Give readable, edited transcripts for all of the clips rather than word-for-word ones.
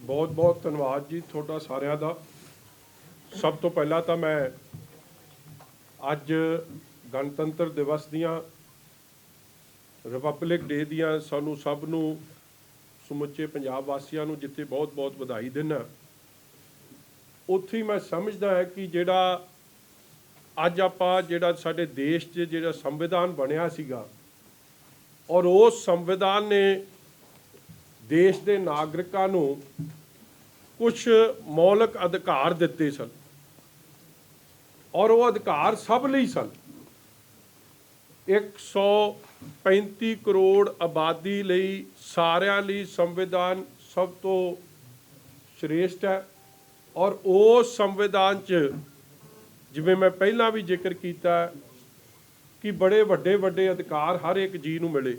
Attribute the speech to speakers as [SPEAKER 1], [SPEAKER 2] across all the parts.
[SPEAKER 1] बहुत बहुत धन्यवाद जी थोड़ा सारिਆਂ ਦਾ। सब तो पहला तो मैं अज गणतंत्र दिवस दियां रिपब्लिक डे दियां सानू सब नू समुचे पंजाब वासियों नू जिथे बहुत बहुत बधाई देना। उत्थे मैं समझदा है कि जिहड़ा अज आपां जिहड़ा साडे देश 'च जिहड़ा संविधान बनिया सीगा और उस संविधान ने देश के नागरिकों नू कुछ मौलिक अधिकार दिते सन और वो अधिकार सब लई सन। 135 करोड़ आबादी लई सारिਆਂ ਲਈ संविधान सब तो श्रेष्ठ है। और उस संविधान च जिवें मैं पहला भी जिक्र किया कि बड़े वड्डे वड्डे अधिकार हर एक जी नूं मिले।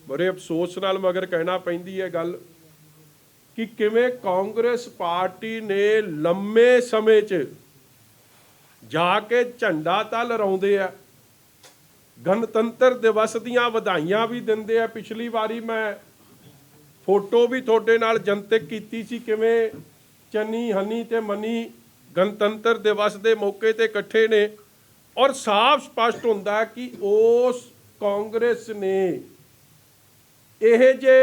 [SPEAKER 1] बड़े अफसोस नाल मगर कहना पैंदी है गल कि किवें कांग्रेस पार्टी ने लंबे समय च जाके झंडा तां लहराउंदे आ, गणतंत्र दिवस दीआं वधाइयां भी दिंदे आ। पिछली बारी मैं फोटो भी तुहाडे नाल जनतक कीती सी किवें चन्नी हनी ते मनी गणतंत्र दिवस के मौके ते इकट्ठे ने और साफ स्पष्ट हुंदा कि उस कांग्रेस ने इहे जे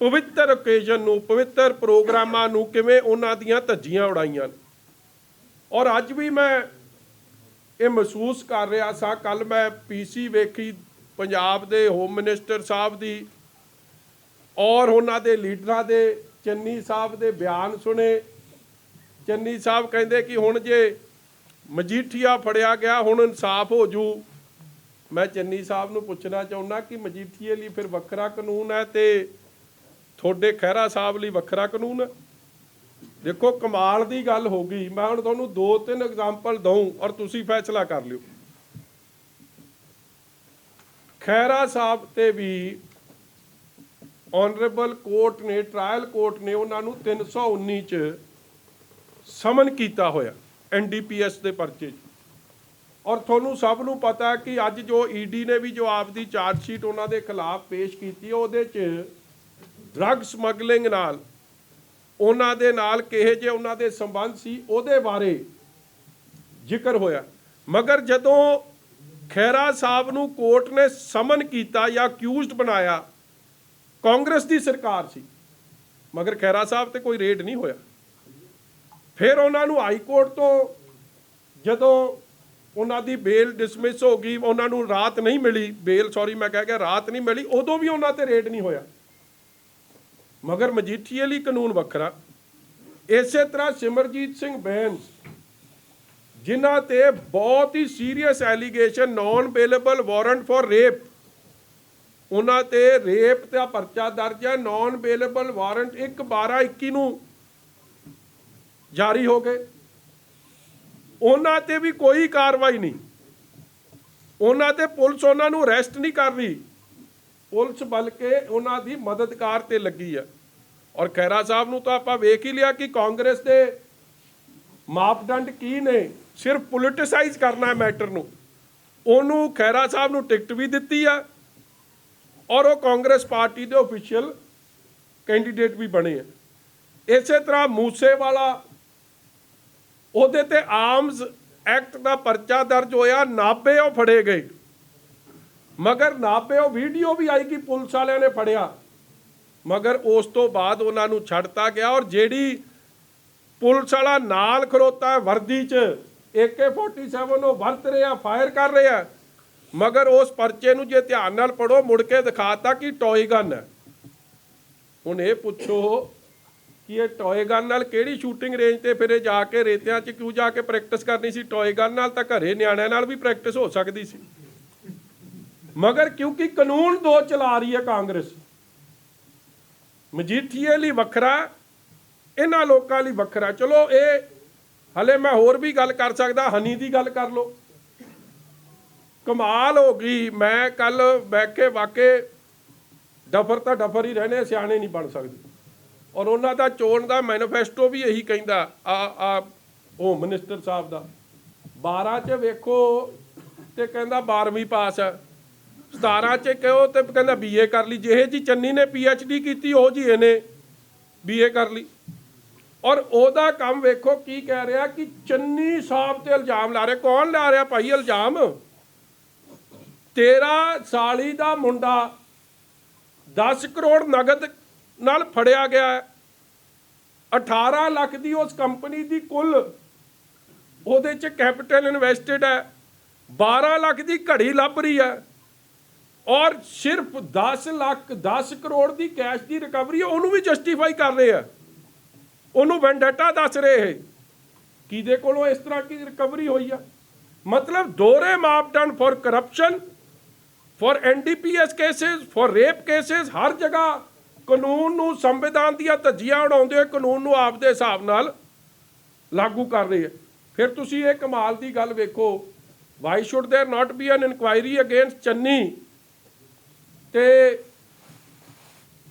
[SPEAKER 1] पवित्र ओकेजन नूं पवित्र प्रोग्रामां नूं किवें उन्हां दीआं धज्जियां उड़ाईयां। और अज भी मैं ये महसूस कर रहा सा, कल मैं पीसी वेखी पंजाब दे होम मिनिस्टर साहब दी और उन्हां दे लीडरां दे चन्नी साहब दे बयान सुने। चन्नी साहब कहंदे कि हुण जे मजीठिया फड़िया गया हुण इंसाफ हो जू। मैं चन्नी साहब नूं पुछना चाहुंदा कि मजीठिए लई फिर वखरा कानून है ते थोड़े खैरा साहब लई वखरा कानून है। देखो कमाल की गल हो गई। मैं हुण तुहानूं 2-3 एग्जाम्पल दूँ और तुसीं फैसला कर लिओ। खैरा साहब ते भी ऑनरेबल कोर्ट ने ट्रायल कोर्ट ने उन्होंने 319 च समन किया होया NDPS के परचे। और थोनू सब नू पता है कि अज जो ED ने भी जो आपकी चार्जशीट उन्होंने खिलाफ पेश की उहदे च ड्रग समगलिंग नाल उन्हां दे नाल किहे जे उन्हां दे संबंध सी उहदे बारे जिक्र होया। मगर जदों खैरा साहब नू कोर्ट ने समन किया या अक्यूज्ड बनाया कांग्रेस की सरकार सी, मगर खैरा साहब ते कोई रेड नहीं होया। फिर उन्होंने हाई कोर्ट तो जदों उन्हां दी बेल डिसमिस हो गई, उन्होंने रात नहीं मिली बेल, सॉरी मैं कह गया रात नहीं मिली, उदों भी उन्हां ते रेड नहीं होया। मगर मजीठीए लई कानून वखरा। इस तरह सिमरजीत सिंह बैंस जिन्हां ते बहुत ही serious allegation non bailable warrant for rape, उन्हां ते रेप का परचा दर्ज है। नॉन बेलेबल वारंट 1/12/21 नूं जारी हो गए। उन्हां ते भी कोई कार्रवाई नहीं, उन्हां ते पुलिस उन्हां नूं अरैसट नहीं कर रही, पुलिस बल्कि उन्हां दी मददगार ते लगी है। और खैरा साहब नूं तो आपां वेख ही लिया कि कांग्रेस दे मापदंड की ने, सिर्फ पोलिटिसाइज करना है मैटर नूं। उन्होंने खैरा साहब नूं टिकट भी दिती है और वो कांग्रेस पार्टी के ऑफिशियल कैंडीडेट भी बने हैं। इस तरह मूसेवाला उहदे ते आर्म्स एक्ट का परचा दर्ज होया, नाभे वो फड़े गए। मगर नाभे वो वीडियो भी आई कि पुलिस वाले ने फड़िया, मगर उस तो बाद उन्होंने छड्डता गया। और जेड़ी पुलिस वाला नाल खड़ोता है वर्दी च AK-47 वो वरत रहा फायर कर रहा, मगर उस परचे नूं जे ध्यान नाल पढ़ो मुड़ के दिखाता कि टॉय गन है। हुण ये पुछो कि ये टॉय गन नाल किहड़ी शूटिंग रेंज ते फिर जाके रेतियां च क्यों जाके प्रैक्टिस करनी सी? टॉय गन नाल तां घरे निआणिਆਂ नाल भी प्रैक्टिस हो सकती सी। मगर क्योंकि कानून दो चला रही है कांग्रेस, मजीठीए लई वखरा, इन्हां लोकां लई वखरा। चलो ये हले मैं होर भी गल कर सकदा, हनी दी गल कर लो। कमाल हो गई। मैं कल बैठे वाके डफर तो डफर ही रहने, सियाने नहीं बन सकते। और उन्हों का चोण का मैनीफेस्टो भी यही कहता होम मिनिस्टर साहब का 12 च वेखो तो कहता 12वीं पास है, 17 च कहो तो कहता BA कर ली। जिहे जी चन्नी ने PhD की हो जी इन्हें BA कर ली। और ਉਹਦਾ ਕੰਮ ਵੇਖੋ ਕੀ ਕਹਿ ਰਿਹਾ ਕਿ ਚੰਨੀ ਸਾਹਿਬ ਤੇ ਇਲਜ਼ਾਮ ਲਾ ਰਿਹਾ। ਕੌਣ ਲਾ ਰਿਹਾ ਭਾਈ ਇਲਜ਼ਾਮ? 13 ਸਾਲੀ ਦਾ ਮੁੰਡਾ 10 ਕਰੋੜ ਨਗਦ ਨਾਲ ਫੜਿਆ ਗਿਆ ਹੈ। 18 ਲੱਖ ਦੀ ਉਸ ਕੰਪਨੀ ਦੀ ਕੁੱਲ ਉਹਦੇ 'ਚ ਕੈਪੀਟਲ ਇਨਵੈਸਟਡ ਹੈ। 12 ਲੱਖ ਦੀ ਘੜੀ ਲੱਭ ਰਹੀ ਹੈ ਔਰ ਸਿਰਫ 10 ਕਰੋੜ ਦੀ ਕੈਸ਼ ਦੀ ਰਿਕਵਰੀ ਹੈ। ਉਹਨੂੰ ਵੀ ਜਸਟੀਫਾਈ ਕਰ ਰਹੇ ਆ, ਉਹਨੂੰ ਵੈਂਡੇਟਾ ਦੱਸ ਰਹੇ ਹੈ। ਕਿਹਦੇ ਕੋਲੋਂ ਇਸ ਤਰ੍ਹਾਂ ਦੀ ਰਿਕਵਰੀ ਹੋਈ ਆ? ਮਤਲਬ ਦੋਹਰੇ ਮਾਪਦੰਡ for corruption, for NDPS cases, for rape cases, हर जगह कानून नूं संविधान दियां धज्जियां उड़ाउंदे होए कानून नूं आपदे हिसाब नाल लागू कर रही है। फिर तुसीं ये कमाल दी गल वेखो, why should there not be an inquiry against Channi ते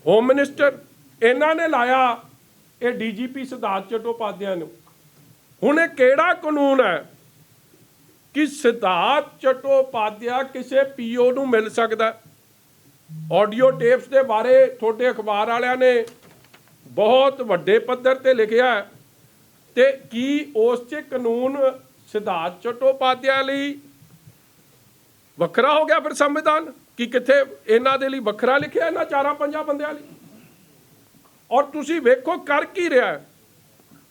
[SPEAKER 1] होम मिनिस्टर? इन्हां ने लाया ये DGP सिद्धार्थ चट्टोपाध्याय नूं। हुण ये किहड़ा कानून है कि सिद्धार्थ चट्टोपाध्याय किसी PO ਨੂੰ मिल सकता? ऑडियो टेप्स के बारे थोड़े अखबार वालियां ने बहुत वड्डे पद्धर ते लिखिया है, ते की उस च कानून सिद्धार्थ चट्टोपाध्याय लई वखरा हो गया फिर संविधान? कि कित्थे इन्हां दे लई वखरा लिखिया इन्हां 4-5 बंदियां लई? और तुसीं वेखो कर की रहा है।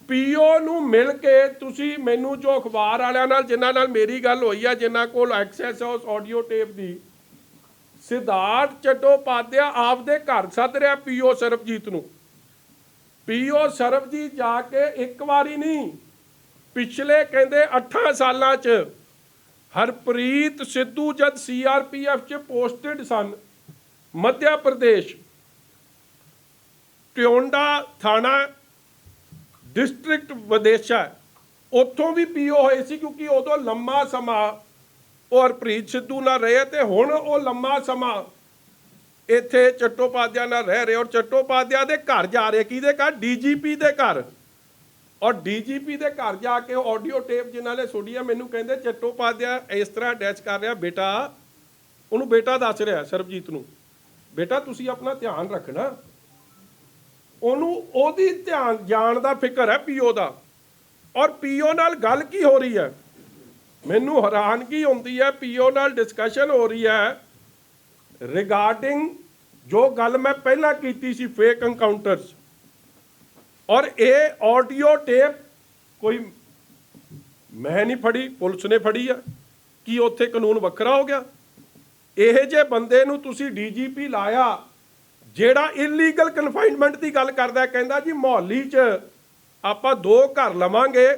[SPEAKER 1] PO ਨੂੰ ਮਿਲ ਕੇ ਤੁਸੀਂ ਮੈਨੂੰ ਜੋ ਅਖਬਾਰ ਵਾਲਿਆਂ ਨਾਲ ਜਿਨ੍ਹਾਂ ਨਾਲ ਮੇਰੀ ਗੱਲ ਹੋਈ ਆ, ਜਿਨ੍ਹਾਂ ਕੋਲ ਐਕਸੈਸ ਹੈ ਉਸ ਆਡੀਓ ਟੇਪ ਦੀ, ਸਿਧਾਰਥ ਚਟੋਪਾਧਿਆ ਆਪਦੇ ਘਰ ਸੱਦ ਰਿਹਾ PO ਸਰਬਜੀਤ ਨੂੰ। PO ਸਰਬਜੀਤ ਜਾ ਕੇ ਇੱਕ ਵਾਰੀ ਨਹੀਂ, ਪਿਛਲੇ ਕਹਿੰਦੇ 8 ਸਾਲਾਂ 'ਚ ਹਰਪ੍ਰੀਤ ਸਿੱਧੂ ਜਦ CRPF 'ਚ ਪੋਸਟਡ ਸਨ, ਮੱਧ ਪ੍ਰਦੇਸ਼ ਟਿਉਂਡਾ ਥਾਣਾ डिस्ट्रिक्ट विदेशा, उत्थों भी PO होए सी, क्योंकि उदों लंबा समा वो हरप्रीत सिद्धू नाल रहे ते हुण वो लंबा समा इत्थे चट्टोपाध्याय नाल रह रहे। और चट्टोपाध्याय दे घर जा रहे, किहदे घर? DGP दे घर। और DGP दे घर जाके ऑडियो टेप जिन्हां ने सुनी है, मैनूं कहंदे चट्टोपाध्याय इस तरह अटैच कर रहा, बेटा उहनूं बेटा दस रहा सरबजीत नूं, बेटा तुसीं अपना ध्यान रखना। ਉਹਨੂੰ ਉਹਦੀ ਧਿਆਨ ਜਾਣ ਦਾ ਫਿਕਰ ਹੈ PO ਦਾ। ਔਰ PO ਨਾਲ ਗੱਲ ਕੀ ਹੋ ਰਹੀ ਹੈ? ਮੈਨੂੰ ਹੈਰਾਨਗੀ ਹੁੰਦੀ ਹੈ। PO ਨਾਲ ਡਿਸਕਸ਼ਨ ਹੋ ਰਹੀ ਹੈ ਰਿਗਾਰਡਿੰਗ ਜੋ ਗੱਲ ਮੈਂ ਪਹਿਲਾਂ ਕੀਤੀ ਸੀ, ਫੇਕ ਐਨਕਾਊਂਟਰਸ। ਔਰ ਇਹ ਆਡੀਓ ਟੇਪ ਕੋਈ ਮੈਂ ਨਹੀਂ ਫੜੀ, ਪੁਲਿਸ ਨੇ ਫੜੀ ਆ। ਕੀ ਉੱਥੇ ਕਾਨੂੰਨ ਵੱਖਰਾ ਹੋ ਗਿਆ? ਇਹ ਜੇ ਬੰਦੇ ਨੂੰ ਤੁਸੀਂ DGP ਲਾਇਆ ਜਿਹੜਾ ਇਲੀਗਲ ਕਨਫਾਈਨਮੈਂਟ ਦੀ ਗੱਲ ਕਰਦਾ, ਕਹਿੰਦਾ ਜੀ ਮੁਹੱਲੀ 'ਚ ਆਪਾਂ 2 ਘਰ ਲਵਾਂਗੇ,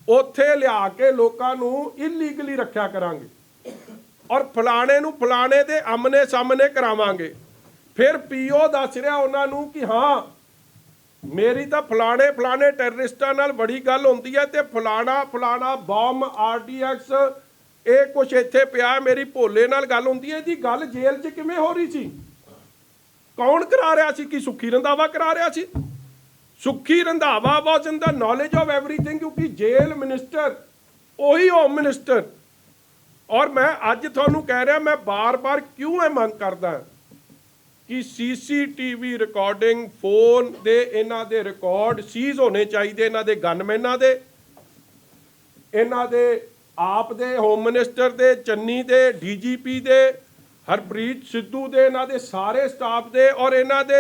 [SPEAKER 1] ਉੱਥੇ ਲਿਆ ਕੇ ਲੋਕਾਂ ਨੂੰ ਇਲੀਗਲੀ ਰੱਖਿਆ ਕਰਾਂਗੇ ਔਰ ਫਲਾਣੇ ਨੂੰ ਫਲਾਣੇ ਦੇ ਆਮਨੇ ਸਾਹਮਣੇ ਕਰਾਵਾਂਗੇ। ਫਿਰ PO ਦੱਸ ਰਿਹਾ ਉਹਨਾਂ ਨੂੰ ਕਿ ਹਾਂ ਮੇਰੀ ਤਾਂ ਫਲਾਣੇ ਟੈਰਰਿਸਟਾਂ ਨਾਲ ਬੜੀ ਗੱਲ ਹੁੰਦੀ ਹੈ ਤੇ ਫਲਾਣਾ ਬੰਬ RDX ਇਹ ਕੁਛ ਇੱਥੇ ਪਿਆ, ਮੇਰੀ ਭੋਲੇ ਨਾਲ ਗੱਲ ਹੁੰਦੀ ਹੈ। ਇਹਦੀ ਗੱਲ ਜੇਲ੍ਹ 'ਚ ਕਿਵੇਂ ਹੋ ਰਹੀ ਸੀ? ਕੌਣ ਕਰਾ ਰਿਹਾ ਸੀ? ਕਿ ਸੁੱਖੀ ਰੰਧਾਵਾ ਕਰਾ ਰਿਹਾ ਸੀ? ਸੁੱਖੀ ਰੰਧਾਵਾ ਵਾਸ ਇਨ ਦਾ ਨੌਲੇਜ ਆਫ ਐਵਰੀਥਿੰਗ, ਕਿਉਂਕਿ ਜੇਲ੍ਹ ਮਿਨਿਸਟਰ ਉਹੀ ਹੋਮ ਮਿਨਿਸਟਰ। ਔਰ ਮੈਂ ਅੱਜ ਤੁਹਾਨੂੰ ਕਹਿ ਰਿਹਾ, ਮੈਂ ਬਾਰ-ਬਾਰ ਕਿਉਂ ਇਹ ਮੰਗ ਕਰਦਾ ਕਿ CCTV ਰਿਕਾਰਡਿੰਗ, ਫੋਨ ਦੇ ਇਹਨਾਂ ਦੇ ਰਿਕਾਰਡ ਸੀਜ਼ ਹੋਣੇ ਚਾਹੀਦੇ, ਇਹਨਾਂ ਦੇ ਗਨਮੈਨਾਂ ਦੇ, ਇਹਨਾਂ ਦੇ ਆਪ ਦੇ ਹੋਮ ਮਿਨਿਸਟਰ ਦੇ, ਚੰਨੀ ਦੇ, DGP ਦੇ, ਹਰਪ੍ਰੀਤ ਸਿੱਧੂ ਦੇ, ਇਹਨਾਂ ਦੇ ਸਾਰੇ ਸਟਾਫ ਦੇ, ਔਰ ਇਹਨਾਂ ਦੇ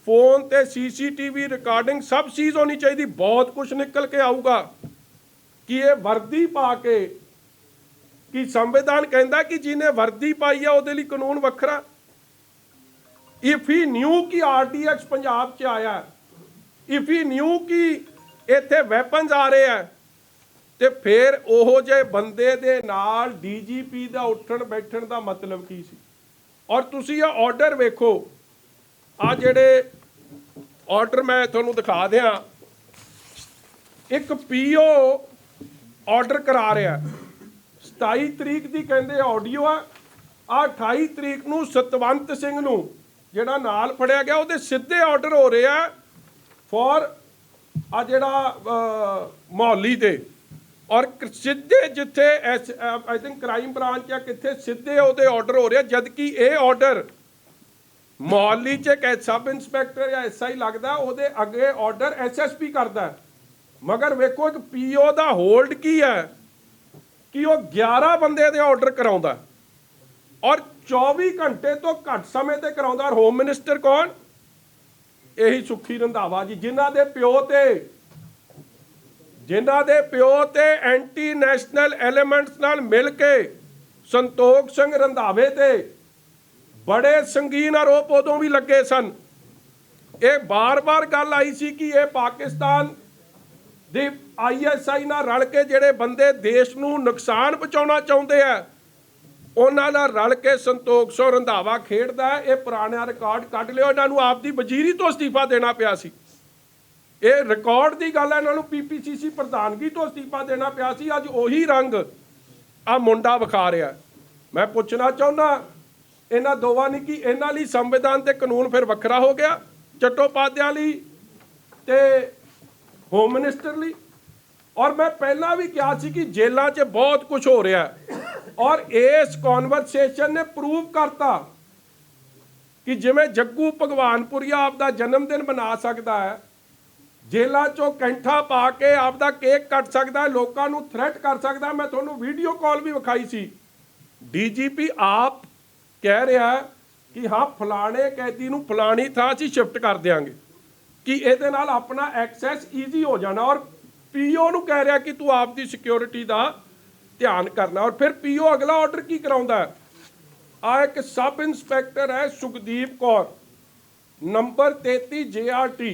[SPEAKER 1] ਫੋਨ ਤੇ CCTV ਰਿਕਾਰਡਿੰਗ ਸਭ ਚੀਜ਼ ਹੋਣੀ ਚਾਹੀਦੀ। ਬਹੁਤ ਕੁਝ ਨਿਕਲ ਕੇ ਆਊਗਾ ਕਿ ਇਹ ਵਰਦੀ ਪਾ ਕੇ, ਕਿ ਸੰਵਿਧਾਨ ਕਹਿੰਦਾ ਕਿ ਜਿਹਨੇ ਵਰਦੀ ਪਾਈ ਆ ਉਹਦੇ ਲਈ ਕਾਨੂੰਨ ਵੱਖਰਾ। ਇਫ ਹੀ ਨਿਊ ਕਿ RDX ਪੰਜਾਬ 'ਚ ਆਇਆ, ਇਫ ਹੀ ਨਿਊ ਕਿ ਇੱਥੇ ਵੈਪਨਸ ਆ ਰਹੇ ਆ, ਤੇ ਫਿਰ ਉਹੋ ਜਿਹੇ ਬੰਦੇ ਦੇ ਨਾਲ DGP ਦਾ ਉੱਠਣ ਬੈਠਣ ਦਾ ਮਤਲਬ ਕੀ ਸੀ? ਔਰ ਤੁਸੀਂ ਇਹ ਆਰਡਰ ਵੇਖੋ, ਆ ਜਿਹੜੇ ਆਰਡਰ ਮੈਂ ਤੁਹਾਨੂੰ ਦਿਖਾ ਦਿਆਂ, ਇੱਕ PO ਆਰਡਰ ਕਰਾ ਰਿਹਾ 27 ਤਰੀਕ ਦੀ ਕਹਿੰਦੇ ਆਡੀਓ ਆ। 28 ਤਰੀਕ ਨੂੰ ਸਤਵੰਤ ਸਿੰਘ ਨੂੰ ਜਿਹੜਾ ਨਾਲ ਫੜਿਆ ਗਿਆ ਉਹਦੇ ਸਿੱਧੇ ਆਰਡਰ ਹੋ ਰਹੇ ਆ ਫॉर ਆ ਜਿਹੜਾ ਮੁਹੱਲੀ ਤੇ, ਔਰ ਸਿੱਧੇ ਜਿੱਥੇ ਆਈ ਥਿੰਕ ਕ੍ਰਾਈਮ ਬ੍ਰਾਂਚ ਜਾਂ ਕਿੱਥੇ ਸਿੱਧੇ ਉਹਦੇ ਆਰਡਰ ਹੋ ਰਿਹਾ, ਜਦ ਕਿ ਇਹ ਆਰਡਰ मोहाली च एक सब इंस्पैक्टर या SI लगता, ਉਹਦੇ ਅੱਗੇ ਆਰਡਰ SSP ਕਰਦਾ, मगर वेखो एक PO ਦਾ ਹੋਲਡ ਕੀ ਹੈ ਕਿ ਉਹ 11 ਬੰਦੇ ਦੇ ਆਰਡਰ ਕਰਾਉਂਦਾ ਔਰ 24 ਘੰਟੇ ਤੋਂ ਘੱਟ ਸਮੇਂ ਤੇ ਕਰਾਉਂਦਾ। ਔਰ ਹੋਮ ਮਿਨਿਸਟਰ ਕੌਣ? ਇਹੀ ਸੁਖੀ ਰੰਧਾਵਾ ਜੀ, ਜਿਨ੍ਹਾਂ ਦੇ ਪਿਓ ਤੇ ਐਂਟੀ ਨੈਸ਼ਨਲ ਐਲੀਮੈਂਟਸ ਨਾਲ ਮਿਲ ਕੇ ਸੰਤੋਖ ਸਿੰਘ ਰੰਧਾਵੇ ਤੇ बड़े संगीन आरोप उदों भी लगे सन। ये बार बार गल आई सी कि ये पाकिस्तान दी ISI नाल रल के जिहड़े बंदे देश नूं नुकसान पहुँचाउणा चाहुंदे आ, उन्हां नाल रल के संतोख सिंह रंधावा खेडदा है। ये पुराना रिकॉर्ड कढ लिओ, इन्हां नूं आपदी वजीरी तो अस्तीफा देना पिया सी। ये रिकॉर्ड की गल है, इन्हां नूं PPCC प्रधानगी तो अस्तीफा देना पिया सी। अज उही रंग आ मुंडा विखा रिहा। मैं पुछना चाहुंदा इन्हां दोवां ने कि इन्हां लई संविधान ते कानून फिर वखरा हो गया, चट्टोपाध्याय लई ते होम मिनिस्टर लई। और मैं पहला भी कहा सी कि जेलों च बहुत कुछ हो रहा है और इस कॉन्वरसेशन ने प्रूव करता कि जिवें जग्गू भगवानपुरिया आपदा जन्मदिन मना सकता है, जेलों चों कैंठा पा के आपदा केक कट सकता है, लोगों नूं थ्रैट कर सकता। मैं तुहानूं वीडियो कॉल भी विखाई सी। DGP आप कह रहा है कि हाँ फलाने कैदी नूं फलानी थां असीं शिफ्ट कर देंगे कि इहदे नाल अपना एक्सैस ईजी हो जाना। और PO नूं कह रहा कि तू आपकी सिक्योरिटी का ध्यान करना। और फिर PO अगला ऑर्डर की कराउंदा है। आ एक सब इंस्पैक्टर है सुखदीप कौर, नंबर 33 JRT,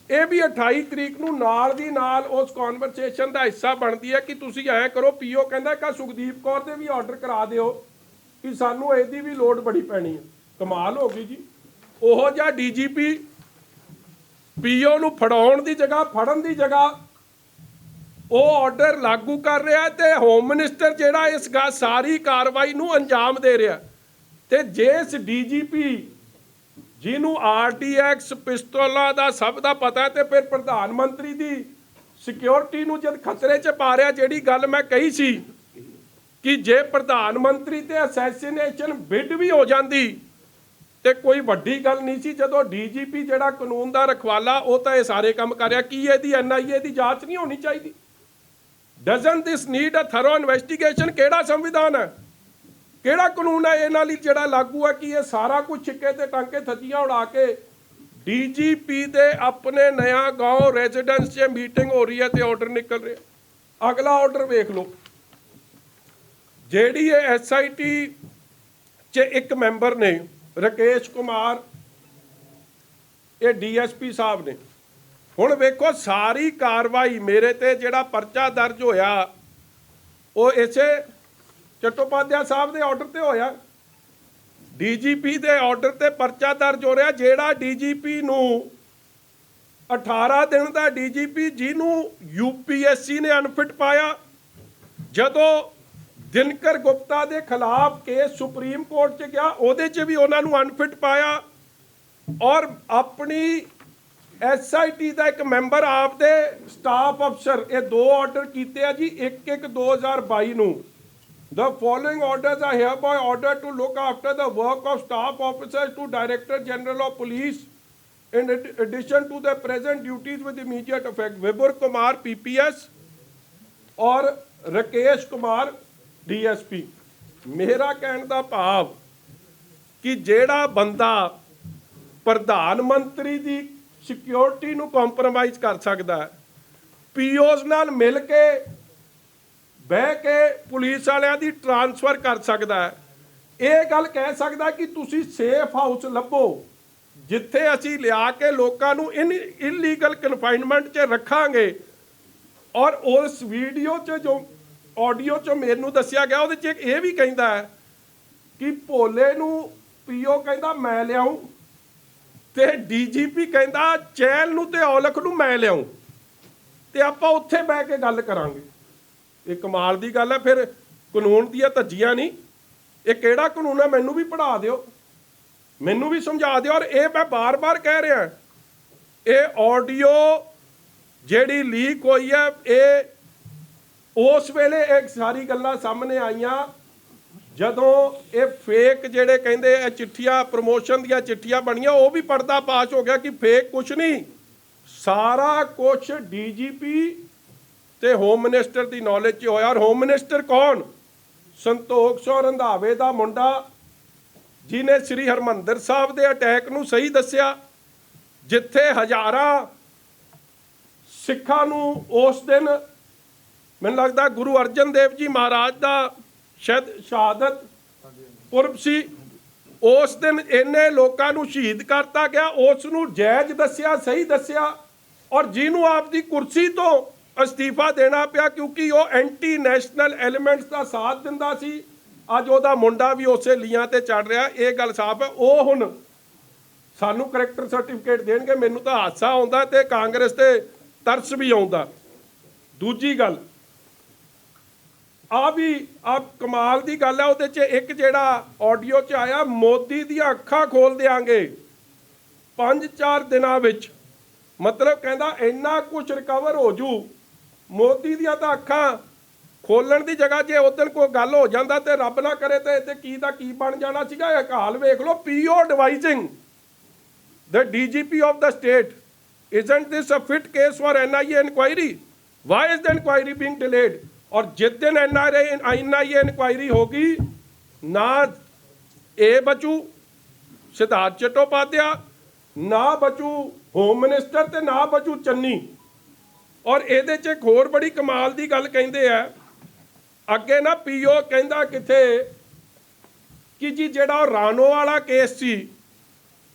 [SPEAKER 1] ये भी 28 तरीक नूं नाल दी नाल उस कॉन्वरसेशन का हिस्सा बनती है कि तुसीं ऐ करो। PO कहंदा कि सुखदीप कौर दे भी ऑर्डर करा दिओ कि सानू इसकी भी लोड़ बड़ी पैनी है। कमाल हो गई जी। ओहो जिहा DGP PO नूं फड़ाउण दी जगह, फड़न दी जगह वो ऑर्डर लागू कर रहा है ते होम मिनिस्टर जिहड़ा इस सारी कार्रवाई नूं अंजाम दे रहा। ते जिस DGP जिन्हों RDX पिस्तौलां दा सब दा पता है, तो फिर प्रधानमंत्री दी सिक्योरिटी नूं जद खतरे च पा रहा, जिहड़ी गल मैं कही सी कि जे प्रधानमंत्री ते असैसीनेशन बिड भी हो जाती तो कोई वड्डी गल नहीं सी। जदों DGP जिहड़ा कानून का रखवाला वो तो ये सारे काम कर रहा, की इहदी NIA की जांच नहीं होनी चाहिए? Doesn't this need a thorough investigation? केड़ा संविधान है, केड़ा कानून है इन्हां लई जिहड़ा लागू है कि ये सारा कुछ छिक्के ते टांके थज्जियां उड़ा के DGP दे अपने नया गांव रेजिडेंस से मीटिंग हो रही है तो ऑर्डर निकल रहे। अगला ऑर्डर वेख लो, ਜਿਹੜੀ ਇਹ SIT 'ਚ एक मैंबर ने राकेश कुमार, ये DSP साहब ने। हुण वेखो सारी कार्रवाई मेरे ते जिहड़ा परचा दर्ज होया वो इसे चट्टोपाध्याय साहब के ऑर्डर ते होया। DGP के ऑर्डर ते परचा दर्ज हो रहा। जिहड़ा DGP नूं 18 दिन का DGP जिन्हों UPSC ने अनफिट पाया, जदों दिनकर गुप्ता के खिलाफ केस सुप्रीम कोर्ट च गया, उहदे च भी उन्होंने अनफिट पाया। और अपनी SIT का एक मैंबर आपदे स्टाफ अफसर, ये 2 ऑर्डर किए जी 1/1/2022 नूं। The following orders are hereby ordered to look after the work of staff officers to Director General of Police in addition to the present duties with immediate effect। Vipur Kumar PPS और Rakesh Kumar DSP। मेरा कहने का भाव कि जेड़ा बंदा प्रधानमंत्री की सिक्योरिटी नूं कॉम्प्रोमाइज़ कर सकता है, POs नाल मिल के बह के पुलिस वालियां दी ट्रांसफर कर सकता है, ये गल कह सकता कि तुसी सेफ हाउस लभो जिथे असी लिया के लोगों नूं इलीगल कन्फाइनमेंट च रखांगे। और उस वीडियो च जो ऑडियो चो मैनू दसिया गया वो ये भी कहता है कि भोले नूं PO कहता मैं लियाऊं ते DGP कहता चैल नूं ते औलख नूं मैं लियाऊं ते आपां उत्थे बह के गल करांगे। ये कमाल दी गल है। फिर कानून दियां धज्जियां नहीं, ये केड़ा कानून है मैनू भी पढ़ा दिओ, मैनू भी समझा दिओ। और ये मैं बार बार कह रहा, ये ऑडियो जिहड़ी लीक हुई है, ये उस वेले एक सारी गल्लां सामने आईयां ਜਦੋਂ ਇਹ ਫੇਕ ਜਿਹੜੇ ਕਹਿੰਦੇ ਇਹ ਚਿੱਠੀਆਂ ਪ੍ਰਮੋਸ਼ਨ ਦੀਆਂ ਚਿੱਠੀਆਂ ਬਣੀਆਂ, ਉਹ ਵੀ ਪਰਦਾ ਪਾਸ਼ ਹੋ ਗਿਆ ਕਿ ਫੇਕ ਕੁਛ ਨਹੀਂ, ਸਾਰਾ ਕੁਛ ਡੀਜੀਪੀ ਤੇ ਹੋਮ ਮਿਨਿਸਟਰ ਦੀ ਨੌਲੇਜ 'ਚ ਹੋਇਆ। ਔਰ ਹੋਮ ਮਿਨਿਸਟਰ ਕੌਣ? ਸੰਤੋਖ ਸਿੰਘ ਰੰਧਾਵੇ ਦਾ ਮੁੰਡਾ, ਜਿਹਨੇ ਸ੍ਰੀ ਹਰਿਮੰਦਰ ਸਾਹਿਬ ਦੇ ਅਟੈਕ ਨੂੰ ਸਹੀ ਦੱਸਿਆ, ਜਿੱਥੇ ਹਜ਼ਾਰਾਂ ਸਿੱਖਾਂ ਨੂੰ ਉਸ ਦਿਨ ਮੈਨੂੰ ਲੱਗਦਾ ਗੁਰੂ ਅਰਜਨ ਦੇਵ ਜੀ ਮਹਾਰਾਜ ਦਾ ਸ਼ਾਇਦ ਸ਼ਹਾਦਤ ਪੁਰਬ ਸੀ, ਉਸ ਦਿਨ ਇੰਨੇ ਲੋਕਾਂ ਨੂੰ ਸ਼ਹੀਦ ਕਰਤਾ ਗਿਆ, ਉਸ ਨੂੰ ਜਾਇਜ਼ ਦੱਸਿਆ, ਸਹੀ ਦੱਸਿਆ। ਔਰ ਜਿਹਨੂੰ ਆਪਦੀ ਕੁਰਸੀ ਤੋਂ ਅਸਤੀਫਾ ਦੇਣਾ ਪਿਆ ਕਿਉਂਕਿ ਉਹ ਐਂਟੀ ਨੈਸ਼ਨਲ ਐਲੀਮੈਂਟਸ ਦਾ ਸਾਥ ਦਿੰਦਾ ਸੀ, ਅੱਜ ਉਹਦਾ ਮੁੰਡਾ ਵੀ ਉਸੇ ਲੀਆਂ ਤੇ ਚੜ ਰਿਹਾ। ਇਹ ਗੱਲ ਸਾਫ਼ ਹੈ। ਉਹ ਹੁਣ ਸਾਨੂੰ ਕਰੈਕਟਰ ਸਰਟੀਫਿਕੇਟ ਦੇਣਗੇ। ਮੈਨੂੰ ਤਾਂ ਹਾਸਾ ਆਉਂਦਾ ਤੇ ਕਾਂਗਰਸ ਤੇ ਤਰਸ ਵੀ ਆਉਂਦਾ। ਦੂਜੀ ਗੱਲ ਆ ਕਮਾਲ ਦੀ ਗੱਲ ਹੈ, ਉਹਦੇ 'ਚ ਇੱਕ ਜਿਹੜਾ ਆਡੀਓ 'ਚ ਆਇਆ, ਮੋਦੀ ਦੀਆਂ ਅੱਖਾਂ ਖੋਲ ਦਿਆਂਗੇ 5-4 ਦਿਨਾਂ ਵਿੱਚ। ਮਤਲਬ ਕਹਿੰਦਾ ਇੰਨਾ ਕੁਝ ਰਿਕਵਰ ਹੋ ਜੂ। ਮੋਦੀ ਦੀਆਂ ਤਾਂ ਅੱਖਾਂ ਖੋਲਣ ਦੀ ਜਗ੍ਹਾ ਜੇ ਉਦੋਂ ਕੋਈ ਗੱਲ ਹੋ ਜਾਂਦਾ ਤੇ ਰੱਬ ਨਾ ਕਰੇ ਤੇ ਇੱਥੇ ਕੀ ਦਾ ਕੀ ਬਣ ਜਾਣਾ ਸੀਗਾ। ਇਹ ਹਾਲ ਵੇਖ ਲਓ। ਪੀਓ ਡਿਵਾਈਸਿੰਗ the DGP of the state. Isn't this a fit case for NIA inquiry? Why is the inquiry being delayed? और जिस दिन NIA inquiry होगी, ना ए बचू सिद्धार्थ चट्टोपाध्याय, ना बचू होम मिनिस्टर ते ना बचू चन्नी। और ਇਹਦੇ 'ਚ ਇੱਕ ਹੋਰ ਬੜੀ ਕਮਾਲ ਦੀ ਗੱਲ ਕਹਿੰਦੇ ਆ, ਅੱਗੇ ਨਾ ਪੀਓ ਕਹਿੰਦਾ ਕਿਥੇ ਕਿ ਜੀ ਜਿਹੜਾ ਰਾਣੋ ਵਾਲਾ ਕੇਸ ਸੀ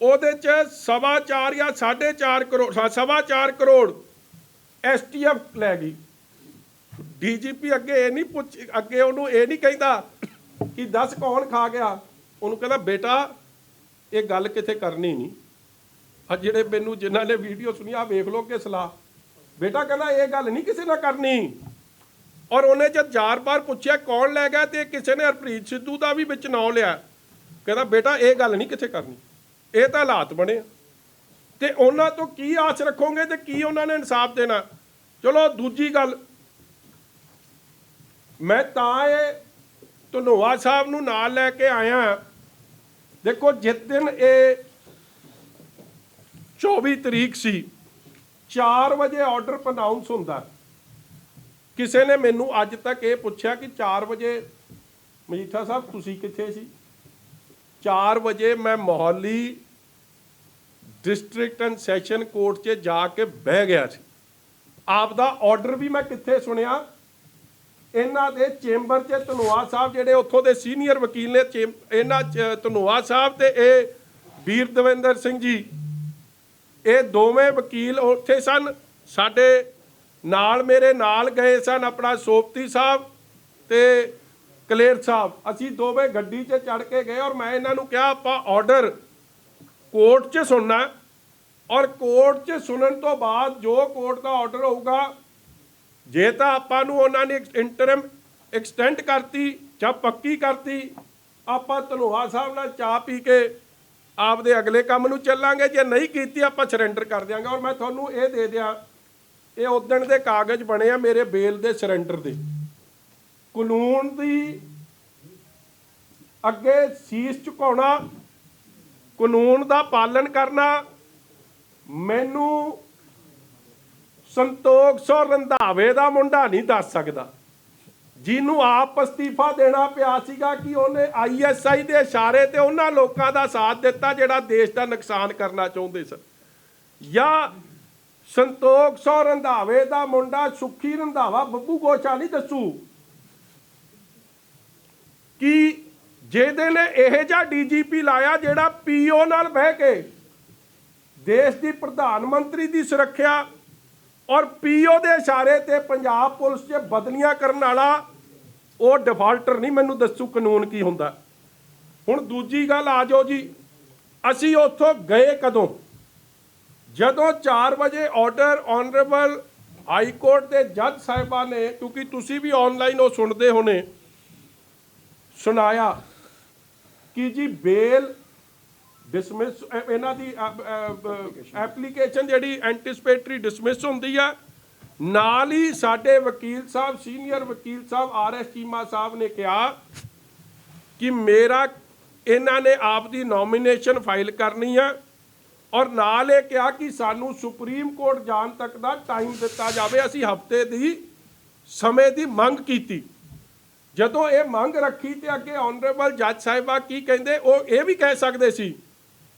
[SPEAKER 1] ਉਹਦੇ 'ਚ 4.25 ਜਾਂ 4.5 ਕਰੋੜ 4.25 ਕਰੋੜ STF ਲੈ ਗਈ। ਡੀਜੀਪੀ ਅੱਗੇ ਇਹ ਨਹੀਂ ਅੱਗੇ ਉਹਨੂੰ ਇਹ ਨਹੀਂ ਕਹਿੰਦਾ ਕਿ ਦੱਸ ਕੌਣ ਖਾ ਗਿਆ, ਉਹਨੂੰ ਕਹਿੰਦਾ ਬੇਟਾ ਇਹ ਗੱਲ ਕਿਤੇ ਕਰਨੀ ਨਹੀਂ। ਆ ਜਿਹੜੇ ਮੈਨੂੰ ਜਿਨ੍ਹਾਂ ਨੇ ਵੀਡੀਓ ਸੁਣੀ ਆ ਵੇਖ ਲਓ ਕਿ ਸਲਾਹ, ਬੇਟਾ ਕਹਿੰਦਾ ਇਹ ਗੱਲ ਨਹੀਂ ਕਿਸੇ ਨਾਲ ਕਰਨੀ। ਔਰ ਉਹਨੇ ਜਦ 4 ਵਾਰ ਪੁੱਛਿਆ ਕੌਣ ਲੈ ਗਿਆ ਤੇ ਕਿਸੇ ਨੇ ਹਰਪ੍ਰੀਤ ਸਿੱਧੂ ਦਾ ਵੀ ਵਿੱਚ ਨਾਂ ਲਿਆ, ਕਹਿੰਦਾ ਬੇਟਾ ਇਹ ਗੱਲ ਨਹੀਂ ਕਿੱਥੇ ਕਰਨੀ, ਇਹ ਤਾਂ ਹਾਲਾਤ ਬਣੇ ਆ। ਤੇ ਉਹਨਾਂ ਤੋਂ ਕੀ ਆਸ ਰੱਖੋਗੇ ਤੇ ਕੀ ਉਹਨਾਂ ਨੇ ਇਨਸਾਫ ਦੇਣਾ। ਚਲੋ ਦੂਜੀ ਗੱਲ, ਮੈਂ ਤਾਂ ਇਹ ਧਨੋਆ ਸਾਹਿਬ ਨੂੰ ਨਾਲ ਲੈ ਕੇ ਆਇਆ। ਦੇਖੋ ਜਿਸ ਦਿਨ ਇਹ 24 ਤਰੀਕ ਸੀ, 4 ਵਜੇ ਆਰਡਰ ਪ੍ਰਨਾਉਂਸ ਹੁੰਦਾ। ਕਿਸੇ ਨੇ ਮੈਨੂੰ ਅੱਜ ਤੱਕ ਇਹ ਪੁੱਛਿਆ ਕਿ 4 ਵਜੇ ਮਜੀਠਾ ਸਾਹਿਬ ਤੁਸੀਂ ਕਿੱਥੇ ਸੀ? 4 ਵਜੇ ਮੈਂ Mohali district and session court 'ਚ ਜਾ ਕੇ ਬਹਿ ਗਿਆ ਸੀ। ਆਪ ਦਾ ਆਰਡਰ ਵੀ ਮੈਂ ਕਿੱਥੇ ਸੁਣਿਆ? ਇਹਨਾਂ ਦੇ ਚੈਂਬਰ 'ਚ ਧਨੋਆ ਸਾਹਿਬ ਜਿਹੜੇ ਉੱਥੋਂ ਦੇ ਸੀਨੀਅਰ ਵਕੀਲ ਨੇ, ਇਹਨਾਂ ਧਨੋਆ ਸਾਹਿਬ ਤੇ ਇਹ ਵੀਰ ਦਵਿੰਦਰ ਸਿੰਘ ਜੀ, ਇਹ ਦੋਵੇਂ ਵਕੀਲ ਉੱਥੇ ਸਨ। ਸਾਡੇ ਨਾਲ ਮੇਰੇ ਨਾਲ ਗਏ ਸਨ ਆਪਣਾ ਸੋਪਤੀ ਸਾਹਿਬ ਤੇ ਕਲੇਰ ਸਾਹਿਬ। ਅਸੀਂ ਦੋਵੇਂ ਗੱਡੀ 'ਚ ਚੜ੍ਹ ਕੇ ਗਏ ਔਰ ਮੈਂ ਇਹਨਾਂ ਨੂੰ ਕਿਹਾ ਆਪਾਂ ਆਰਡਰ ਕੋਰਟ 'ਚ ਸੁਣਨਾ, ਔਰ ਕੋਰਟ 'ਚ ਸੁਣਨ ਤੋਂ ਬਾਅਦ ਜੋ ਕੋਰਟ ਦਾ ਆਰਡਰ ਹੋਊਗਾ, ਜੇ ਤਾਂ ਆਪਾਂ ਨੂੰ ਉਹਨਾਂ ਨੇ ਇੰਟਰਮ ਐਕਸਟੈਂਡ ਕਰਤੀ ਜਾਂ ਪੱਕੀ ਕਰਤੀ, ਆਪਾਂ ਧਨੋਆ ਸਾਹਿਬ ਨਾਲ ਚਾਹ ਪੀ ਕੇ ਆਪਦੇ ਅਗਲੇ ਕੰਮ ਨੂੰ ਚੱਲਾਂਗੇ। ਜੇ ਨਹੀਂ ਕੀਤੀ ਆਪਾਂ ਸਰੈਂਡਰ ਕਰ ਦਿਆਂਗੇ। ਔਰ ਮੈਂ ਤੁਹਾਨੂੰ ਇਹ ਦੇ ਦਿਆਂ, ਇਹ ਉਦਣ ਦੇ ਕਾਗਜ਼ ਬਣੇ ਆ ਮੇਰੇ ਬੇਲ ਦੇ ਸਰੈਂਡਰ ਦੇ। ਕਾਨੂੰਨ ਦੀ ਅੱਗੇ ਸੀਸ ਝੁਕਾਉਣਾ, ਕਾਨੂੰਨ ਦਾ ਪਾਲਣ ਕਰਨਾ। ਮੈਨੂੰ ਸੰਤੋਖ ਸਿੰਘ ਰੰਧਾਵੇ ਦਾ ਮੁੰਡਾ ਨਹੀਂ ਦੱਸ ਸਕਦਾ, ਜਿਹਨੂੰ ਆਪ ਅਸਤੀਫਾ ਦੇਣਾ ਪਿਆ ਸੀਗਾ ਕਿ ਉਹਨੇ ISI ਦੇ ਇਸ਼ਾਰੇ ਤੇ ਉਹਨਾਂ ਲੋਕਾਂ ਦਾ ਸਾਥ ਦਿੱਤਾ ਜਿਹੜਾ ਦੇਸ਼ ਦਾ ਨੁਕਸਾਨ ਕਰਨਾ ਚਾਹੁੰਦੇ ਸਨ। ਜਾਂ ਸੰਤੋਖ ਸਿੰਘ ਰੰਧਾਵੇ ਦਾ ਮੁੰਡਾ ਸੁੱਖੀ ਰੰਧਾਵਾ ਬੱਬੂ ਗੋਸ਼ਾ ਨਹੀਂ ਦੱਸੂ ਕਿ ਜਿਹਦੇ ਨੇ ਇਹ ਜਿਹਾ DGP ਲਾਇਆ ਜਿਹੜਾ PO ਨਾਲ ਬਹਿ ਕੇ ਦੇਸ਼ ਦੀ ਪ੍ਰਧਾਨ ਮੰਤਰੀ ਦੀ ਸੁਰੱਖਿਆ ਔਰ PO ਦੇ ਇਸ਼ਾਰੇ ਤੇ ਪੰਜਾਬ ਪੁਲਿਸ 'ਚ ਬਦਲੀਆਂ ਕਰਨ ਵਾਲਾ, ਉਹ ਡਿਫਾਲਟਰ ਨਹੀਂ ਮੈਨੂੰ ਦੱਸੂ ਕਾਨੂੰਨ ਕੀ ਹੁੰਦਾ। ਹੁਣ ਦੂਜੀ ਗੱਲ ਆ ਜਾਓ ਜੀ, ਅਸੀਂ ਉੱਥੋਂ ਗਏ ਕਦੋਂ? ਜਦੋਂ 4 ਵਜੇ ਆਰਡਰ ਆਨਰੇਬਲ ਹਾਈ ਕੋਰਟ ਦੇ ਜੱਜ ਸਾਹਿਬਾਂ ਨੇ, ਕਿਉਂਕਿ ਤੁਸੀਂ ਵੀ ਆਨਲਾਈਨ ਉਹ ਸੁਣਦੇ ਹੋਣੇ, ਸੁਣਾਇਆ ਕਿ ਜੀ ਬੇਲ ਡਿਸਮਿਸ, ਇਹਨਾਂ ਦੀ ਐਪਲੀਕੇਸ਼ਨ ਜਿਹੜੀ ਐਂਟੀਸਪੇਟਰੀ ਡਿਸਮਿਸ ਹੁੰਦੀ ਆ। ਨਾਲ ਹੀ ਸਾਡੇ ਵਕੀਲ ਸਾਹਿਬ, ਸੀਨੀਅਰ ਵਕੀਲ ਸਾਹਿਬ RS ਚੀਮਾ ਸਾਹਿਬ ਨੇ ਕਿਹਾ ਕਿ ਮੇਰਾ ਇਹਨਾਂ ਨੇ ਆਪ ਦੀ ਨੋਮੀਨੇਸ਼ਨ ਫਾਈਲ ਕਰਨੀ ਆ ਔਰ ਨਾਲ ਇਹ ਕਿਹਾ ਕਿ ਸਾਨੂੰ ਸੁਪਰੀਮ ਕੋਰਟ ਜਾਣ ਤੱਕ ਦਾ ਟਾਈਮ ਦਿੱਤਾ ਜਾਵੇ। ਅਸੀਂ ਹਫ਼ਤੇ ਦੀ ਸਮੇਂ ਦੀ ਮੰਗ ਕੀਤੀ। ਜਦੋਂ ਇਹ ਮੰਗ ਰੱਖੀ ਤੇ ਅੱਗੇ ਆਨਰੇਬਲ ਜੱਜ ਸਾਹਿਬਾ ਕੀ ਕਹਿੰਦੇ, ਉਹ ਇਹ ਵੀ ਕਹਿ ਸਕਦੇ ਸੀ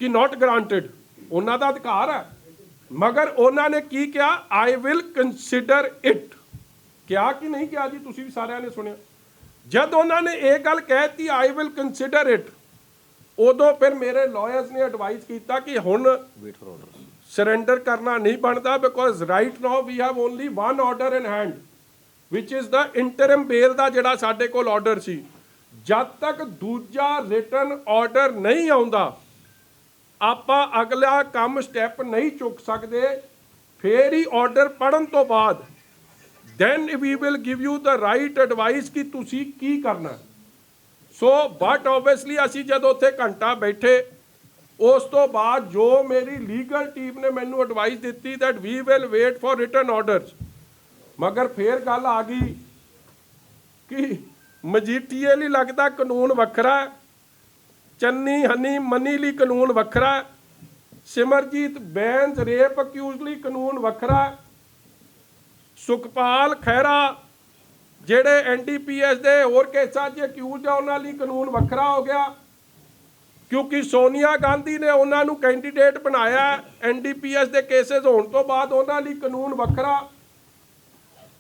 [SPEAKER 1] ਕਿ ਨਾਟ ਗ੍ਰਾਂਟਡ, ਉਹਨਾਂ ਦਾ ਅਧਿਕਾਰ ਹੈ, ਮਗਰ ਉਹਨਾਂ ਨੇ ਕੀ ਕਿਹਾ, ਆਈ ਵਿਲ ਕੰਸੀਡਰ ਇਟ। ਕਿਹਾ ਕਿ ਨਹੀਂ ਕਿਹਾ ਜੀ, ਤੁਸੀਂ ਵੀ ਸਾਰਿਆਂ ਨੇ ਸੁਣਿਆ। ਜਦ ਉਹਨਾਂ ਨੇ ਇਹ ਗੱਲ ਕਹਿਤੀ ਆਈ ਵਿਲ ਕੰਸੀਡਰ ਇਟ, ਉਦੋਂ ਫਿਰ ਮੇਰੇ ਲਾਇਰਸ ਨੇ ਐਡਵਾਈਸ ਕੀਤਾ ਕਿ ਹੁਣ ਸਰੈਂਡਰ ਕਰਨਾ ਨਹੀਂ ਬਣਦਾ, because right now we have only one order in hand ਵਿਚ ਇਜ਼ ਦਾ ਇੰਟਰਮ ਬੇਲ ਦਾ ਜਿਹੜਾ ਸਾਡੇ ਕੋਲ ਆਰਡਰ ਸੀ। ਜਦ ਤੱਕ ਦੂਜਾ ਰਿਟਨ ਆਰਡਰ ਨਹੀਂ ਆਉਂਦਾ ਆਪਾਂ ਅਗਲਾ ਕੰਮ ਸਟੈਪ ਨਹੀਂ ਚੁੱਕ ਸਕਦੇ। ਫੇਰ ਹੀ ਆਰਡਰ ਪੜਨ ਤੋਂ ਬਾਅਦ then we will give you the right advice ਕਿ ਤੁਸੀਂ ਕੀ ਕਰਨਾ। ਸੋ ਬਟ ਓਬਵੀਅਸਲੀ ਅਸੀਂ ਜਦੋਂ ਉੱਥੇ ਘੰਟਾ ਬੈਠੇ, ਉਸ ਤੋਂ ਬਾਅਦ ਜੋ ਮੇਰੀ ਲੀਗਲ ਟੀਮ ਨੇ ਮੈਨੂੰ ਐਡਵਾਈਸ ਦਿੱਤੀ that we will wait for written orders, ਮਗਰ ਫੇਰ ਗੱਲ ਆ ਗਈ ਕਿ ਮਜੀਠੀਏ ਲਈ ਲੱਗਦਾ ਕਾਨੂੰਨ ਵੱਖਰਾ, ਚੰਨੀ ਹਨੀ ਮਨੀ ਲਈ ਕਾਨੂੰਨ ਵੱਖਰਾ, ਸਿਮਰਜੀਤ ਬੈਂਸ ਰੇਪ ਅਕਿਊਜ਼ ਲਈ ਕਾਨੂੰਨ ਵੱਖਰਾ, ਸੁਖਪਾਲ ਖਹਿਰਾ ਜਿਹੜੇ NDPS ਦੇ ਹੋਰ ਕੇਸਾਂ 'ਚ ਅਕਿਊਜ਼ ਆ ਉਹਨਾਂ ਲਈ ਕਾਨੂੰਨ ਵੱਖਰਾ ਹੋ ਗਿਆ, ਕਿਉਂਕਿ ਸੋਨੀਆ ਗਾਂਧੀ ਨੇ ਉਹਨਾਂ ਨੂੰ ਕੈਂਡੀਡੇਟ ਬਣਾਇਆ। NDPS ਦੇ ਕੇਸਿਸ ਹੋਣ ਤੋਂ ਬਾਅਦ ਉਹਨਾਂ ਲਈ ਕਾਨੂੰਨ ਵੱਖਰਾ।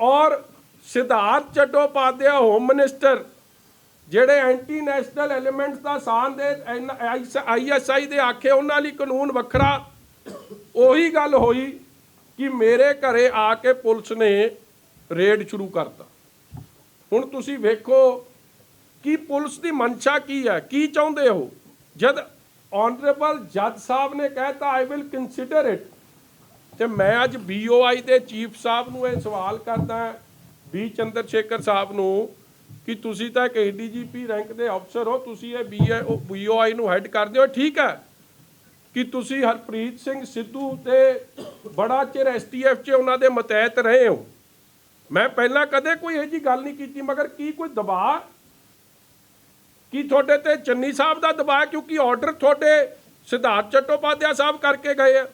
[SPEAKER 1] ਔਰ ਸਿਧਾਰਥ ਚੱਟੋਪਾਧਿਆਏ ਹੋਮ ਮਿਨਿਸਟਰ ਜਿਹੜੇ ਐਂਟੀ ਨੈਸ਼ਨਲ ਐਲੀਮੈਂਟਸ ਦਾ ਸਾਥ ਦੇ ISI ਦੇ ਆਖੇ, ਉਹਨਾਂ ਲਈ ਕਾਨੂੰਨ ਵੱਖਰਾ। ਉਹੀ ਗੱਲ ਹੋਈ ਕਿ ਮੇਰੇ ਘਰੇ ਆ ਕੇ ਪੁਲਿਸ ਨੇ ਰੇਡ ਸ਼ੁਰੂ ਕਰਤਾ। ਹੁਣ ਤੁਸੀਂ ਵੇਖੋ ਕਿ ਪੁਲਿਸ ਦੀ ਮਨਸ਼ਾ ਕੀ ਹੈ, ਕੀ ਚਾਹੁੰਦੇ ਹੋ। ਜਦ ਆਨਰੇਬਲ ਜੱਜ ਸਾਹਿਬ ਨੇ ਕਹਿਤਾ ਆਈ ਵਿਲ ਕੰਸੀਡਰ ਇਟ, ਤੇ ਮੈਂ ਅੱਜ BOI ਦੇ ਚੀਫ ਸਾਹਿਬ ਨੂੰ ਇਹ ਸਵਾਲ ਕਰਦਾ, B ਚੰਦਰ ਸਾਹਿਬ ਨੂੰ, ਕਿ ਤੁਸੀਂ ਤਾਂ ਇੱਕ ADGP ਰੈਂਕ ਦੇ ਅਫਸਰ ਹੋ, ਤੁਸੀਂ ਇਹ BOI ਨੂੰ ਹੈਡ ਕਰਦੇ ਹੋ। ਠੀਕ ਹੈ ਕਿ ਤੁਸੀਂ ਹਰਪ੍ਰੀਤ ਸਿੰਘ ਸਿੱਧੂ ਤੇ ਬੜਾ ਚਿਰ STF 'ਚ ਉਹਨਾਂ ਦੇ ਮਤਹਿਤ ਰਹੇ ਹੋ, ਮੈਂ ਪਹਿਲਾਂ ਕਦੇ ਕੋਈ ਇਹੋ ਜਿਹੀ ਗੱਲ ਨਹੀਂ ਕੀਤੀ, ਮਗਰ ਕੀ ਕੋਈ ਦਬਾਅ, ਕੀ ਤੁਹਾਡੇ ਤੇ ਚੰਨੀ ਸਾਹਿਬ ਦਾ ਦਬਾਅ, ਕਿਉਂਕਿ ਆਰਡਰ ਤੁਹਾਡੇ ਸਿਧਾਰਥ ਚੱਟੋਪਾਧਿਆਏ ਸਾਹਿਬ ਕਰਕੇ ਗਏ ਆ,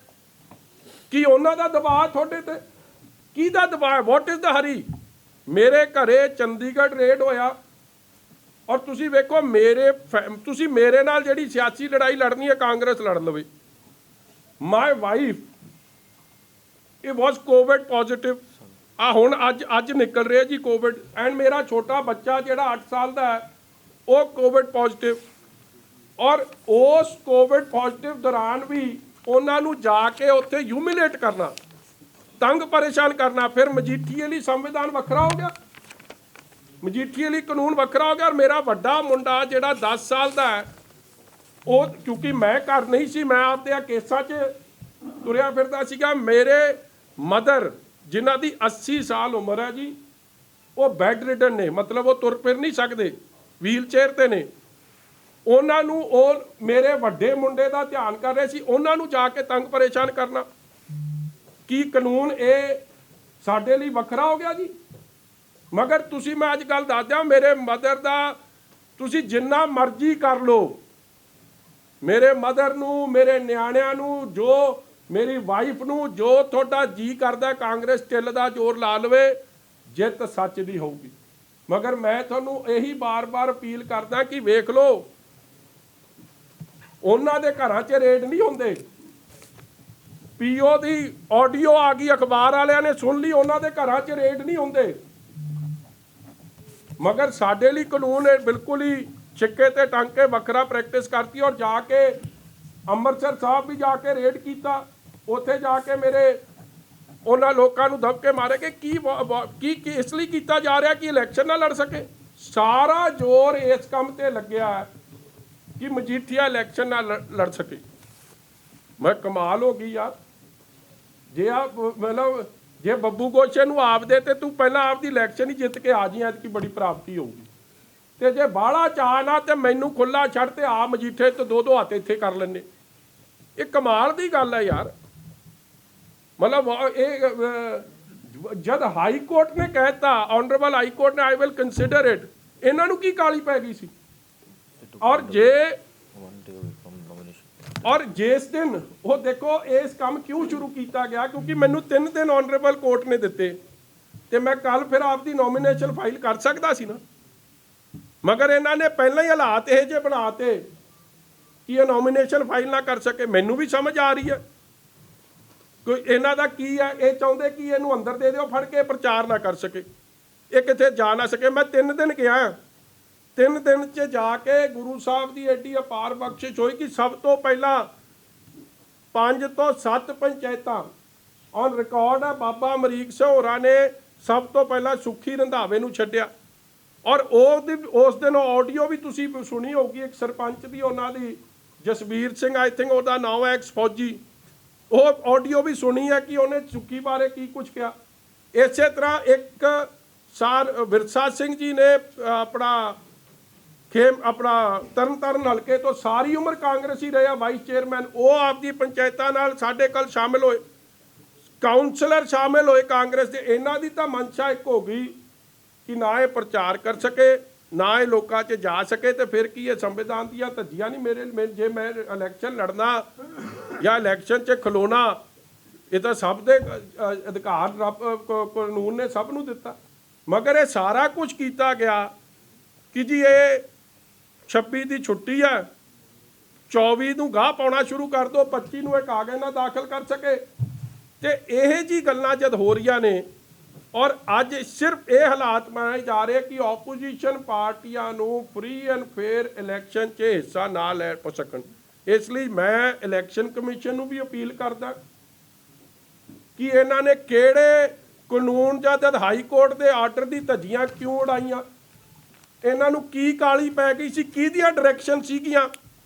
[SPEAKER 1] ਕੀ ਉਹਨਾਂ ਦਾ ਦਬਾਅ ਤੁਹਾਡੇ ਤੇ, ਕਿਹਦਾ ਦਬਾਅ, ਵਾਟ ਇਜ਼ ਦਾ ਹਰੀ। ਮੇਰੇ ਘਰੇ ਚੰਡੀਗੜ੍ਹ ਰੇਡ ਹੋਇਆ ਔਰ ਤੁਸੀਂ ਵੇਖੋ ਤੁਸੀਂ ਮੇਰੇ ਨਾਲ ਜਿਹੜੀ ਸਿਆਸੀ ਲੜਾਈ ਲੜਨੀ ਹੈ ਕਾਂਗਰਸ ਲੜ ਲਵੇ। ਮਾਈ ਵਾਈਫ ਇਹ ਵਾਸ ਕੋਵਿਡ ਪੋਜ਼ਿਟਿਵ, ਆ ਹੁਣ ਅੱਜ ਨਿਕਲ ਰਿਹਾ ਜੀ ਕੋਵਿਡ, ਐਂਡ ਮੇਰਾ ਛੋਟਾ ਬੱਚਾ ਜਿਹੜਾ 8 ਸਾਲ ਦਾ ਹੈ ਉਹ ਕੋਵਿਡ ਪੋਜ਼ਿਟਿਵ। ਔਰ ਉਸ ਕੋਵਿਡ ਪੋਜ਼ਿਟਿਵ ਦੌਰਾਨ ਵੀ ਉਹਨਾਂ ਨੂੰ ਜਾ ਕੇ ਉੱਥੇ ਹਿਊਮਿਲੇਟ ਕਰਨਾ, ਤੰਗ ਪਰੇਸ਼ਾਨ ਕਰਨਾ। ਫਿਰ ਮਜੀਠੀਏ ਲਈ ਸੰਵਿਧਾਨ ਵੱਖਰਾ ਹੋ ਗਿਆ, ਮਜੀਠੀਏ ਲਈ ਕਾਨੂੰਨ ਵੱਖਰਾ ਹੋ ਗਿਆ। ਔਰ ਮੇਰਾ ਵੱਡਾ ਮੁੰਡਾ ਜਿਹੜਾ 10 ਸਾਲ ਦਾ ਹੈ, ਉਹ ਕਿਉਂਕਿ ਮੈਂ ਘਰ ਨਹੀਂ ਸੀ, ਮੈਂ ਆਪਦੇ ਆ ਕੇਸਾਂ 'ਚ ਤੁਰਿਆ ਫਿਰਦਾ ਸੀਗਾ। ਮੇਰੇ ਮਦਰ ਜਿਨ੍ਹਾਂ ਦੀ 80 ਸਾਲ ਉਮਰ ਹੈ ਜੀ, ਉਹ ਬੈੱਡ ਰਿਡਨ ਨੇ, ਮਤਲਬ ਉਹ ਤੁਰ ਫਿਰ ਨਹੀਂ ਸਕਦੇ, ਵੀਲ ਚੇਅਰ 'ਤੇ ਨੇ। ਉਹਨਾਂ ਨੂੰ ਉਹ ਮੇਰੇ ਵੱਡੇ ਮੁੰਡੇ ਦਾ ਧਿਆਨ ਕਰ ਰਹੇ ਸੀ, ਉਹਨਾਂ ਨੂੰ ਜਾ ਕੇ ਤੰਗ ਪਰੇਸ਼ਾਨ ਕਰਨਾ। ਕੀ ਕਾਨੂੰਨ ਇਹ ਸਾਡੇ ਲਈ ਵੱਖਰਾ ਹੋ ਗਿਆ ਜੀ। ਮਗਰ ਤੁਸੀਂ, ਮੈਂ ਅੱਜ ਗੱਲ ਦੱਸ ਦਿਆਂ, ਮੇਰੇ ਮਦਰ ਦਾ ਤੁਸੀਂ ਜਿੰਨਾ ਮਰਜ਼ੀ ਕਰ ਲਓ, ਮੇਰੇ ਮਦਰ ਨੂੰ, ਮੇਰੇ ਨਿਆਣਿਆਂ ਨੂੰ, ਜੋ ਮੇਰੀ ਵਾਈਫ ਨੂੰ, ਜੋ ਤੁਹਾਡਾ ਜੀ ਕਰਦਾ ਕਾਂਗਰਸ ਢਿੱਲ ਦਾ ਜ਼ੋਰ ਲਾ ਲਵੇ, ਜਿੱਤ ਸੱਚ ਦੀ ਹੋਊਗੀ। ਮਗਰ ਮੈਂ ਤੁਹਾਨੂੰ ਇਹੀ ਬਾਰ-ਬਾਰ ਅਪੀਲ ਕਰਦਾ ਕਿ ਵੇਖ ਲਓ, ਉਹਨਾਂ ਦੇ ਘਰਾਂ 'ਚ ਰੇਡ ਨਹੀਂ ਹੁੰਦੇ। PO ਦੀ ਆਡੀਓ ਆ ਗਈ, ਅਖਬਾਰ ਵਾਲਿਆਂ ਨੇ ਸੁਣ ਲਈ, ਉਹਨਾਂ ਦੇ ਘਰਾਂ 'ਚ ਰੇਡ ਨਹੀਂ ਹੁੰਦੇ। ਮਗਰ ਸਾਡੇ ਲਈ ਕਾਨੂੰਨ ਬਿਲਕੁਲ ਹੀ ਛਿੱਕੇ ਤੇ ਟੰਗ ਕੇ ਵੱਖਰਾ ਪ੍ਰੈਕਟਿਸ ਕਰਤੀ। ਔਰ ਜਾ ਕੇ ਅੰਮ੍ਰਿਤਸਰ ਸਾਹਿਬ ਵੀ ਜਾ ਕੇ ਰੇਡ ਕੀਤਾ, ਉੱਥੇ ਜਾ ਕੇ ਮੇਰੇ ਉਹਨਾਂ ਲੋਕਾਂ ਨੂੰ ਦਬਕੇ ਮਾਰੇ ਕਿ ਕੀ ਇਸ ਲਈ ਕੀਤਾ ਜਾ ਰਿਹਾ ਕਿ ਇਲੈਕਸ਼ਨ ਨਾ ਲੜ ਸਕੇ। ਸਾਰਾ ਜ਼ੋਰ ਇਸ ਕੰਮ ਤੇ ਲੱਗਿਆ ਕਿ ਮਜੀਠੀਆ ਇਲੈਕਸ਼ਨ ਨਾ ਲੜ ਸਕੇ। ਮੈਂ ਕਮਾਲ ਹੋ ਗਈ ਯਾਰ, ਜੇ ਮਤਲਬ ਜੇ ਬੱਬੂ ਗੋਸ਼ੇ ਨੂੰ ਆਪਦੇ ਤੇ ਤੂੰ ਪਹਿਲਾਂ ਆਪਦੀ ਇਲੈਕਸ਼ਨ ਹੀ ਜਿੱਤ ਕੇ ਆ ਜੀ, ਐਤਕੀ ਬੜੀ ਪ੍ਰਾਪਤੀ ਹੋਊਗੀ। ਤੇ ਜੇ ਬਾਹਲਾ ਚਾਅ ਨਾ ਤੇ ਮੈਨੂੰ ਖੁੱਲਾ ਛੱਡ ਤੇ ਆ ਮਜੀਠੇ ਤੇ ਦੋ ਹੱਥ ਇੱਥੇ ਕਰ ਲੈਂਦੇ। ਇਹ ਕਮਾਲ ਦੀ ਗੱਲ ਹੈ ਯਾਰ। ਮਤਲਬ ਇਹ ਜਦ ਹਾਈ ਕੋਰਟ ਨੇ ਕਹਿਤਾ, ਆਨਰੇਬਲ ਹਾਈ ਕੋਰਟ ਨੇ ਆਈ ਵਿਲ ਕੰਸੀਡਰ ਇਟ, ਇਹਨਾਂ ਨੂੰ ਕੀ ਕਾਲੀ ਪੈ ਗਈ ਸੀ। ਔਰ ਜੇ ਔਰ ਜਿਸ ਦਿਨ ਉਹ ਦੇਖੋ ਇਸ ਕੰਮ ਕਿਉਂ ਸ਼ੁਰੂ ਕੀਤਾ ਗਿਆ, ਕਿਉਂਕਿ ਮੈਨੂੰ 3 ਦਿਨ ਆਨਰੇਬਲ ਕੋਰਟ ਨੇ ਦਿੱਤੇ ਤੇ ਮੈਂ ਕੱਲ ਫਿਰ ਆਪਦੀ ਨੋਮੀਨੇਸ਼ਨ ਫਾਈਲ ਕਰ ਸਕਦਾ ਸੀ ਨਾ, ਮਗਰ ਇਹਨਾਂ ਨੇ ਪਹਿਲਾਂ ਹੀ ਹਾਲਾਤ ਇਹ ਜਿਹੇ ਬਣਾਤੇ ਕਿ ਇਹ ਨੋਮੀਨੇਸ਼ਨ ਫਾਈਲ ਨਾ ਕਰ ਸਕੇ। ਮੈਨੂੰ ਵੀ ਸਮਝ ਆ ਰਹੀ ਹੈ ਕੋਈ ਇਹਨਾਂ ਦਾ ਕੀ ਹੈ, ਇਹ ਚਾਹੁੰਦੇ ਕਿ ਇਹਨੂੰ ਅੰਦਰ ਦੇ ਦਿਓ ਫੜ ਕੇ, ਪ੍ਰਚਾਰ ਨਾ ਕਰ ਸਕੇ, ਇਹ ਕਿਤੇ ਜਾ ਨਾ ਸਕੇ। ਮੈਂ 3 ਦਿਨ ਗਿਆ, 3 ਦਿਨ 'ਚ ਜਾ ਕੇ ਗੁਰੂ ਸਾਹਿਬ ਦੀ ਐਡੀ ਅਪਾਰ ਬਖਸ਼ਿਸ਼ ਹੋਈ ਕਿ ਸਭ ਤੋਂ ਪਹਿਲਾਂ 5 ਤੋਂ 7 ਪੰਚਾਇਤਾਂ ਔਨ ਰਿਕਾਰਡ ਹੈ, ਬਾਬਾ ਅਮਰੀਕ ਸਿੰਘ ਹੋਰਾਂ ਨੇ ਸਭ ਤੋਂ ਪਹਿਲਾਂ ਸੁੱਖੀ ਰੰਧਾਵੇ ਨੂੰ ਛੱਡਿਆ। ਔਰ ਉਸ ਦਿਨ ਆਡੀਓ ਵੀ ਤੁਸੀਂ ਸੁਣੀ ਹੋਊਗੀ, ਇੱਕ ਸਰਪੰਚ ਦੀ ਉਹਨਾਂ ਦੀ ਜਸਵੀਰ ਸਿੰਘ ਆਈ ਥਿੰਕ ਉਹਦਾ ਨਾਮ ਹੈ, ਐਕਸ ਫੌਜੀ, ਉਹ ਆਡੀਓ ਵੀ ਸੁਣੀ ਹੈ ਕਿ ਉਹਨੇ ਸੁੱਖੀ ਬਾਰੇ ਕੀ ਕੁਝ ਕਿਹਾ। ਇਸੇ ਤਰ੍ਹਾਂ ਇੱਕ ਵਿਰਸਾ ਸਿੰਘ ਜੀ ਨੇ ਆਪਣਾ ਤਰਨਤਾਰਨ ਹਲਕੇ ਤੋਂ ਸਾਰੀ ਉਮਰ ਕਾਂਗਰਸੀ ਰਹੇ ਆ ਵਾਈਸ ਚੇਅਰਮੈਨ, ਉਹ ਆਪਦੀ ਪੰਚਾਇਤਾਂ ਨਾਲ ਸਾਡੇ ਕੱਲ ਸ਼ਾਮਿਲ ਹੋਏ, ਕਾਉਂਸਲਰ ਸ਼ਾਮਿਲ ਹੋਏ ਕਾਂਗਰਸ ਦੇ। ਇਹਨਾਂ ਦੀ ਤਾਂ ਮਨਸ਼ਾ ਇੱਕ ਹੋ ਗਈ ਕਿ ਨਾ ਇਹ ਪ੍ਰਚਾਰ ਕਰ ਸਕੇ, ਨਾ ਇਹ ਲੋਕਾਂ 'ਚ ਜਾ ਸਕੇ, ਤੇ ਫਿਰ ਕੀ ਇਹ ਸੰਵਿਧਾਨ ਦੀਆਂ ਧੱਜੀਆਂ ਨਹੀਂ ਜੇ ਮੈਂ ਇਲੈਕਸ਼ਨ ਲੜਨਾ ਜਾਂ ਇਲੈਕਸ਼ਨ 'ਚ ਖਲੋਣਾ, ਇਹ ਤਾਂ ਸਭ ਦੇ ਅਧਿਕਾਰ ਕਾਨੂੰਨ ਨੇ ਸਭ ਨੂੰ ਦਿੱਤਾ। ਮਗਰ ਇਹ ਸਾਰਾ ਕੁਝ ਕੀਤਾ ਗਿਆ ਕਿ ਜੀ ਇਹ 26 ਦੀ ਛੁੱਟੀ ਹੈ, 24 ਨੂੰ ਗਾਹ ਪਾਉਣਾ ਸ਼ੁਰੂ ਕਰ ਦਿਓ, 25 ਨੂੰ ਇਹ ਕਾਗਜ਼ ਨਾ ਦਾਖਲ ਕਰ ਸਕੇ, ਤੇ ਇਹ ਜੀ ਗੱਲਾਂ ਜਦ ਹੋ ਰਹੀਆਂ ਨੇ। ਔਰ ਅੱਜ ਸਿਰਫ ਇਹ ਹਾਲਾਤ ਬਣਾਏ ਜਾ ਰਹੇ ਕਿ ਆਪੋਜੀਸ਼ਨ ਪਾਰਟੀਆਂ ਨੂੰ ਫ੍ਰੀ ਐਂਡ ਫੇਅਰ ਇਲੈਕਸ਼ਨ 'ਚ ਹਿੱਸਾ ਨਾ ਲੈ ਸਕਣ। ਇਸ ਲਈ ਮੈਂ ਇਲੈਕਸ਼ਨ ਕਮਿਸ਼ਨ ਨੂੰ ਵੀ ਅਪੀਲ ਕਰਦਾ ਕਿ ਇਹਨਾਂ ਨੇ ਕਿਹੜੇ ਕਾਨੂੰਨ ਜਦ ਹਾਈ ਕੋਰਟ ਦੇ ਆਰਡਰ ਦੀ ਧੱਜੀਆਂ ਕਿਉਂ ਉਡਾਈਆਂ, ਇਹਨਾਂ ਨੂੰ ਕੀ ਕਾਲੀ ਪੈ ਗਈ ਸੀ, ਕਿਹਦੀਆਂ ਡਾਇਰੈਕਸ਼ਨ ਸੀਗੀਆਂ,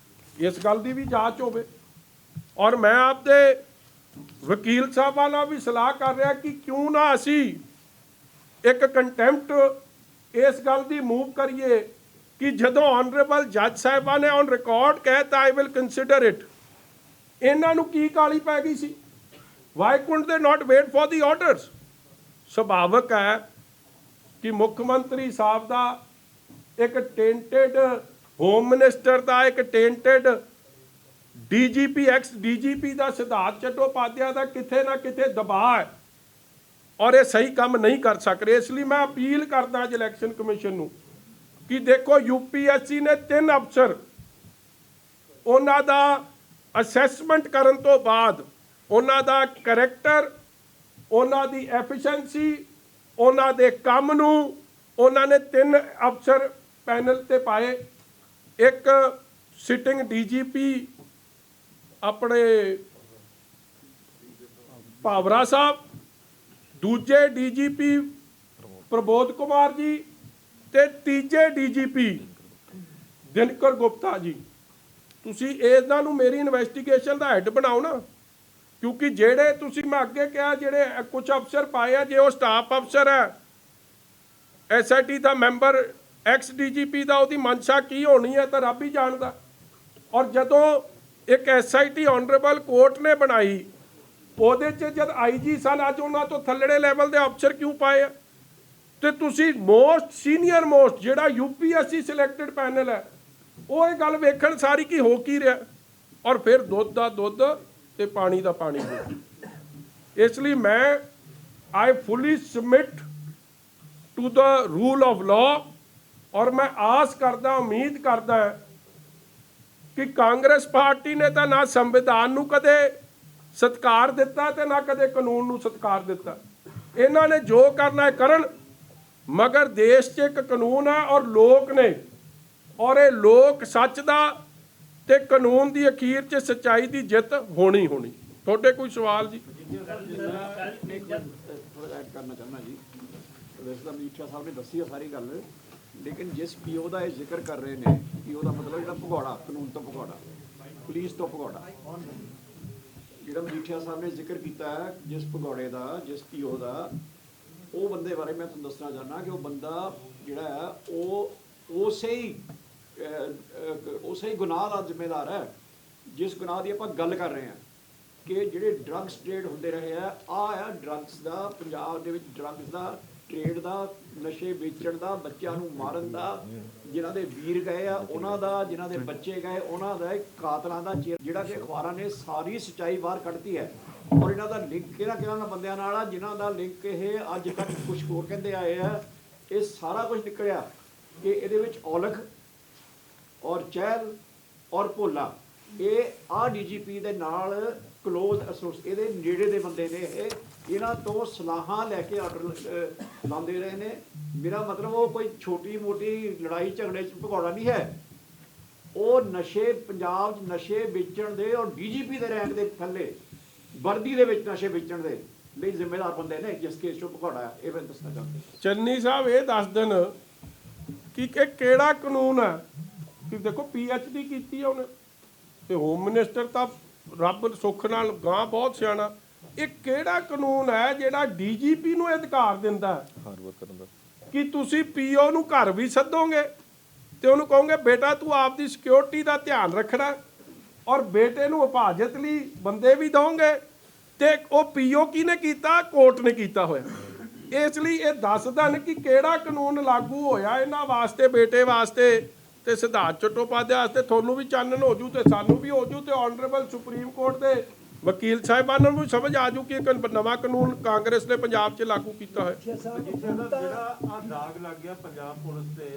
[SPEAKER 1] ਇਸ ਗੱਲ ਦੀ ਵੀ ਜਾਂਚ ਹੋਵੇ। ਔਰ ਮੈਂ ਆਪਦੇ ਵਕੀਲ ਸਾਹਿਬਾਂ ਨਾਲ ਵੀ ਸਲਾਹ ਕਰ ਰਿਹਾ ਕਿ ਕਿਉਂ ਨਾ ਅਸੀਂ ਇੱਕ ਕੰਟੈਂਪਟ ਇਸ ਗੱਲ ਦੀ ਮੂਵ ਕਰੀਏ ਕਿ ਜਦੋਂ ਆਨਰੇਬਲ ਜੱਜ ਸਾਹਿਬਾਂ ਨੇ ਔਨ ਰਿਕਾਰਡ ਕਹਿਤਾ ਆਈ ਵਿਲ ਕੰਸੀਡਰ ਇਟ, ਇਹਨਾਂ ਨੂੰ ਕੀ ਕਾਲੀ ਪੈ ਗਈ ਸੀ, ਵਾਈ ਕੁਡਨਟ ਦੇ ਨਾਟ ਵੇਟ ਫॉर ਦੀ ਆਰਡਰਸ। ਸੁਭਾਵਕ ਹੈ ਕਿ ਮੁੱਖ ਮੰਤਰੀ ਸਾਹਿਬ ਦਾ ਇੱਕ ਟੇਂਟਡ ਹੋਮ ਮਿਨਿਸਟਰ ਦਾ, ਇੱਕ ਟੇਂਟਡ ਡੀਜੀਪੀ ਐਕਸ ਡੀਜੀਪੀ ਦਾ ਸਿਧਾਰਥ ਚੱਟੋਪਾਧਿਆਏ ਦਾ ਕਿਤੇ ਨਾ ਕਿਤੇ ਦਬਾਅ ਹੈ, ਔਰ ਇਹ ਸਹੀ ਕੰਮ ਨਹੀਂ ਕਰ ਸਕ ਰਹੇ। ਇਸ ਲਈ ਮੈਂ ਅਪੀਲ ਕਰਦਾ ਅੱਜ ਇਲੈਕਸ਼ਨ ਕਮਿਸ਼ਨ ਨੂੰ ਕਿ ਦੇਖੋ UPSC ਨੇ 3 ਅਫਸਰ, ਉਹਨਾਂ ਦਾ ਅਸੈਸਮੈਂਟ ਕਰਨ ਤੋਂ ਬਾਅਦ ਉਹਨਾਂ ਦਾ ਕਰੈਕਟਰ, ਉਹਨਾਂ ਦੀ ਐਫੀਸ਼ੀਐਂਸੀ, ਉਹਨਾਂ ਦੇ ਕੰਮ ਨੂੰ ਉਹਨਾਂ ਨੇ 3 ਅਫਸਰ ਪੈਨਲ ਤੇ ਪਾਏ। ਇੱਕ ਸਿਟਿੰਗ DGP ਆਪਣੇ ਭਾਵਰਾ ਸਾਹਿਬ, ਦੂਜੇ DGP ਪ੍ਰਬੋਧ ਕੁਮਾਰ ਜੀ, ਤੇ ਤੀਜੇ DGP ਦਿਨਕਰ ਗੁਪਤਾ ਜੀ। ਤੁਸੀਂ ਇਹਨਾਂ ਨੂੰ ਮੇਰੀ ਇਨਵੈਸਟੀਗੇਸ਼ਨ ਦਾ ਹੈੱਡ ਬਣਾਓ ਨਾ, ਕਿਉਂਕਿ ਜਿਹੜੇ ਤੁਸੀਂ ਮੈਂ ਅੱਗੇ ਕਿਹਾ ਜਿਹੜੇ ਕੁਝ ਅਫਸਰ ਪਾਏ ਆ, ਜੇ ਉਹ ਸਟਾਫ ਅਫਸਰ ਹੈ, SIT ਦਾ ਮੈਂਬਰ, ਐਕਸ DGP ਦਾ ਉਹਦੀ ਮਨਸ਼ਾ ਕੀ ਹੋਣੀ ਹੈ ਤਾਂ ਰੱਬ ਹੀ ਜਾਣਦਾ। ਔਰ ਜਦੋਂ ਇੱਕ SIT ਆਨਰੇਬਲ ਕੋਰਟ ਨੇ ਬਣਾਈ, ਉਹਦੇ 'ਚ ਜਦ IG ਸਨ, ਅੱਜ ਉਹਨਾਂ ਤੋਂ ਥੱਲੜੇ ਲੈਵਲ ਦੇ ਅਫਸਰ ਕਿਉਂ ਪਾਏ ਆ? ਤੇ ਤੁਸੀਂ ਮੋਸਟ ਸੀਨੀਅਰ ਮੋਸਟ ਜਿਹੜਾ UPSC ਸਿਲੈਕਟਡ ਪੈਨਲ ਹੈ, ਉਹ ਇਹ ਗੱਲ ਵੇਖਣ ਸਾਰੀ ਕੀ ਹੋ ਕੀ ਰਿਹਾ, ਔਰ ਫਿਰ ਦੁੱਧ ਦਾ ਦੁੱਧ ਤੇ ਪਾਣੀ ਦਾ ਪਾਣੀ। ਇਸ ਲਈ ਮੈਂ I fully submit to the rule of law, ਔਰ ਮੈਂ ਆਸ ਕਰਦਾ, ਉਮੀਦ ਕਰਦਾ ਕਿ ਕਾਂਗਰਸ ਪਾਰਟੀ ਨੇ ਤਾਂ ਨਾ ਸੰਵਿਧਾਨ ਨੂੰ ਕਦੇ ਸਤਿਕਾਰ ਦਿੱਤਾ ਤੇ ਨਾ ਕਦੇ ਕਾਨੂੰਨ ਨੂੰ ਸਤਿਕਾਰ ਦਿੱਤਾ। ਇਹਨਾਂ ਨੇ ਜੋ ਕਰਨਾ ਹੈ ਕਰਨ, ਮਗਰ ਦੇਸ਼ 'ਚ ਇੱਕ ਕਾਨੂੰਨ ਹੈ ਔਰ ਲੋਕ ਨੇ, ਔਰ ਇਹ ਲੋਕ ਸੱਚ ਦਾ ਤੇ ਕਾਨੂੰਨ ਦੀ ਅਖੀਰ 'ਚ ਸੱਚਾਈ ਦੀ ਜਿੱਤ ਹੋਣੀ ਹੋਣੀ। ਤੁਹਾਡੇ ਕੋਈ ਸਵਾਲ ਜੀ?
[SPEAKER 2] ਥੋੜਾ ਐਡ ਕਰਨਾ ਚਾਹੁੰਦਾ ਜੀ। ਵੈਸੇ ਤਾਂ ਮੀਠਾ ਸਾਹਿਬ ਨੇ ਦੱਸੀ ਆ ਸਾਰੀ ਗੱਲ, ਲੇਕਿਨ ਜਿਸ PO ਦਾ ਇਹ ਜ਼ਿਕਰ ਕਰ ਰਹੇ ਨੇ, PO ਦਾ ਮਤਲਬ ਜਿਹੜਾ ਭਗੌੜਾ, ਕਾਨੂੰਨ ਤੋਂ ਭਗੌੜਾ, ਪੁਲਿਸ ਤੋਂ ਭਗੌੜਾ, ਜਿਹੜਾ ਮੀਠਾ ਸਾਹਿਬ ਨੇ ਜ਼ਿਕਰ ਕੀਤਾ ਹੈ ਜਿਸ ਭਗੌੜੇ ਦਾ, ਜਿਸ PO ਦਾ, ਉਹ ਬੰਦੇ ਬਾਰੇ ਮੈਂ ਤੁਹਾਨੂੰ ਦੱਸਣਾ ਚਾਹੁੰਦਾ ਕਿ ਉਹ ਬੰਦਾ ਜਿਹੜਾ ਹੈ ਉਹ ਉਸੇ ਹੀ ਗੁਨਾਹ ਦਾ ਜ਼ਿੰਮੇਦਾਰ ਹੈ ਜਿਸ ਗੁਨਾਹ ਦੀ ਆਪਾਂ ਗੱਲ ਕਰ ਰਹੇ ਹਾਂ ਕਿ ਜਿਹੜੇ ਡਰੱਗਸ ਟ੍ਰੇਡ ਹੁੰਦੇ ਰਹੇ ਆ। ਆ ਡਰੱਗਸ ਦਾ ਪੰਜਾਬ ਦੇ ਵਿੱਚ ਡਰੱਗਸ ਦਾ ਟ੍ਰੇਡ ਦਾ, ਨਸ਼ੇ ਵੇਚਣ ਦਾ, ਬੱਚਿਆਂ ਨੂੰ ਮਾਰਨ ਦਾ, ਜਿਨ੍ਹਾਂ ਦੇ ਵੀਰ ਗਏ ਆ ਉਹਨਾਂ ਦਾ, ਜਿਨ੍ਹਾਂ ਦੇ ਬੱਚੇ ਗਏ ਉਹਨਾਂ ਦਾ, ਕਾਤਲਾਂ ਦਾ ਜਿਹੜਾ ਕਿ ਅਖਬਾਰਾਂ ਨੇ ਸਾਰੀ ਸੱਚਾਈ ਬਾਹਰ ਕੱਢਤੀ ਹੈ। ਔਰ ਇਹਨਾਂ ਦਾ ਲਿੰਕ ਕਿਹਨਾਂ ਬੰਦਿਆਂ ਨਾਲ ਆ ਜਿਨ੍ਹਾਂ ਦਾ ਲਿੰਕ ਇਹ ਅੱਜ ਤੱਕ ਕੁਝ ਹੋਰ ਕਹਿੰਦੇ ਆਏ ਆ। ਇਹ ਸਾਰਾ ਕੁਝ ਨਿਕਲਿਆ ਕਿ ਇਹਦੇ ਵਿੱਚ ਔਲਖ ਔਰ ਚਹਿਲ ਔਰ ਭੋਲਾ ਇਹ ਆ ਡੀਜੀਪੀ ਦੇ ਨਾਲ ਕਲੋਜ਼ ਇਹਦੇ ਨੇੜੇ ਦੇ ਬੰਦੇ ਨੇ। ਇਹਨਾਂ ਤੋਂ ਸਲਾਹਾਂ ਲੈ ਕੇ ਆਰਡਰ ਲਾਉਂਦੇ ਰਹੇ ਨੇ। ਮੇਰਾ ਮਤਲਬ ਉਹ ਕੋਈ ਛੋਟੀ ਮੋਟੀ ਲੜਾਈ ਝਗੜੇ 'ਚ ਭਗੌੜਾ ਨਹੀਂ ਹੈ। ਉਹ ਨਸ਼ੇ ਪੰਜਾਬ 'ਚ ਨਸ਼ੇ ਵੇਚਣ ਦੇ ਔਰ ਡੀਜੀਪੀ ਦੇ ਰੈਂਕ ਦੇ ਥੱਲੇ ਵਰਦੀ ਦੇ ਵਿੱਚ ਨਸ਼ੇ ਵੇਚਣ ਦੇ ਲਈ ਜ਼ਿੰਮੇਦਾਰ ਬੰਦੇ ਨੇ ਜਿਸ ਕੇਸ 'ਚੋਂ ਭਗੌੜਾ ਇਹ ਮੈਂ ਦੱਸਣਾ ਚਾਹੁੰਦਾ।
[SPEAKER 1] ਚੰਨੀ ਸਾਹਿਬ ਇਹ ਦੱਸ ਦੇਣ ਕਿ ਕਿਹੜਾ ਕਾਨੂੰਨ ਹੈ ਕਿ ਦੇਖੋ PhD ਕੀਤੀ ਹੈ ਉਹਨੇ ਤੇ ਹੋਮ ਮਿਨਿਸਟਰ ਤਾਂ ਰੱਬ ਸੁੱਖ ਨਾਲ ਗਾਂ ਬਹੁਤ ਸਿਆਣਾ। ਇਹ ਕਿਹੜਾ ਕਾਨੂੰਨ ਹੈ ਜਿਹੜਾ DGP ਨੂੰ ਅਧਿਕਾਰ ਦਿੰਦਾ ਕਿ ਤੁਸੀਂ PO ਨੂੰ ਘਰ ਵੀ ਸੱਦੋਗੇ ਤੇ ਉਹਨੂੰ ਕਹੋਗੇ ਬੇਟਾ ਤੂੰ ਆਪਦੀ ਸਿਕਿਉਰਿਟੀ ਦਾ ਧਿਆਨ ਰੱਖਣਾ ਔਰ ਬੇਟੇ ਨੂੰ ਹਿਫਾਜ਼ਤ ਲਈ ਬੰਦੇ ਵੀ ਦਓਗੇ ਤੇ ਉਹ PO ਕਿਹਨੇ ਕੀਤਾ? ਕੋਰਟ ਨੇ ਕੀਤਾ ਹੋਇਆ। ਇਸ ਲਈ ਇਹ ਦੱਸ ਦੇਣ ਕਿ ਕਿਹੜਾ ਕਾਨੂੰਨ ਲਾਗੂ ਹੋਇਆ ਇਹਨਾਂ ਵਾਸਤੇ, ਬੇਟੇ ਵਾਸਤੇ ਤੇ ਸਿਧਾਰਥ ਚਟੋਪਾਧਿਆਏ ਵਾਸਤੇ। ਤੁਹਾਨੂੰ ਵੀ ਚਾਨਣ ਹੋ ਜੂ ਤੇ ਸਾਨੂੰ ਵੀ ਹੋ ਜੂ ਤੇ ਆਨਰੇਬਲ ਸੁਪਰੀਮ ਕੋਰਟ ਦੇ ਵਕੀਲ ਸਾਹਿਬਾਨਾਂ ਨੂੰ ਵੀ ਸਮਝ ਆ ਜੂ ਕਿ ਇੱਕ ਨਵਾਂ ਕਾਨੂੰਨ ਕਾਂਗਰਸ ਨੇ ਪੰਜਾਬ 'ਚ ਲਾਗੂ ਕੀਤਾ ਹੈ।
[SPEAKER 3] ਜਿਹੜਾ ਆ ਦਾਗ ਲੱਗ ਗਿਆ ਪੰਜਾਬ ਪੁਲਿਸ ਤੇ,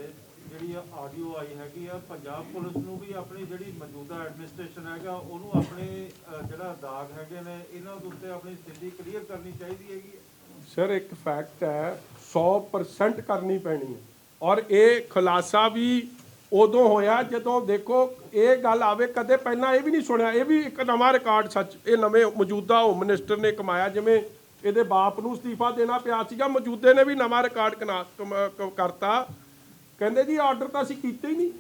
[SPEAKER 3] ਜਿਹੜੀ ਆਡੀਓ ਆਈ ਹੈਗੀ ਆ, ਪੰਜਾਬ ਪੁਲਿਸ ਨੂੰ ਵੀ ਆਪਣੀ ਜਿਹੜੀ ਮੌਜੂਦਾ ਐਡਮਿਨਿਸਟ੍ਰੇਸ਼ਨ ਹੈਗਾ ਉਹਨੂੰ ਆਪਣੇ ਜਿਹੜਾ ਦਾਗ ਹੈਗੇ ਨੇ ਇਹਨਾਂ ਦੇ ਉੱਤੇ ਆਪਣੀ ਸਥਿਤੀ ਕਲੀਅਰ ਕਰਨੀ ਚਾਹੀਦੀ ਹੈਗੀ।
[SPEAKER 1] ਸਰ ਇੱਕ ਫੈਕਟ ਹੈ 100% ਕਰਨੀ ਪੈਣੀ ਹੈ ਔਰ ਇਹ ਖੁਲਾਸਾ ਵੀ ਉਦੋਂ ਹੋਇਆ ਜਦੋਂ ਦੇਖੋ ਇਹ ਗੱਲ ਆਵੇ। ਕਦੇ ਪਹਿਲਾਂ ਇਹ ਵੀ ਨਹੀਂ ਸੁਣਿਆ। ਇਹ ਵੀ ਇੱਕ ਨਵਾਂ ਰਿਕਾਰਡ ਸੱਚ ਇਹ ਨਵੇਂ ਮੌਜੂਦਾ ਹੋਮ ਮਿਨਿਸਟਰ ਨੇ ਕਮਾਇਆ। ਜਿਵੇਂ ਇਹਦੇ ਬਾਪ ਨੂੰ ਅਸਤੀਫਾ ਦੇਣਾ ਪਿਆ ਸੀਗਾ, ਮੌਜੂਦੇ ਨੇ ਵੀ ਨਵਾਂ ਰਿਕਾਰਡ ਕਰਤਾ। ਕਹਿੰਦੇ ਜੀ ਆਰਡਰ ਤਾਂ ਅਸੀਂ ਕੀਤੇ ਹੀ ਨਹੀਂ।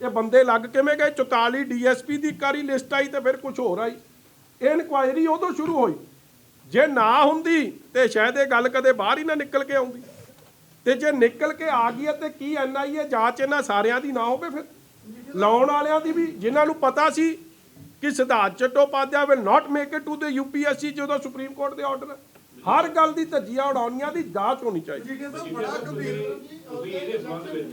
[SPEAKER 1] ਇਹ ਬੰਦੇ ਲੱਗ ਕਿਵੇਂ ਗਏ? 44 DSP ਦੀ ਕਾਰੀ ਲਿਸਟ ਆਈ ਤੇ ਫਿਰ ਕੁਝ ਹੋਰ ਆਈ। ਇਹ ਇਨਕੁਆਇਰੀ ਉਦੋਂ ਸ਼ੁਰੂ ਹੋਈ। ਜੇ ਨਾ ਹੁੰਦੀ ਤੇ ਸ਼ਾਇਦ ਇਹ ਗੱਲ ਕਦੇ ਬਾਹਰ ਹੀ ਨਾ ਨਿਕਲ ਕੇ ਆਉਂਦੀ। ਤੇ ਜੇ ਨਿਕਲ ਕੇ ਆ ਗਈ ਤੇ ਕੀ NIA ਜਾਂਚ ਇਹਨਾਂ ਸਾਰਿਆਂ ਦੀ ਨਾ ਹੋਵੇ? ਫਿਰ ਲਾਉਣ ਵਾਲਿਆਂ ਦੀ ਵੀ, ਜਿਨ੍ਹਾਂ ਨੂੰ ਪਤਾ ਸੀ ਕਿ Siddharth Chattopadhyay will not make it to the UPSC ਜਦੋਂ ਸੁਪਰੀਮ ਕੋਰਟ ਦੇ ਆਰਡਰ ਹਰ ਗੱਲ ਦੀ ਧੱਜੀਆਂ ਉਡਾਉਣੀਆਂ ਦੀ ਜਾਂਚ ਹੋਣੀ ਚਾਹੀਦੀ।
[SPEAKER 4] ਤੁਸੀਂ ਇਹਦੇ ਸੰਬੰਧ ਵਿੱਚ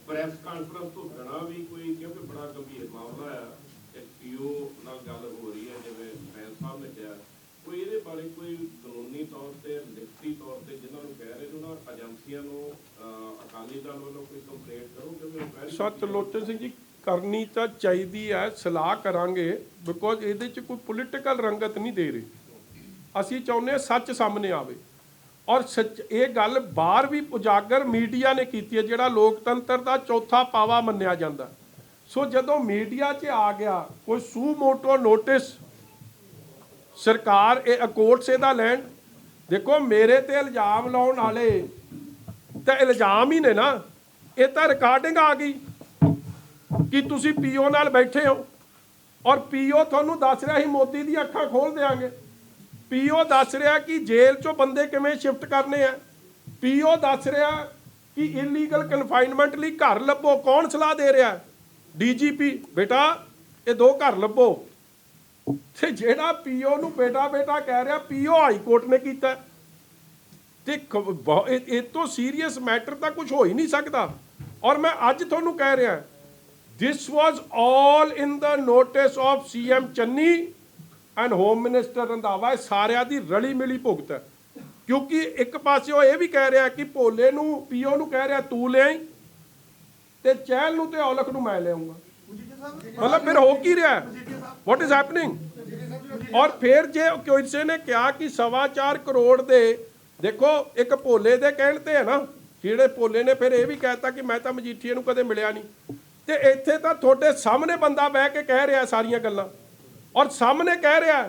[SPEAKER 4] ਪ੍ਰੈਸ ਕਾਨਫਰੰਸ ਤੋਂ ਬਿਨਾਂ ਵੀ ਕੋਈ, ਕਿਉਂਕਿ ਬੜਾ ਗੰਭੀਰ ਮਾਮਲਾ ਆ, ਇੱਕ PO ਨਾਲ ਗੱਲ ਹੋ ਰਹੀ ਹੈ ਜਿਵੇਂ ਫੈਨ ਸਾਹਿਬ ਨੇ ਕਿਹਾ, ਕੋਈ ਇਹਦੇ ਬਾਰੇ ਕੋਈ ਕਾਨੂੰਨੀ ਤੌਰ ਤੇ ਲਿਖਤੀ ਤੌਰ ਤੇ ਜਿਨ੍ਹਾਂ ਨੂੰ ਕਹਿ ਰਹੇ ਨੇ ਉਹਨਾਂ ਏਜੰਸੀਆਂ ਨੂੰ ਅਕਾਲੀ ਦਲ ਵੱਲੋਂ ਕੋਈ ਕੰਪਲੇਂਟ ਕਰੋਗੇ?
[SPEAKER 1] ਸੱਚ ਲੋਚਨ ਸਿੰਘ ਜੀ ਕਰਨੀ ਤਾਂ ਚਾਹੀਦੀ ਹੈ, ਸਲਾਹ ਕਰਾਂਗੇ ਬਿਕੋਜ਼ ਇਹਦੇ 'ਚ ਕੋਈ ਪੋਲੀਟੀਕਲ ਰੰਗਤ ਨਹੀਂ ਦੇ ਰਹੀ। ਅਸੀਂ ਚਾਹੁੰਦੇ ਹਾਂ ਸੱਚ ਸਾਹਮਣੇ ਆਵੇ ਔਰ ਸੱਚ ਇਹ ਗੱਲ ਬਾਹਰ ਵੀ ਉਜਾਗਰ ਮੀਡੀਆ ਨੇ ਕੀਤੀ ਹੈ ਜਿਹੜਾ ਲੋਕਤੰਤਰ ਦਾ ਚੌਥਾ ਪਾਵਾ ਮੰਨਿਆ ਜਾਂਦਾ। ਸੋ ਜਦੋਂ ਮੀਡੀਆ 'ਚ ਆ ਗਿਆ ਕੋਈ ਸੂ ਮੋਟੋ ਨੋਟਿਸ ਸਰਕਾਰ ਇਹ ਅਕੋਰਡ ਇਹਦਾ ਲੈਣ। ਦੇਖੋ ਮੇਰੇ ਤੇ ਇਲਜ਼ਾਮ ਲਾਉਣ ਵਾਲੇ ਤਾਂ ਇਲਜ਼ਾਮ ਹੀ ਨੇ ਨਾ, ਇਹ ਤਾਂ ਰਿਕਾਰਡਿੰਗ ਆ ਗਈ ਕਿ ਤੁਸੀਂ PO ਨਾਲ ਬੈਠੇ ਹੋ ਔਰ PO ਤੁਹਾਨੂੰ ਦੱਸ ਰਿਹਾ ਸੀ ਮੋਦੀ ਦੀਆਂ ਅੱਖਾਂ ਖੋਲ ਦੇਾਂਗੇ। PO ਦੱਸ ਰਿਹਾ ਕਿ ਜੇਲ੍ਹ 'ਚੋਂ ਬੰਦੇ ਕਿਵੇਂ ਸ਼ਿਫਟ ਕਰਨੇ ਆ। PO ਦੱਸ ਰਿਹਾ ਕਿ ਇਲੀਗਲ ਕਨਫਾਈਨਮੈਂਟ ਲਈ ਘਰ ਲੱਭੋ। ਕੌਣ ਸਲਾਹ ਦੇ ਰਿਹਾ? DGP। ਬੇਟਾ ਇਹ 2 ਘਰ ਲੱਭੋ। ਤੇ ਜਿਹੜਾ PO ਨੂੰ ਬੇਟਾ ਬੇਟਾ ਕਹਿ ਰਿਹਾ PO ਹਾਈ ਕੋਰਟ ਨੇ ਕੀਤਾ। ਤੇ ਇਹ ਤੋਂ ਸੀਰੀਅਸ ਮੈਟਰ ਤਾਂ ਕੁਝ ਹੋ ਹੀ ਨਹੀਂ ਸਕਦਾ। ਔਰ ਮੈਂ ਅੱਜ ਤੁਹਾਨੂੰ ਕਹਿ ਰਿਹਾ this was all in the notice of CM Channi and home minister Randhawa. ਸਾਰਿਆਂ ਦੀ ਰਲੀ ਮਿਲੀ ਭੁਗਤ ਹੈ ਕਿਉਂਕਿ ਇੱਕ ਪਾਸੇ ਉਹ ਇਹ ਵੀ ਕਹਿ ਰਿਹਾ ਕਿ ਭੋਲੇ ਨੂੰ PO ਨੂੰ ਕਹਿ ਰਿਹਾ ਤੂੰ ਲਿਆਈ ਤੇ ਚਹਿਲ ਨੂੰ ਤੇ ਔਲਖ ਨੂੰ ਮੈਂ ਲਿਆਉਂਗਾ। ਮਤਲਬ ਫਿਰ ਹੋ ਕੀ ਰਿਹਾ? What is happening? ਔਰ ਫਿਰ ਜੇ ਕਿਸੇ ਨੇ ਕਿਹਾ ਕਿ 4.25 ਕਰੋੜ ਦੇ, ਦੇਖੋ ਇੱਕ ਭੋਲੇ ਦੇ ਕਹਿਣ ਤੇ ਹੈ ਨਾ, ਜਿਹੜੇ ਭੋਲੇ ਨੇ ਫਿਰ ਇਹ ਵੀ ਕਹਿਤਾ ਕਿ ਮੈਂ ਤਾਂ ਮਜੀਠੀਏ ਨੂੰ ਕਦੇ ਮਿਲਿਆ ਨਹੀਂ। ਤੇ ਇੱਥੇ ਤਾਂ ਤੁਹਾਡੇ ਸਾਹਮਣੇ ਬੰਦਾ ਬਹਿ ਕੇ ਕਹਿ ਰਿਹਾ ਸਾਰੀਆਂ ਗੱਲਾਂ ਔਰ ਸਾਹਮਣੇ ਕਹਿ ਰਿਹਾ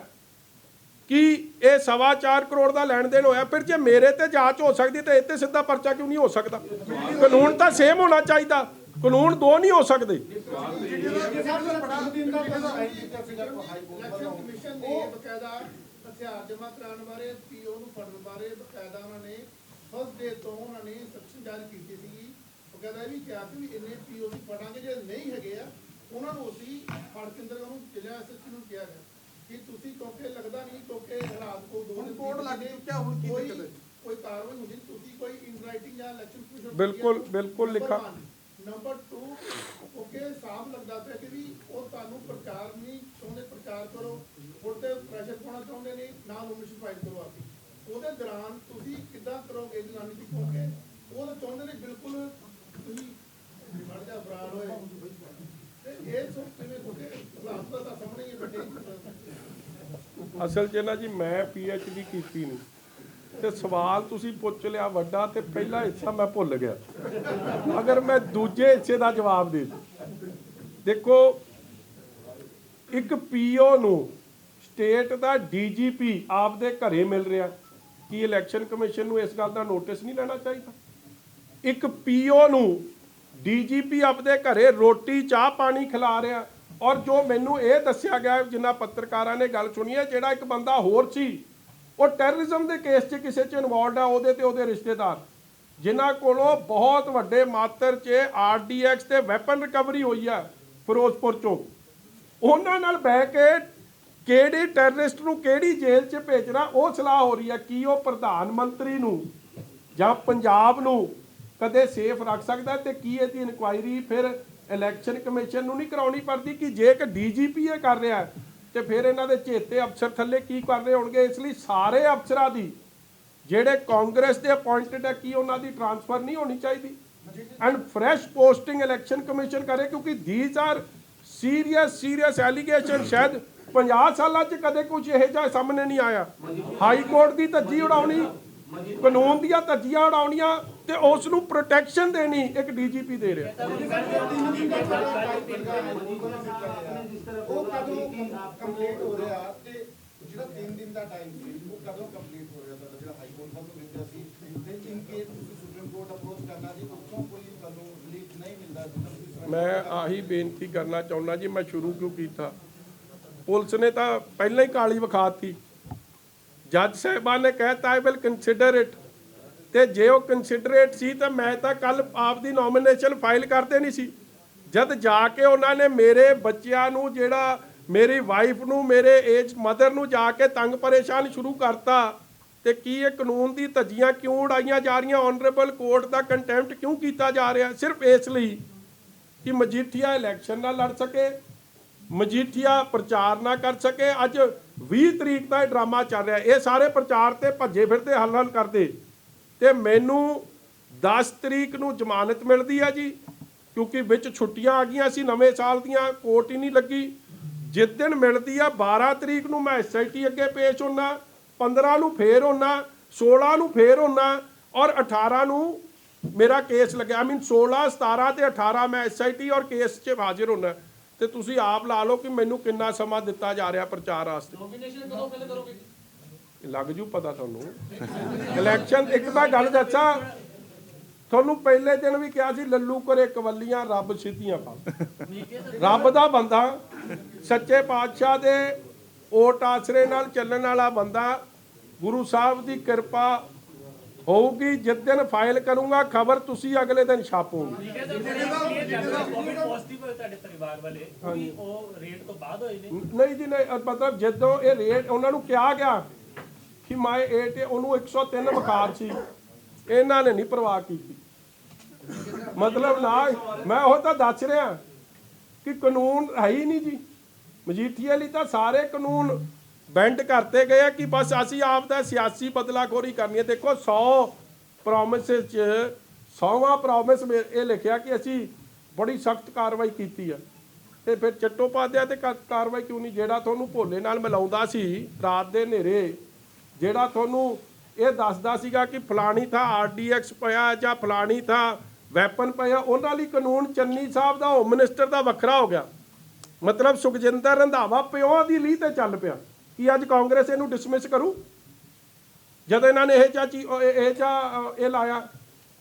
[SPEAKER 1] ਕਿ ਇਹ 4.25 ਕਰੋੜ ਦਾ ਲੈਣ ਦੇਣ ਹੋਇਆ। ਫਿਰ ਜੇ ਮੇਰੇ ਤੇ ਜਾਂਚ ਹੋ ਸਕਦੀ ਤੇ ਇੱਥੇ ਸਿੱਧਾ ਪਰਚਾ ਕਿਉਂ ਨਹੀਂ ਹੋ ਸਕਦਾ? ਕਾਨੂੰਨ ਤਾਂ ਸੇਮ ਹੋਣਾ ਚਾਹੀਦਾ। ਕਾਨੂੰਨ 2 ਨਹੀਂ ਹੋ ਸਕਦੇ।
[SPEAKER 5] ਹਥਿਆਰ ਜਮ੍ਹਾਂ ਕਰਾਉਣ ਬਾਰੇ PO ਨੂੰ ਫੜਨ ਬਾਰੇ ਬਕਾਇਦਾ ਉਹਨਾਂ ਨੇ ਫਸਟ ਡੇ ਤੋਂ ਉਹਨਾਂ ਨੇ ਇੰਸਟਰਕਸ਼ਨ ਜਾਰੀ ਕੀਤੀ ਸੀ। ਬਕਾਇਦਾ ਇਹ ਵੀ ਕਿਹਾ ਕਿ ਇੰਨੇ PO ਦੀ ਫੜਾਂਗੇ, ਜੇ ਨਹੀਂ ਹੈਗੇ ਆ ਉਹਨਾਂ ਨੂੰ ਅਸੀਂ ਫੜ ਕੇ ਅੰਦਰ ਉਹਨੂੰ ਜ਼ਿਲ੍ਹਾ SSP ਨੂੰ ਕਿਹਾ ਗਿਆ ਕਿ ਤੁਸੀਂ ਕਿਉਂਕਿ ਲੱਗਦਾ ਨਹੀਂ ਕਿਉਂਕਿ ਹਾਲਾਤ ਕੋ 2 ਦਿਨ ਕੋਰਟ ਲੱਗ ਚੁੱਕਿਆ, ਹੁਣ ਕੀ ਕੋਈ ਕਾਰਵਾਈ ਹੁੰਦੀ ਨਹੀਂ, ਤੁਸੀਂ ਕੋਈ ਇਨ ਰਾਈਟਿੰਗ ਜਾਂ ਇਲੈਕਸ਼ਨ ਕਮਿਸ਼ਨ
[SPEAKER 1] ਬਿਲਕੁਲ ਲਿਖਾ।
[SPEAKER 5] ਨੰਬਰ 2 ਓਕੇ ਸਾਫ਼ ਲੱਗਦਾ ਪਿਆ ਕਿ ਵੀ ਉਹ ਤੁਹਾਨੂੰ ਪ੍ਰਚਾਰ ਨਹੀਂ ਚਾਹੁੰਦੇ, ਪ੍ਰਚਾਰ ਕਰੋ ਉਹਦੇ ਪ੍ਰੈਸ਼ਰ ਪਾਉਣਾ ਚਾਹੁੰਦੇ ਨੇ, ਨਾ ਨੋਮੀਨੇਸ਼ਨ ਫਾਈਲ ਕਰੋ ਆਪੀ। ਉਹਦੇ ਦੌਰਾਨ ਤੁਸੀਂ ਕਿੱਦਾਂ ਕਰੋਗੇ ਜਨਾਨੀ ਦੀ ਕਿਉਂਕਿ ਉਹ ਤਾਂ ਚਾਹੁੰਦੇ ਨੇ ਬਿਲਕੁਲ ਤੁਸੀਂ ਮੜ ਜਾ ਫਰਾਰ ਹੋਏ ਤੇ ਇਹ ਸਭ ਕਿਵੇਂ ਤੁਹਾਡੇ ਹਾਲਾਤ ਦਾ ਤਾਂ ਸਾਹਮਣੇ ਹੀ ਹੈ ਵੱਡੇ।
[SPEAKER 1] ਅਸਲ 'ਚ ਨਾ ਜੀ ਮੈਂ PhD ਕੀਤੀ ਨਹੀਂ ਤੇ ਸਵਾਲ ਤੁਸੀਂ ਪੁੱਛ ਲਿਆ ਵੱਡਾ ਤੇ ਪਹਿਲਾ ਹਿੱਸਾ ਮੈਂ ਭੁੱਲ ਗਿਆ। ਅਗਰ ਮੈਂ ਦੂਜੇ ਹਿੱਸੇ ਦਾ ਜਵਾਬ ਦੇ ਦੇਖੋ, ਇੱਕ PO ਨੂੰ ਸਟੇਟ ਦਾ DGP ਆਪਦੇ ਘਰੇ ਮਿਲ ਰਿਹਾ, ਕੀ ਇਲੈਕਸ਼ਨ ਕਮਿਸ਼ਨ ਨੂੰ ਇਸ ਗੱਲ ਦਾ ਨੋਟਿਸ ਨਹੀਂ ਲੈਣਾ ਚਾਹੀਦਾ? ਇੱਕ PO ਨੂੰ DGP ਆਪਦੇ ਘਰੇ ਰੋਟੀ ਚਾਹ ਪਾਣੀ ਖਿਲਾ ਰਿਹਾ, ਔਰ ਜੋ ਮੈਨੂੰ ਇਹ ਦੱਸਿਆ ਗਿਆ ਜਿਨ੍ਹਾਂ ਪੱਤਰਕਾਰਾਂ ਨੇ ਗੱਲ ਸੁਣੀ ਹੈ, ਜਿਹੜਾ ਇੱਕ ਬੰਦਾ ਹੋਰ ਸੀ ਉਹ ਟੈਰਰਿਜ਼ਮ ਦੇ ਕੇਸ 'ਚ ਕਿਸੇ 'ਚ ਇਨਵੋਲਡ ਆ, ਉਹਦੇ ਤੇ ਉਹਦੇ ਰਿਸ਼ਤੇਦਾਰ, ਜਿਨ੍ਹਾਂ ਕੋਲੋਂ ਬਹੁਤ ਵੱਡੇ ਮਾਤਰ 'ਚ RDX ਤੇ ਵੈਪਨ ਰਿਕਵਰੀ ਹੋਈ ਆ ਫਿਰੋਜ਼ਪੁਰ 'ਚੋਂ, ਉਹਨਾਂ ਨਾਲ ਬਹਿ ਕੇ ਕਿਹੜੇ ਟੈਰਰਿਸਟ ਨੂੰ ਕਿਹੜੀ ਜੇਲ੍ਹ 'ਚ ਭੇਜਣਾ ਉਹ ਸਲਾਹ ਹੋ ਰਹੀ ਹੈ। ਕੀ ਉਹ ਪ੍ਰਧਾਨ ਮੰਤਰੀ ਨੂੰ ਜਾਂ ਪੰਜਾਬ ਨੂੰ ਕਦੇ ਸੇਫ ਰੱਖ ਸਕਦਾ? ਤੇ ਕੀ ਇਹਦੀ ਇਨਕੁਆਇਰੀ ਫਿਰ ਇਲੈਕਸ਼ਨ ਕਮਿਸ਼ਨ ਨੂੰ ਨਹੀਂ ਕਰਾਉਣੀ ਪੜਦੀ ਕਿ ਜੇ ਇੱਕ DGP ਇਹ ਕਰ ਰਿਹਾ ਤੇ ਫਿਰ ਇਹਨਾਂ ਦੇ ਚੇਤੇ ਅਫਸਰ ਥੱਲੇ ਕੀ ਕਰ ਰਹੇ ਹੋਣਗੇ? ਇਸ ਲਈ ਸਾਰੇ ਅਫਸਰਾਂ ਦੀ ਜਿਹੜੇ ਕਾਂਗਰਸ ਦੇ ਅਪਾਇੰਟਡ ਹੈ, ਕੀ ਉਹਨਾਂ ਦੀ ਟ੍ਰਾਂਸਫਰ ਨਹੀਂ ਹੋਣੀ ਚਾਹੀਦੀ and fresh posting election commission ਕਰੇ? ਕਿਉਂਕਿ ਥੀਸ ਆਰ ਸੀਰੀਅਸ ਐਲੀਗੇਸ਼ਨ। ਸ਼ਾਇਦ 50 ਸਾਲਾਂ 'ਚ ਕਦੇ ਕੁਝ ਇਹੋ ਜਿਹਾ ਸਾਹਮਣੇ ਨਹੀਂ ਆਇਆ। ਹਾਈ ਕੋਰਟ ਦੀ ਧੱਜੀ ਉਡਾਉਣੀ, ਕਾਨੂੰਨ ਦੀਆਂ ਧੱਜੀਆਂ ਉਡਾਉਣੀਆਂ ਤੇ ਉਸ ਨੂੰ ਪ੍ਰੋਟੈਕਸ਼ਨ ਦੇਣੀ ਇੱਕ DGP ਦੇ ਰਿਹਾ।
[SPEAKER 5] ਉਹ ਕਦੋਂ ਕੰਪਲੀਟ ਹੋ ਰਿਹਾ ਤੇ ਜਿਹੜਾ 3 ਦਿਨ ਦਾ ਟਾਈਮ ਸੀ ਉਹ ਕਦੋਂ ਕੰਪਲੀਟ ਹੋ ਰਿਹਾ ਤੁਹਾਡਾ, ਜਿਹੜਾ ਹਾਈ ਕੋਰਟ ਵੱਲੋਂ ਮਿਲਦਾ ਸੀ ਤੇ ਇਨ ਕੇਸ ਤੁਸੀਂ ਸੁਪਰੀਮ ਕੋਰਟ ਅਪਰੋਚ ਕਰਨਾ ਜੀ ਉੱਥੋਂ ਕੋਈ ਤੁਹਾਨੂੰ ਰਿਲੀਫ ਨਹੀਂ ਮਿਲਦਾ?
[SPEAKER 1] ਮੈਂ ਆਹੀ ਬੇਨਤੀ ਕਰਨਾ ਚਾਹੁੰਦਾ ਜੀ, ਮੈਂ ਸ਼ੁਰੂ ਕਿਉਂ ਕੀਤਾ, ਪੁਲਿਸ ਨੇ ਤਾਂ ਪਹਿਲਾਂ ਹੀ ਕਾਲੀ ਵਿਖਾਤੀ। ਜੱਜ ਸਾਹਿਬਾਨ ਨੇ ਕਹਿਤਾ ਆਈ ਵਿਲ ਕੰਸੀਡਰ ਇਟ, ਤੇ ਜੇ ਉਹ ਕੰਸੀਡਰੇਟ ਸੀ ਤਾਂ ਮੈਂ ਤਾਂ ਕੱਲ ਆਪਦੀ ਨੋਮੀਨੇਸ਼ਨ ਫਾਈਲ ਕਰਦੇ ਨਹੀਂ ਸੀ। ਜਦ ਜਾ ਕੇ ਉਹਨਾਂ ਨੇ ਮੇਰੇ ਬੱਚਿਆਂ ਨੂੰ, ਜਿਹੜਾ ਮੇਰੀ ਵਾਈਫ ਨੂੰ, ਮੇਰੇ ਏਜ ਮਦਰ ਨੂੰ ਜਾ ਕੇ ਤੰਗ ਪਰੇਸ਼ਾਨ ਸ਼ੁਰੂ ਕਰਤਾ, ਤੇ ਕੀ ਇਹ ਕਾਨੂੰਨ ਦੀ ਧੱਜੀਆਂ ਕਿਉਂ ਉਡਾਈਆਂ ਜਾ ਰਹੀਆਂ? ਆਨਰੇਬਲ ਕੋਰਟ ਦਾ ਕੰਟੈਂਪਟ ਕਿਉਂ ਕੀਤਾ ਜਾ ਰਿਹਾ? ਸਿਰਫ ਇਸ ਲਈ ਕਿ ਮਜੀਠੀਆ ਇਲੈਕਸ਼ਨ ਨਾ ਲੜ ਸਕੇ, ਮਜੀਠੀਆ ਪ੍ਰਚਾਰ ਨਾ ਕਰ ਸਕੇ। ਅੱਜ 20 ਤਰੀਕ ਦਾ ਇਹ ਡਰਾਮਾ ਚੱਲ ਰਿਹਾ, ਇਹ ਸਾਰੇ ਪ੍ਰਚਾਰ ਤੇ ਭੱਜੇ ਫਿਰਦੇ ਹੱਲ ਕਰਦੇ, ਤੇ ਮੈਨੂੰ 10 ਤਰੀਕ ਨੂੰ ਜ਼ਮਾਨਤ ਮਿਲਦੀ ਹੈ ਜੀ, ਕਿਉਂਕਿ ਵਿੱਚ ਛੁੱਟੀਆਂ ਆ ਗਈਆਂ ਸੀ ਨਵੇਂ ਸਾਲ ਦੀਆਂ, ਕੋਰਟ ਹੀ ਨਹੀਂ ਲੱਗੀ। ਜਿਸ ਦਿਨ ਮਿਲਦੀ ਆ 12 ਤਰੀਕ ਨੂੰ ਮੈਂ SIT ਅੱਗੇ ਪੇਸ਼ ਹੋਣਾ, 15 ਨੂੰ ਫੇਰ ਹੋਣਾ, 16 ਨੂੰ ਫੇਰ ਹੋਣਾ, ਔਰ 18 ਨੂੰ ਮੇਰਾ ਕੇਸ ਲੱਗਿਆ। I mean 16, 17 ਤੇ 18 ਮੈਂ SIT ਔਰ ਕੇਸ 'ਚ ਹਾਜ਼ਰ ਹੋਣਾ। ਤੇ ਤੁਸੀਂ ਆਪ ਲਾ ਲਓ ਕਿ ਮੈਨੂੰ ਕਿੰਨਾ ਸਮਾਂ ਦਿੱਤਾ ਜਾ ਰਿਹਾ ਪ੍ਰਚਾਰ ਵਾਸਤੇ। ਨੋਮੀਨੇਸ਼ਨ ਕਦੋਂ ਫਿਲ ਕਰੋਗੇ? ਲੱਗ ਜੂ ਪਤਾ ਤੁਹਾਨੂੰ। ਇਲੈਕਸ਼ਨ ਇੱਕ ਤਾਂ ਗੱਲ ਦੱਸਾਂ ਤੁਹਾਨੂੰ, ਪਹਿਲੇ ਦਿਨ ਵੀ ਕਿਹਾ ਸੀ ਲੱਲੂ ਕਰੇ ਕਵੱਲੀਆਂ ਰੱਬ ਸਿੱਧੀਆਂ ਪਾ। ਰੱਬ ਦਾ ਬੰਦਾ, ਸੱਚੇ ਪਾਤਸ਼ਾਹ ਦੇ ਓਟ ਆਸਰੇ ਨਾਲ ਚੱਲਣ ਵਾਲਾ ਬੰਦਾ, ਗੁਰੂ ਸਾਹਿਬ ਦੀ ਕਿਰਪਾ ਹੋਊਗੀ। ਜਿਸ ਦਿਨ ਫਾਈਲ ਕਰੂੰਗਾ ਖਬਰ ਤੁਸੀਂ ਅਗਲੇ ਦਿਨ ਛਾਪੋਗੇ। ਨਹੀਂ ਜੀ ਨਹੀਂ, ਮਤਲਬ ਜਦੋਂ ਇਹ ਰੇਟ ਉਹਨਾਂ ਨੂੰ ਕਿਹਾ ਗਿਆ ਕਿ ਮਾਈ 8 ਉਹਨੂੰ 103 ਬੁਖਾਰ ਸੀ, ਇਹਨਾਂ ਨੇ ਨਹੀਂ ਪਰਵਾਹ ਕੀਤੀ। ਮਤਲਬ ਨਾ, ਮੈਂ ਉਹ ਤਾਂ ਦੱਸ ਰਿਹਾ ਕਿ ਕਾਨੂੰਨ ਹੈ ਹੀ ਨਹੀਂ ਜੀ। ਮਜੀਠੀਏ ਲਈ ਤਾਂ ਸਾਰੇ ਕਾਨੂੰਨ ਬੈਂਡ ਕਰਤੇ ਗਏ ਆ ਕਿ ਬਸ ਅਸੀਂ ਆਪ ਦਾ ਸਿਆਸੀ ਬਦਲਾਖੋਰੀ ਕਰਨੀ ਹੈ। ਦੇਖੋ 100 ਪ੍ਰੋਮਿਸਿਸ 'ਚ 100ਵਾਂ ਪ੍ਰੋਮਿਸ ਇਹ ਲਿਖਿਆ ਕਿ ਅਸੀਂ ਬੜੀ ਸਖਤ ਕਾਰਵਾਈ ਕੀਤੀ ਆ, ਤੇ ਫਿਰ ਚੱਟੋਪਾਧਿਆਏ ਤੇ ਕਾਰਵਾਈ ਕਿਉਂ ਨਹੀਂ? ਜਿਹੜਾ ਤੁਹਾਨੂੰ ਭੋਲੇ ਨਾਲ ਮਿਲਾਉਂਦਾ ਸੀ ਰਾਤ ਦੇ ਹਨੇਰੇ, ਜਿਹੜਾ ਤੁਹਾਨੂੰ ਇਹ ਦੱਸਦਾ ਸੀਗਾ ਕਿ ਫਲਾਣੀ ਥਾਂ RDX ਪਿਆ ਜਾਂ ਫਲਾਣੀ ਥਾਂ ਵੈਪਨ ਪਿਆ, ਉਹਨਾਂ ਲਈ ਕਾਨੂੰਨ ਚੰਨੀ ਸਾਹਿਬ ਦਾ ਹੋਮ ਮਿਨਿਸਟਰ ਦਾ ਵੱਖਰਾ ਹੋ ਗਿਆ। ਮਤਲਬ ਸੁਖਜਿੰਦਰ ਰੰਧਾਵਾ ਪਿਓਾਂ ਦੀ ਲੀਹ ਤੇ ਚੱਲ ਪਿਆ। ਕੀ ਅੱਜ ਕਾਂਗਰਸ ਇਹਨੂੰ ਡਿਸਮਿਸ ਕਰੂ? ਜਦ ਇਹਨਾਂ ਨੇ ਇਹ ਲਾਇਆ,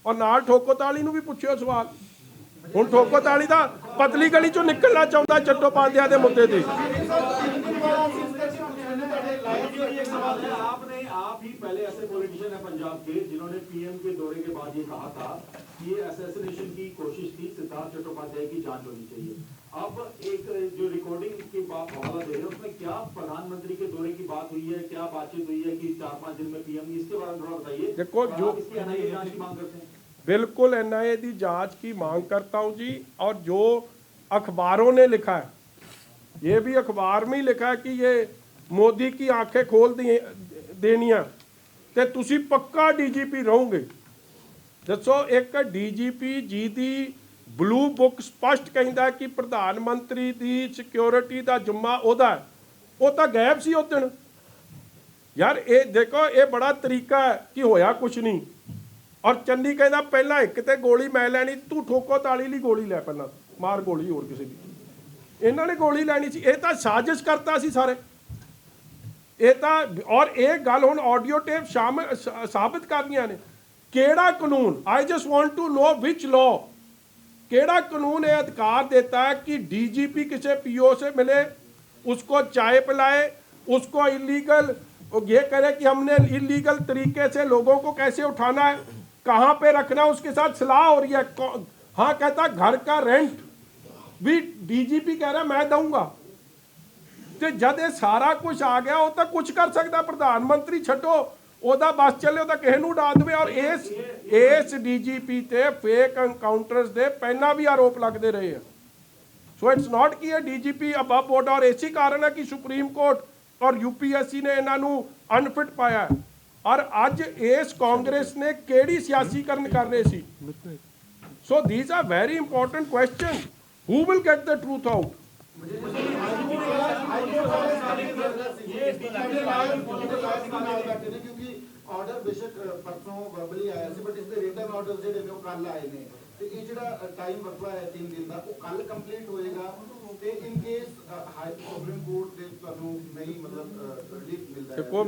[SPEAKER 1] ਔਰ ਨਾਲ ਠੋਕੋਤਾਲੀ ਨੂੰ ਵੀ ਪੁੱਛਿਓ ਸਵਾਲ। ਹੁਣ ਠੋਕੋਤਾਲੀ ਦਾ ਪਤਲੀ ਗਲੀ ਚੋਂ ਨਿਕਲਣਾ ਚਾਹੁੰਦਾ ਚੱਟੋਪਾਧਿਆਏ ਦੇ ਮੁੱਦੇ ਤੇ।
[SPEAKER 3] आपने आप
[SPEAKER 6] आप ही पहले ऐसे पॉलिटिशियन है पंजाब के जिन्होंने पीएम के दौरे के बाद ये कहा था कि ये असैसिनेशन की कोशिश थी, सिद्धार्थ चट्टोपाध्याय की जांच होनी चाहिए। अब एक जो रिकॉर्डिंग की बात हवाला दे रहे हैं उसमें क्या प्रधानमंत्री के दौरे की बात हुई है, क्या बातचीत हुई है कि 4-5 दिन में पीएम, इसके बारे में थोड़ा बताइए।
[SPEAKER 1] देखो, जो
[SPEAKER 6] इसकी एनआईए जांच की मांग करते हैं।
[SPEAKER 1] बिल्कुल एनआईए की जांच की मांग करता हूं जी। और जो अखबारों ने लिखा है, ये भी अखबार में ही लिखा है कि ये मोदी की आंखें खोल देनिया ते तुसी पक्का डीजीपी रहोगे। दसो, एक डीजीपी जी दी ब्लू बुक स्पष्ट कहता है कि प्रधानमंत्री दी सिक्योरिटी का जुम्मा ओदा है, वो तो गायब सी उस दिन। यार ये देखो, ये बड़ा तरीका है कि होया कुछ नहीं। और चन्नी कहता पहला एक ते गोली मैं लैनी, तू ठोको ताली ली गोली लै, पहला मार गोली होर किसी की। इन्होंने गोली लैनी सी, ये तो साजिश करता सी सारे। ये तो और ये गल हुण ऑडियो टेप साबित करदियां ने। केड़ा कानून, I just want to know which law, केड़ा कानून ये अधिकार देता है कि डीजीपी किसी पीओ से मिले, उसको चाय पिलाए, उसको इलीगल ये करे कि हमने इलीगल तरीके से लोगों को कैसे उठाना है, कहाँ पे रखना है, उसके साथ सलाह हो रही है। हाँ, कहता घर का रेंट भी डीजीपी कह रहा मैं दूंगा। तो जब ये सारा कुछ आ गया, वो तो कुछ कर सकता प्रधानमंत्री, छड्डो ओदा बस चले, तो किसी नूं उड़ा देवे। और इस डीजीपी ते फेक एनकाउंटर्स दे पहला भी आरोप लगते रहे हैं। सो इट्स नॉट कि ये डीजीपी अबव बोर्ड, और इसी कारण है कि सुप्रीम कोर्ट और यूपीएससी ने इन्हों अनफिट पाया है। और अज इस कांग्रेस ने केड़ी सियासीकरण कर रहे सी। So these are very important question, who will get the truth out.
[SPEAKER 5] क्योंकि ਆਰਡਰ ਬੇਸ਼ੱਕ ਪਰਸੋਂ ਵਰਬਲੀ ਆਇਆ ਸੀ, ਬਟ ਇਸ ਦੇ ਰਿਟਨ ਆਰਡਰ ਜਿਹੜੇ ਨੇ ਉਹ ਕੱਲ ਆਏ ਨੇ, ਤੇ ਇਹ ਜਿਹੜਾ ਟਾਈਮ ਵਰਤਿਆ ਹੈ 3 ਦਿਨ ਦਾ, ਉਹ ਕੱਲ ਕੰਪਲੀਟ ਹੋਏਗਾ। ਤੇ in case high supreme court ਦੇ ਤੁਹਾਨੂੰ ਨਹੀਂ ਮਤਲਬ ਰਿਲੀਫ ਮਿਲਦਾ ਹੈ,
[SPEAKER 1] ਦੇਖੋ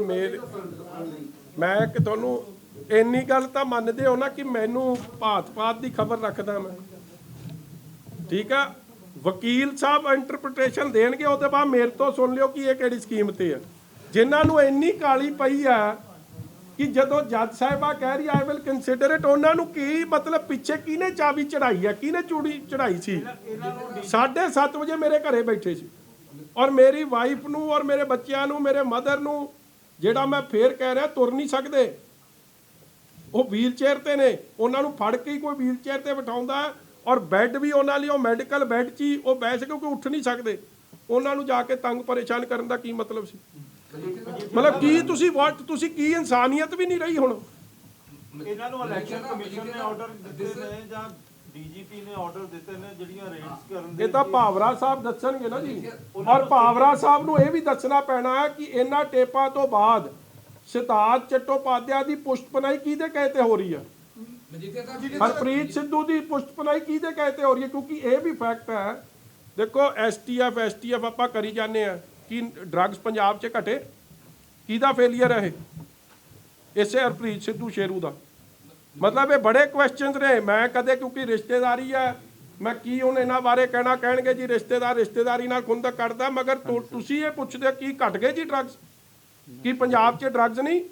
[SPEAKER 1] ਮੈਂ ਕਿ ਤੁਹਾਨੂੰ ਇੰਨੀ ਗੱਲ ਤਾਂ ਮੰਨਦੇ ਹੋ ਨਾ ਕਿ ਮੈਨੂੰ ਭਾਤ-ਭਾਤ ਦੀ ਖਬਰ ਰੱਖਦਾ ਮੈਂ, ਠੀਕ ਆ। ਵਕੀਲ ਸਾਹਿਬ ਇੰਟਰਪ੍ਰੀਟੇਸ਼ਨ ਦੇਣਗੇ, ਉਹਦੇ ਬਾਅਦ ਮੇਰੇ ਤੋਂ ਸੁਣ ਲਿਓ ਕਿ ਇਹ ਕਿਹੜੀ ਸਕੀਮ ਤੇ ਹੈ। ਜਿਨ੍ਹਾਂ ਨੂੰ ਇੰਨੀ ਕਾਲੀ ਪਈ ਆ ਕਿ ਜਦੋਂ ਜੱਜ ਸਾਹਿਬਾ ਕਹਿ ਰਹੀ ਆਈ ਵਿਲ ਕੰਸੀਡਰ ਇਟ, ਉਹਨਾਂ ਨੂੰ ਕੀ ਮਤਲਬ ਪਿੱਛੇ ਕਿਹਨੇ ਚਾਬੀ ਚੜਾਈ ਹੈ, ਕਿਹਨੇ ਚੂੜੀ ਚੜਾਈ ਸੀ। 7:30 ਵਜੇ ਮੇਰੇ ਘਰੇ ਬੈਠੇ ਸੀ, ਔਰ ਮੇਰੀ ਵਾਈਫ ਨੂੰ ਔਰ ਮੇਰੇ ਬੱਚਿਆਂ ਨੂੰ, ਮੇਰੇ ਮਦਰ ਨੂੰ, ਜਿਹੜਾ ਮੈਂ ਫੇਰ ਕਹਿ ਰਿਹਾ ਤੁਰ ਨਹੀਂ ਸਕਦੇ, ਉਹ ਵੀਲ ਚੇਅਰ ਤੇ ਨੇ, ਉਹਨਾਂ ਨੂੰ ਫੜ ਕੇ ਹੀ ਕੋਈ ਵੀਲ ਚੇਅਰ ਤੇ ਬਿਠਾਉਂਦਾ, ਔਰ ਬੈੱਡ ਵੀ ਉਹਨਾਂ ਲਈ ਉਹ ਮੈਡੀਕਲ ਬੈੱਡ 'ਚ ਹੀ ਉਹ ਬੈਠ ਕਿਉਂਕਿ ਉੱਠ ਨਹੀਂ ਸਕਦੇ। ਉਹਨਾਂ ਨੂੰ ਜਾ ਕੇ ਤੰਗ ਪਰੇਸ਼ਾਨ ਕਰਨ ਦਾ ਕੀ ਮਤਲਬ ਸੀ। ਮਤਲਬ ਕੀ ਤੁਸੀਂ ਕੀ ਇਨਸਾਨੀਅਤ ਵੀ ਨਹੀਂ ਰਹੀ ਹੁਣ।
[SPEAKER 3] ਇਹਨਾਂ ਨੂੰ ਇਲੈਕਸ਼ਨ ਕਮਿਸ਼ਨ ਨੇ ਆਰਡਰ ਦਿੱਤੇ ਨੇ ਜਾਂ ਡੀਜੀਪੀ ਨੇ ਆਰਡਰ ਦਿੱਤੇ ਨੇ ਜਿਹੜੀਆਂ ਰੇਡਸ ਕਰਨ ਦੇ?
[SPEAKER 1] ਇਹ ਤਾਂ ਭਾਵਰਾ ਸਾਹਿਬ ਦੱਸਣਗੇ ਨਾ ਜੀ। ਔਰ ਭਾਵਰਾ ਸਾਹਿਬ ਨੂੰ ਇਹ ਵੀ ਦੱਸਣਾ ਪੈਣਾ ਹੈ ਕਿ ਇਹਨਾਂ ਟੇਪਾਂ ਤੋਂ ਬਾਅਦ ਸਿਧਾਰਥ ਚਟੋਪਾਧਿਆਏ ਦੀ ਪੁਸ਼ਤਪਨਾਈ ਕਿਹਦੇ ਕਹੇ ਤੇ ਹੋ ਰਹੀ ਹੈ, ਹਰਪ੍ਰੀਤ ਸਿੱਧੂ ਦੀ ਪੁਸ਼ਤਪਨਾਈ ਕਿਹਦੇ ਕਹੇ ਤੇ ਹੋ ਰਹੀ ਹੈ। ਕਿਉਂਕਿ ਇਹ ਵੀ ਫੈਕਟ ਹੈ, ਦੇਖੋ ਐਸਟੀਐਫ ਆਪਾਂ ਕਰੀ ਜਾਂਦੇ ਆ ਕਿ ਡਰੱਗਸ ਪੰਜਾਬ 'ਚ ਘਟੇ, ਕਿਹਦਾ ਫੇਲੀਅਰ ਹੈ ਇਹ? ਇਸੇ ਹਰਪ੍ਰੀਤ ਸਿੱਧੂ ਸ਼ੇਰੂ ਦਾ। ਮਤਲਬ ਇਹ ਬੜੇ ਕੁਐਸਚਨਸ ਨੇ। ਮੈਂ ਕਦੇ ਕਿਉਂਕਿ ਰਿਸ਼ਤੇਦਾਰੀ ਹੈ, ਮੈਂ ਕੀ ਹੁਣ ਇਹਨਾਂ ਬਾਰੇ ਕਹਿਣਗੇ ਜੀ ਰਿਸ਼ਤੇਦਾਰੀ ਨਾਲ ਖੁੰਦਕ ਕੱਢਦਾ, ਮਗਰ ਤੁਸੀਂ ਇਹ ਪੁੱਛਦੇ ਕੀ ਘਟ ਗਏ ਜੀ ਡਰੱਗਸ, ਕੀ ਪੰਜਾਬ 'ਚ ਡਰੱਗਸ ਨਹੀਂ?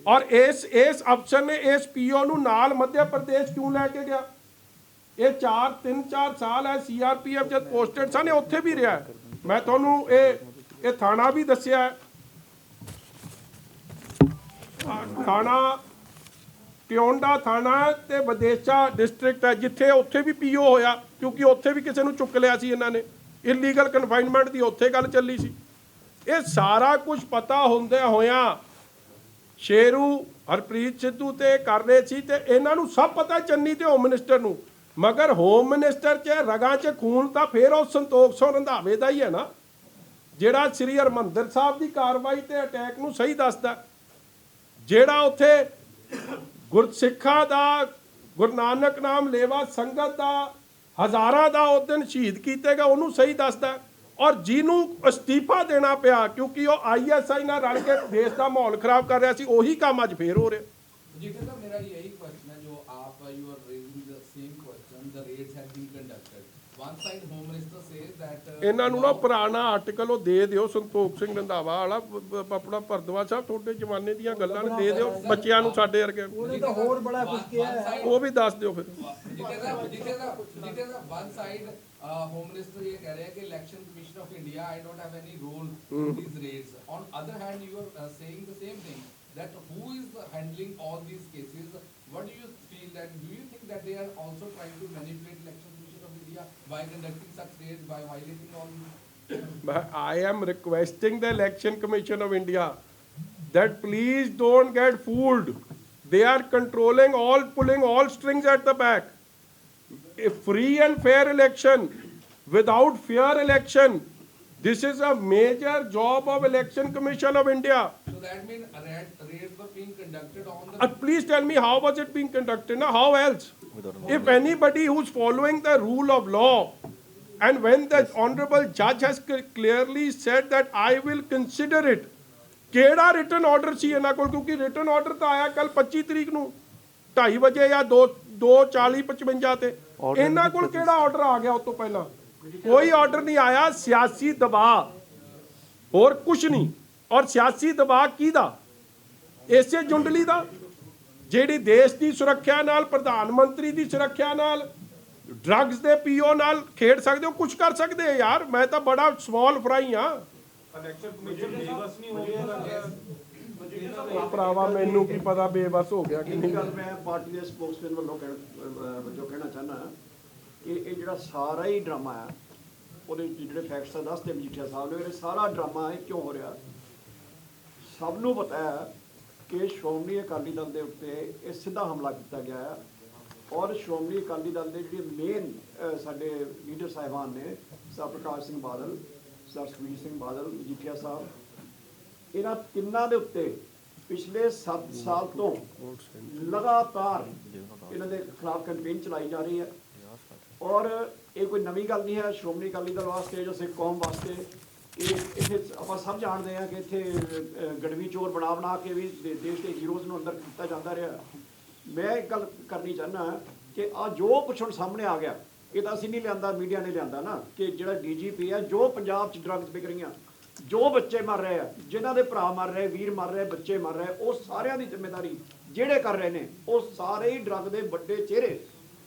[SPEAKER 1] ਔਰ ਇਸ ਅਫਸਰ ਨੇ ਇਸ ਪੀਓ ਨੂੰ ਨਾਲ ਮੱਧ ਪ੍ਰਦੇਸ਼ ਕਿਉਂ ਲੈ ਕੇ ਗਿਆ? ਇਹ 3-4 ਸਾਲ ਹੈ ਸੀਆਰਪੀਐਫ ਜਦ ਪੋਸਟਡ ਸਨ, ਉੱਥੇ ਵੀ ਰਿਹਾ। ਮੈਂ ਤੁਹਾਨੂੰ ਇਹ ਥਾਣਾ ਵੀ ਦੱਸਿਆ, ਥਾਣਾ ਟਿਉਂਡਾ ਥਾਣਾ ਤੇ ਵਿਦੇਸ਼ਾ ਡਿਸਟ੍ਰਿਕਟ ਹੈ, ਜਿੱਥੇ ਉੱਥੇ ਵੀ ਪੀਓ ਹੋਇਆ, ਕਿਉਂਕਿ ਉੱਥੇ ਵੀ ਕਿਸੇ ਨੂੰ ਚੁੱਕ ਲਿਆ ਸੀ ਇਹਨਾਂ ਨੇ, ਇਲੀਗਲ ਕਨਫਾਈਨਮੈਂਟ ਦੀ ਉੱਥੇ ਗੱਲ ਚੱਲੀ ਸੀ। ਇਹ ਸਾਰਾ ਕੁਝ ਪਤਾ ਹੁੰਦਿਆਂ ਹੋਇਆਂ ਸ਼ੇਰੂ ਹਰਪ੍ਰੀਤ ਸਿੱਧੂ ਤੇ ਕਰ ਰਹੇ ਸੀ, ਤੇ ਇਹਨਾਂ ਨੂੰ ਸਭ ਪਤਾ ਚੰਨੀ ਤੇ ਹੋਮ ਮਿਨਿਸਟਰ ਨੂੰ, ਮਗਰ ਹੋਮ ਮਿਨਿਸਟਰ 'ਚ ਰਗਾਂ 'ਚ ਖੂਨ ਤਾਂ ਫਿਰ ਉਹ ਸੰਤੋਖ ਸਿੰਘ ਰੰਧਾਵੇ ਦਾ ਹੀ ਹੈ ਨਾ, ਜਿਹੜਾ ਸ੍ਰੀ ਹਰਿਮੰਦਰ ਸਾਹਿਬ ਦੀ ਕਾਰਵਾਈ ਤੇ ਅਟੈਕ ਨੂੰ ਸਹੀ ਦੱਸਦਾ, ਜਿਹੜਾ ਉੱਥੇ ਗੁਰਸਿੱਖਾਂ ਦਾ, ਗੁਰੂ ਨਾਨਕ ਨਾਮ ਲੇਵਾ ਸੰਗਤ ਦਾ, ਹਜ਼ਾਰਾਂ ਦਾ ਉਸ ਦਿਨ ਸ਼ਹੀਦ ਕੀਤੇ ਗਏ, ਉਹਨੂੰ ਸਹੀ ਦੱਸਦਾ। ਔਰ ਜਿਹਨੂੰ ਅਸਤੀਫਾ ਦੇਣਾ ਪਿਆ ਕਿਉਂਕਿ ਉਹ ਆਈਐਸਆਈ ਨਾਲ ਰਲ ਕੇ ਦੇਸ਼ ਦਾ ਮਾਹੌਲ ਖਰਾਬ ਕਰ ਰਿਹਾ ਸੀ, ਉਹੀ ਕੰਮ ਅੱਜ ਫੇਰ ਹੋ ਰਿਹਾ।
[SPEAKER 7] जिधर मेरा यही क्वेश्चन है जो आप you are raising the same question, the raids have been conducted, one side Home Minister says that
[SPEAKER 1] ਇਹਨਾਂ ਨੂੰ ਨਾ
[SPEAKER 7] now-
[SPEAKER 1] ਪੁਰਾਣਾ ਆਰਟੀਕਲ ਉਹ ਦੇ ਦਿਓ, ਸੰਤੋਖ ਸਿੰਘ ਰੰਧਾਵਾ ਵਾਲਾ, ਆਪਣਾ ਭਰਦਵਾ ਸਾਹਿਬ, ਤੁਹਾਡੇ ਜ਼ਮਾਨੇ ਦੀਆਂ ਗੱਲਾਂ ਨੇ ਦੇ ਦਿਓ ਬੱਚਿਆਂ ਨੂੰ, ਸਾਡੇ ਵਰਗਿਆਂ ਨੂੰ,
[SPEAKER 7] ਉਹਨੇ ਤਾਂ ਹੋਰ ਬੜਾ ਕੁਝ ਕਿਹਾ ਹੈ।
[SPEAKER 1] ਉਹ ਵੀ ਦੱਸ ਦਿਓ ਫਿਰ।
[SPEAKER 7] Jitendra one side Home Minister ये कह रहे हैं कि Election Commission of India I don't have any role in these raids. On other hand you are saying the same thing, that who is handling all these cases? What do you feel, that do you think that they are also trying to manipulate Election Commission of India by conducting such raids, by violating all these?
[SPEAKER 1] I am requesting the Election Commission of India that please don't get fooled. They are controlling all, pulling all strings at the back. A free and fair election, without fair election, this is a major job of Election Commission of India.
[SPEAKER 7] So that means raids were being conducted on the
[SPEAKER 1] Please tell me, how was it being conducted? Now, how else? If anybody who's following the rule of law, and when the honorable judge has clearly said that I will consider it, ਕਿਹੜਾ written order ਸੀ ਇਹਨਾਂ ਕੋਲ? ਕਿਉਂਕਿ written order ਤਾਂ ਆਇਆ ਕੱਲ 25 ਤਰੀਕ ਨੂੰ 2:30 ਵਜੇ ਜਾਂ 2:40-55 ਤੇ। ਇਹਨਾਂ ਕੋਲ ਕਿਹੜਾ ਆਰਡਰ ਆ ਗਿਆ ਉਸ ਤੋਂ ਪਹਿਲਾਂ? ਕੋਈ ਆਰਡਰ ਨਹੀਂ ਆਇਆ। ਸਿਆਸੀ ਦਬਾਅ, ਹੋਰ ਕੁਝ ਨਹੀਂ। ਔਰ ਸਿਆਸੀ ਦਬਾਅ ਕਿਹਦਾ? ਇਸੇ ਜੁੰਡਲੀ ਦਾ, ਜਿਹੜੀ ਦੇਸ਼ ਦੀ ਸੁਰੱਖਿਆ ਨਾਲ, ਪ੍ਰਧਾਨ ਮੰਤਰੀ ਦੀ ਸੁਰੱਖਿਆ ਨਾਲ, ਡਰੱਗਸ ਦੇ ਪੀਓ ਨਾਲ ਖੇਡ ਸਕਦੇ ਹੋ, ਕੁਝ ਕਰ ਸਕਦੇ ਆ ਯਾਰ। ਮੈਂ ਤਾਂ ਬੜਾ ਸਮਾਲ ਫਰਾਈ ਹਾਂ।
[SPEAKER 3] ਇਲੈਕਸ਼ਨ ਕਮਿਸ਼ਨ ਬੇਵਸ ਨਹੀਂ ਹੋ ਗਿਆ ਲੱਗਦਾ।
[SPEAKER 1] ਭਰਾਵਾ ਮੈਨੂੰ ਕੀ ਪਤਾ ਬੇਬਸ ਹੋ ਗਿਆ ਕਿ
[SPEAKER 2] ਇੱਕ
[SPEAKER 1] ਨਹੀਂ।
[SPEAKER 2] ਗੱਲ ਮੈਂ ਪਾਰਟੀ ਦੇ ਸਪੋਕਸਮੈਨ ਵੱਲੋਂ ਕਹਿਣਾ ਚਾਹੁੰਦਾ ਕਿ ਇਹ ਜਿਹੜਾ ਸਾਰਾ ਹੀ ਡਰਾਮਾ ਆ, ਉਹਦੇ ਜਿਹੜੇ ਫੈਕਟਸ ਆ ਦੱਸਦੇ ਮਜੀਠੀਆ ਸਾਹਿਬ ਨੇ, ਇਹ ਸਾਰਾ ਡਰਾਮਾ ਇਹ ਕਿਉਂ ਹੋ ਰਿਹਾ? ਸਭ ਨੂੰ ਪਤਾ ਹੈ ਕਿ ਸ਼੍ਰੋਮਣੀ ਅਕਾਲੀ ਦਲ ਦੇ ਉੱਤੇ ਇਹ ਸਿੱਧਾ ਹਮਲਾ ਕੀਤਾ ਗਿਆ ਹੈ, ਔਰ ਸ਼੍ਰੋਮਣੀ ਅਕਾਲੀ ਦਲ ਦੇ ਜਿਹੜੇ ਮੇਨ ਸਾਡੇ ਲੀਡਰ ਸਾਹਿਬਾਨ ਨੇ, ਸਰ ਪ੍ਰਕਾਸ਼ ਸਿੰਘ ਬਾਦਲ, ਸਰ ਸੁਖਬੀਰ ਸਿੰਘ ਬਾਦਲ, ਮਜੀਠੀਆ ਸਾਹਿਬ, ਇਹਨਾਂ ਤਿੰਨਾਂ ਦੇ ਉੱਤੇ ਪਿਛਲੇ 7 ਸਾਲ ਤੋਂ ਲਗਾਤਾਰ ਇਹਨਾਂ ਦੇ ਖਿਲਾਫ ਕੈਂਪੇਨ ਚਲਾਈ ਜਾ ਰਹੀ ਹੈ। ਔਰ ਇਹ ਕੋਈ ਨਵੀਂ ਗੱਲ ਨਹੀਂ ਹੈ ਸ਼੍ਰੋਮਣੀ ਅਕਾਲੀ ਦਲ ਵਾਸਤੇ ਜਾਂ ਸਿੱਖ ਕੌਮ ਵਾਸਤੇ। ਇਹ ਇੱਥੇ ਆਪਾਂ ਸਭ ਜਾਣਦੇ ਹਾਂ ਕਿ ਇੱਥੇ ਗੜਵੀ ਚੋਰ ਬਣਾ ਕੇ ਵੀ ਦੇਸ਼ ਦੇ ਹੀਰੋਜ਼ ਨੂੰ ਅੰਦਰ ਕੀਤਾ ਜਾਂਦਾ ਰਿਹਾ। ਮੈਂ ਇੱਕ ਗੱਲ ਕਰਨੀ ਚਾਹੁੰਦਾ ਕਿ ਆ ਜੋ ਕੁਛ ਹੁਣ ਸਾਹਮਣੇ ਆ ਗਿਆ, ਇਹ ਤਾਂ ਅਸੀਂ ਨਹੀਂ ਲਿਆਂਦਾ, ਮੀਡੀਆ ਨੇ ਲਿਆਂਦਾ ਨਾ, ਕਿ ਜਿਹੜਾ DGP ਹੈ, ਜੋ ਪੰਜਾਬ 'ਚ ਡਰੱਗਸ ਵਿਕ ਰਹੀਆਂ, ਜੋ ਬੱਚੇ ਮਰ ਰਹੇ ਆ, ਜਿਨ੍ਹਾਂ ਦੇ ਭਰਾ ਮਰ ਰਹੇ, ਵੀਰ ਮਰ ਰਹੇ, ਬੱਚੇ ਮਰ ਰਹੇ, ਉਹ ਸਾਰਿਆਂ ਦੀ ਜ਼ਿੰਮੇਵਾਰੀ ਜਿਹੜੇ ਕਰ ਰਹੇ ਨੇ, ਉਹ ਸਾਰੇ ਹੀ ਡਰੱਗ ਦੇ ਵੱਡੇ ਚਿਹਰੇ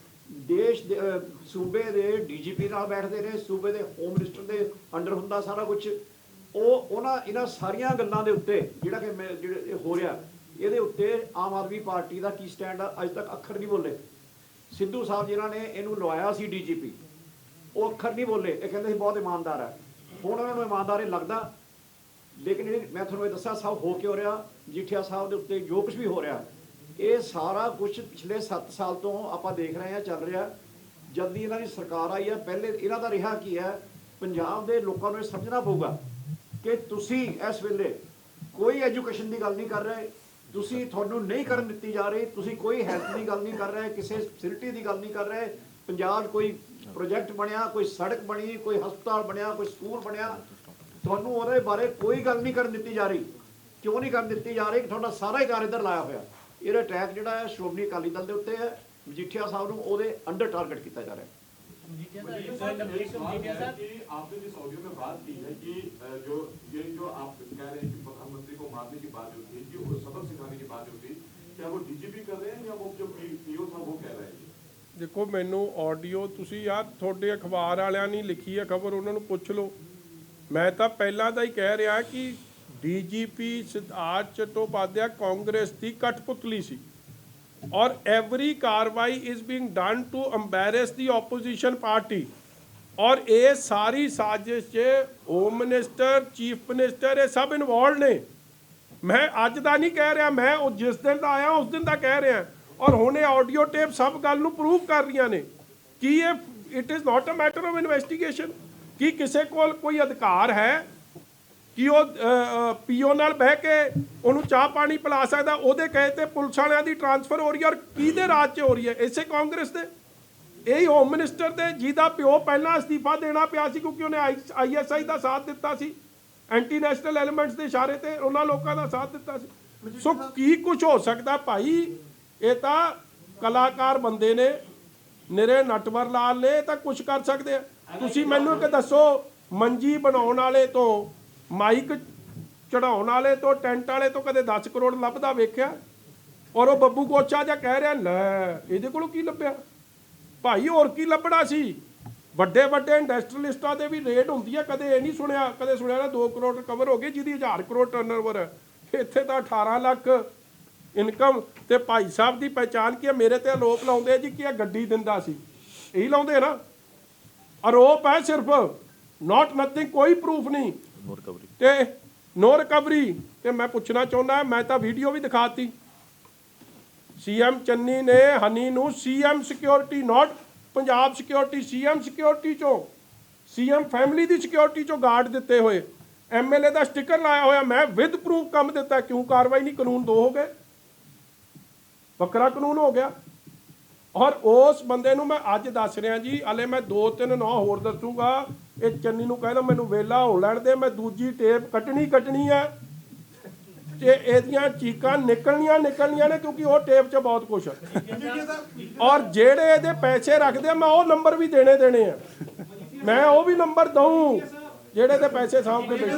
[SPEAKER 2] ਦੇਸ਼ ਦੇ ਸੂਬੇ ਦੇ DGP ਨਾਲ ਬੈਠਦੇ ਨੇ, ਸੂਬੇ ਦੇ ਹੋਮ ਮਿਨਿਸਟਰ ਦੇ ਅੰਡਰ ਹੁੰਦਾ ਸਾਰਾ ਕੁਝ। ਇਹਨਾਂ ਸਾਰੀਆਂ ਗੱਲਾਂ ਦੇ ਉੱਤੇ ਜਿਹੜਾ ਕਿ ਜਿਹੜੇ ਹੋ ਰਿਹਾ, ਇਹਦੇ ਉੱਤੇ ਆਮ ਆਦਮੀ ਪਾਰਟੀ ਦਾ ਕੀ ਸਟੈਂਡ ਆ, ਅੱਜ ਤੱਕ ਅੱਖਰ ਨਹੀਂ ਬੋਲੇ। ਸਿੱਧੂ ਸਾਹਿਬ ਜਿਨ੍ਹਾਂ ਨੇ ਇਹਨੂੰ ਲਵਾਇਆ ਸੀ DGP, ਉਹ ਅੱਖਰ ਨਹੀਂ ਬੋਲੇ। ਇਹ ਕਹਿੰਦੇ ਸੀ ਬਹੁਤ ਇਮਾਨਦਾਰ ਹੈ। ਹੁਣ ਉਹਨਾਂ ਨੂੰ ਇਮਾਨਦਾਰ ਲੱਗਦਾ, ਲੇਕਿਨ ਮੈਂ ਤੁਹਾਨੂੰ ਇਹ ਦੱਸਿਆ ਸਭ ਹੋ ਕੇ ਹੋ ਰਿਹਾ। ਮਜੀਠੀਆ ਸਾਹਿਬ ਦੇ ਉੱਤੇ ਜੋ ਕੁਝ ਵੀ ਹੋ ਰਿਹਾ, ਇਹ ਸਾਰਾ ਕੁਝ ਪਿਛਲੇ 7 ਸਾਲ ਤੋਂ ਆਪਾਂ ਦੇਖ ਰਹੇ ਹਾਂ, ਚੱਲ ਰਿਹਾ। ਜਦ ਦੀ ਇਹਨਾਂ ਦੀ ਸਰਕਾਰ ਆਈ ਹੈ, ਪਹਿਲੇ ਇਹਨਾਂ ਦਾ ਰਿਹਾ ਕੀ ਹੈ, ਪੰਜਾਬ ਦੇ ਲੋਕਾਂ ਨੂੰ ਇਹ ਸਮਝਣਾ ਪਊਗਾ ਕਿ ਤੁਸੀਂ ਇਸ ਵੇਲੇ ਕੋਈ ਐਜੂਕੇਸ਼ਨ ਦੀ ਗੱਲ ਨਹੀਂ ਕਰ ਰਹੇ, ਤੁਹਾਨੂੰ ਨਹੀਂ ਕਰਨ ਦਿੱਤੀ ਜਾ ਰਹੀ, ਤੁਸੀਂ ਕੋਈ ਹੈਲਥ ਦੀ ਗੱਲ ਨਹੀਂ ਕਰ ਰਹੇ, ਕਿਸੇ ਫੈਸਿਲਿਟੀ ਦੀ ਗੱਲ ਨਹੀਂ ਕਰ ਰਹੇ। ਪੰਜਾਬ 'ਚ ਕੋਈ ਪ੍ਰੋਜੈਕਟ ਬਣਿਆ, ਕੋਈ ਸੜਕ ਬਣੀ, ਕੋਈ ਹਸਪਤਾਲ ਬਣਿਆ, ਕੋਈ ਸਕੂਲ ਬਣਿਆ, ਤੁਹਾਨੂੰ ਉਹਦੇ ਬਾਰੇ ਕੋਈ ਗੱਲ ਨਹੀਂ ਕਰਨ ਦਿੱਤੀ ਜਾ ਰਹੀ। ਕਿਉਂ ਨਹੀਂ ਕਰਨ ਦਿੱਤੀ ਜਾ ਰਹੀ? ਕਿ ਤੁਹਾਡਾ ਸਾਰਾ ਹੀ ਘਰ ਇੱਧਰ ਲਾਇਆ ਹੋਇਆ। ਇਹਦਾ ਅਟੈਕ ਜਿਹੜਾ ਹੈ ਸ਼੍ਰੋਮਣੀ ਅਕਾਲੀ ਦਲ ਦੇ ਉੱਤੇ ਹੈ। ਮਜੀਠੀਆ ਸਾਹਿਬ ਨੂੰ ਉਹਦੇ ਅੰਡਰ टारगेट ਕੀਤਾ ਜਾ ਰਿਹਾ है।
[SPEAKER 6] आपने जिस ऑडियो में बात की है कि जो आप कह रहे हैं कि प्रधानमंत्री को मारने की बात जो थी, कि वो सबक सिखाने की बात जो थी, क्या वो DGP कर रहे हैं या वो जो PO था वो कह रहे हैं?
[SPEAKER 1] ਦੇਖੋ ਮੈਨੂੰ ਆਡੀਓ ਤੁਸੀਂ ਯਾਰ ਤੁਹਾਡੇ ਅਖਬਾਰ ਵਾਲਿਆਂ ਨੇ ਲਿਖੀ ਹੈ ਖਬਰ, ਉਹਨਾਂ ਨੂੰ ਪੁੱਛ ਲਓ। ਮੈਂ ਤਾਂ ਪਹਿਲਾਂ ਦਾ ਹੀ ਕਹਿ ਰਿਹਾ ਕਿ DGP ਸਿਧਾਰਥ ਚਟੋਪਾਧਿਆਏ ਕਾਂਗਰਸ ਦੀ ਕਠਪੁਤਲੀ ਸੀ, ਔਰ ਐਵਰੀ ਕਾਰਵਾਈ is being done to ਅੰਬੈਰਸ the opposition party. ਔਰ ਇਹ ਸਾਰੀ ਸਾਜ਼ਿਸ਼ 'ਚ ਹੋਮ ਮਿਨਿਸਟਰ, ਚੀਫ ਮਿਨਿਸਟਰ, ਇਹ ਸਭ ਇਨਵੋਲਵ ਨੇ। ਮੈਂ ਅੱਜ ਦਾ ਨਹੀਂ ਕਹਿ ਰਿਹਾ, ਮੈਂ ਉਹ ਜਿਸ ਦਿਨ ਦਾ ਆਇਆ ਉਸ ਦਿਨ ਦਾ ਕਹਿ ਰਿਹਾ। ਔਰ ਹੁਣ ਇਹ ਆਡੀਓ ਟੇਪ ਸਭ ਗੱਲ ਨੂੰ ਪ੍ਰੂਵ ਕਰ ਰਹੀਆਂ ਨੇ ਕਿ ਇਹ it is not a matter of investigation. ਕਿ ਕਿਸੇ ਕੋਲ ਕੋਈ ਅਧਿਕਾਰ ਹੈ ਕਿ ਉਹ PO ਨਾਲ ਬਹਿ ਕੇ ਉਹਨੂੰ ਚਾਹ ਪਾਣੀ ਪਿਲਾ ਸਕਦਾ? ਉਹਦੇ ਕਹੇ ਤੇ ਪੁਲਿਸ ਵਾਲਿਆਂ ਦੀ ਟ੍ਰਾਂਸਫਰ ਹੋ ਰਹੀ ਹੈ। ਔਰ ਕਿਹਦੇ ਰਾਜ 'ਚ ਹੋ ਰਹੀ ਹੈ? ਇਸੇ ਕਾਂਗਰਸ ਦੇ, ਇਹੀ ਹੋਮ ਮਿਨਿਸਟਰ ਦੇ, ਜਿਹਦਾ ਪਿਓ ਪਹਿਲਾਂ ਅਸਤੀਫਾ ਦੇਣਾ ਪਿਆ ਸੀ ਕਿਉਂਕਿ ਉਹਨੇ ISI ਦਾ ਸਾਥ ਦਿੱਤਾ ਸੀ, ਐਂਟੀ ਨੈਸ਼ਨਲ ਐਲੀਮੈਂਟਸ ਦੇ ਇਸ਼ਾਰੇ ਤੇ ਉਹਨਾਂ ਲੋਕਾਂ ਦਾ ਸਾਥ ਦਿੱਤਾ ਸੀ। ਸੋ ਕੀ ਕੁਝ ਹੋ ਸਕਦਾ ਭਾਈ? ਇਹ ਤਾਂ ਕਲਾਕਾਰ ਬੰਦੇ ਨੇ, ਨਿਰੇ ਨਟਵਰ ਲਾਲ ਨੇ ਤਾਂ ਕੁਝ ਕਰ ਸਕਦੇ ਆ। ਤੁਸੀਂ ਮੈਨੂੰ ਇੱਕ ਦੱਸੋ, ਮੰਜੀ ਬਣਾਉਣ ਵਾਲੇ ਤੋਂ, ਮਾਈਕ ਚੜਾਉਣ ਵਾਲੇ ਤੋਂ, ਟੈਂਟ ਵਾਲੇ ਤੋਂ ਕਦੇ 10 ਕਰੋੜ ਲੱਭਦਾ ਵੇਖਿਆ? ਔਰ ਉਹ ਬੱਬੂ ਗੋਚਾ ਜਿਹਾ ਕਹਿ ਰਿਹਾ ਲੈ ਇਹਦੇ ਕੋਲੋਂ ਕੀ ਲੱਭਿਆ ਭਾਈ, ਹੋਰ ਕੀ ਲੱਭਣਾ ਸੀ? ਵੱਡੇ ਵੱਡੇ ਇੰਡਸਟਰੀਅਲਿਸਟਾਂ ਦੇ ਵੀ ਰੇਟ ਹੁੰਦੀ ਹੈ, ਕਦੇ ਇਹ ਨਹੀਂ ਸੁਣਿਆ, ਕਦੇ ਸੁਣਿਆ ਨਾ 2 ਕਰੋੜ ਰਿਕਵਰ ਹੋ ਗਏ ਜਿਹਦੀ 1000 ਕਰੋੜ ਟਰਨਓਵਰ ਹੈ। ਇੱਥੇ ਤਾਂ 18 ਲੱਖ ਇਨਕਮ। ਤੇ ਭਾਈ ਸਾਹਿਬ ਦੀ ਪਹਿਚਾਣ ਕੀ ਹੈ? ਮੇਰੇ ਤੇ ਆਰੋਪ ਲਾਉਂਦੇ ਜੀ ਕਿ ਇਹ ਗੱਡੀ ਦਿੰਦਾ ਸੀ, ਇਹੀ ਲਾਉਂਦੇ ਨਾ, ਆਰੋਪ ਹੈ ਸਿਰਫ, ਨਾਟ ਨਥਿੰਗ, ਕੋਈ ਪ੍ਰੂਫ ਨਹੀਂ ਤੇ ਨੋ ਰਿਕਵਰੀ। ਤੇ ਮੈਂ ਪੁੱਛਣਾ ਚਾਹੁੰਦਾ, ਮੈਂ ਤਾਂ ਵੀਡੀਓ ਵੀ ਦਿਖਾਤੀ, ਸੀਐਮ ਚੰਨੀ ਨੇ ਹਨੀ ਨੂੰ ਸੀਐਮ ਸਿਕਿਉਰਿਟੀ, ਨਾਟ ਪੰਜਾਬ ਸਿਕਿਉਰਿਟੀ, ਸੀਐਮ ਸਿਕਿਉਰਿਟੀ ਚੋਂ, ਸੀਐਮ ਫੈਮਿਲੀ ਦੀ ਸਿਕਿਉਰਿਟੀ ਚੋਂ ਗਾਰਡ ਦਿੱਤੇ ਹੋਏ, ਐਮਐਲਏ ਦਾ ਸਟicker ਲਾਇਆ ਹੋਇਆ, ਮੈਂ ਵਿਦ ਪ੍ਰੂਫ ਕੰਮ ਦਿੱਤਾ, ਕਿਉਂ ਕਾਰਵਾਈ ਨਹੀਂ? ਕਾਨੂੰਨ 2 ਹੋ ਗਏ, ਵੱਖਰਾ ਕਾਨੂੰਨ ਹੋ ਗਿਆ। ਔਰ ਉਸ ਬੰਦੇ ਨੂੰ ਮੈਂ ਅੱਜ ਦੱਸ ਰਿਹਾ ਜੀ, ਹਲੇ ਮੈਂ 2-3 ਨਾਂ ਹੋਰ ਦੱਸੂਗਾ। ਇਹ ਚੰਨੀ ਨੂੰ ਕਹਿੰਦਾ ਮੈਨੂੰ ਵੇਲਾ ਹੋ ਲੈਣ ਦੇ, ਮੈਂ ਦੂਜੀ ਟੇਪ ਕੱਟਣੀ ਹੈ ਤੇ ਇਹਦੀਆਂ ਚੀਕਾਂ ਨਿਕਲਣੀਆਂ ਨੇ, ਕਿਉਂਕਿ ਉਹ ਟੇਪ 'ਚ ਬਹੁਤ ਕੁਛ ਹੈ। ਔਰ ਜਿਹੜੇ ਇਹਦੇ ਪੈਸੇ ਰੱਖਦੇ ਆ, ਮੈਂ ਉਹ ਨੰਬਰ ਵੀ ਦੇਣੇ ਆ, ਮੈਂ ਉਹ ਵੀ ਨੰਬਰ ਦਊਂ ਜਿਹੜੇ ਦੇ ਪੈਸੇ ਸਾਂਭ ਕੇ ਬੈਠੇ।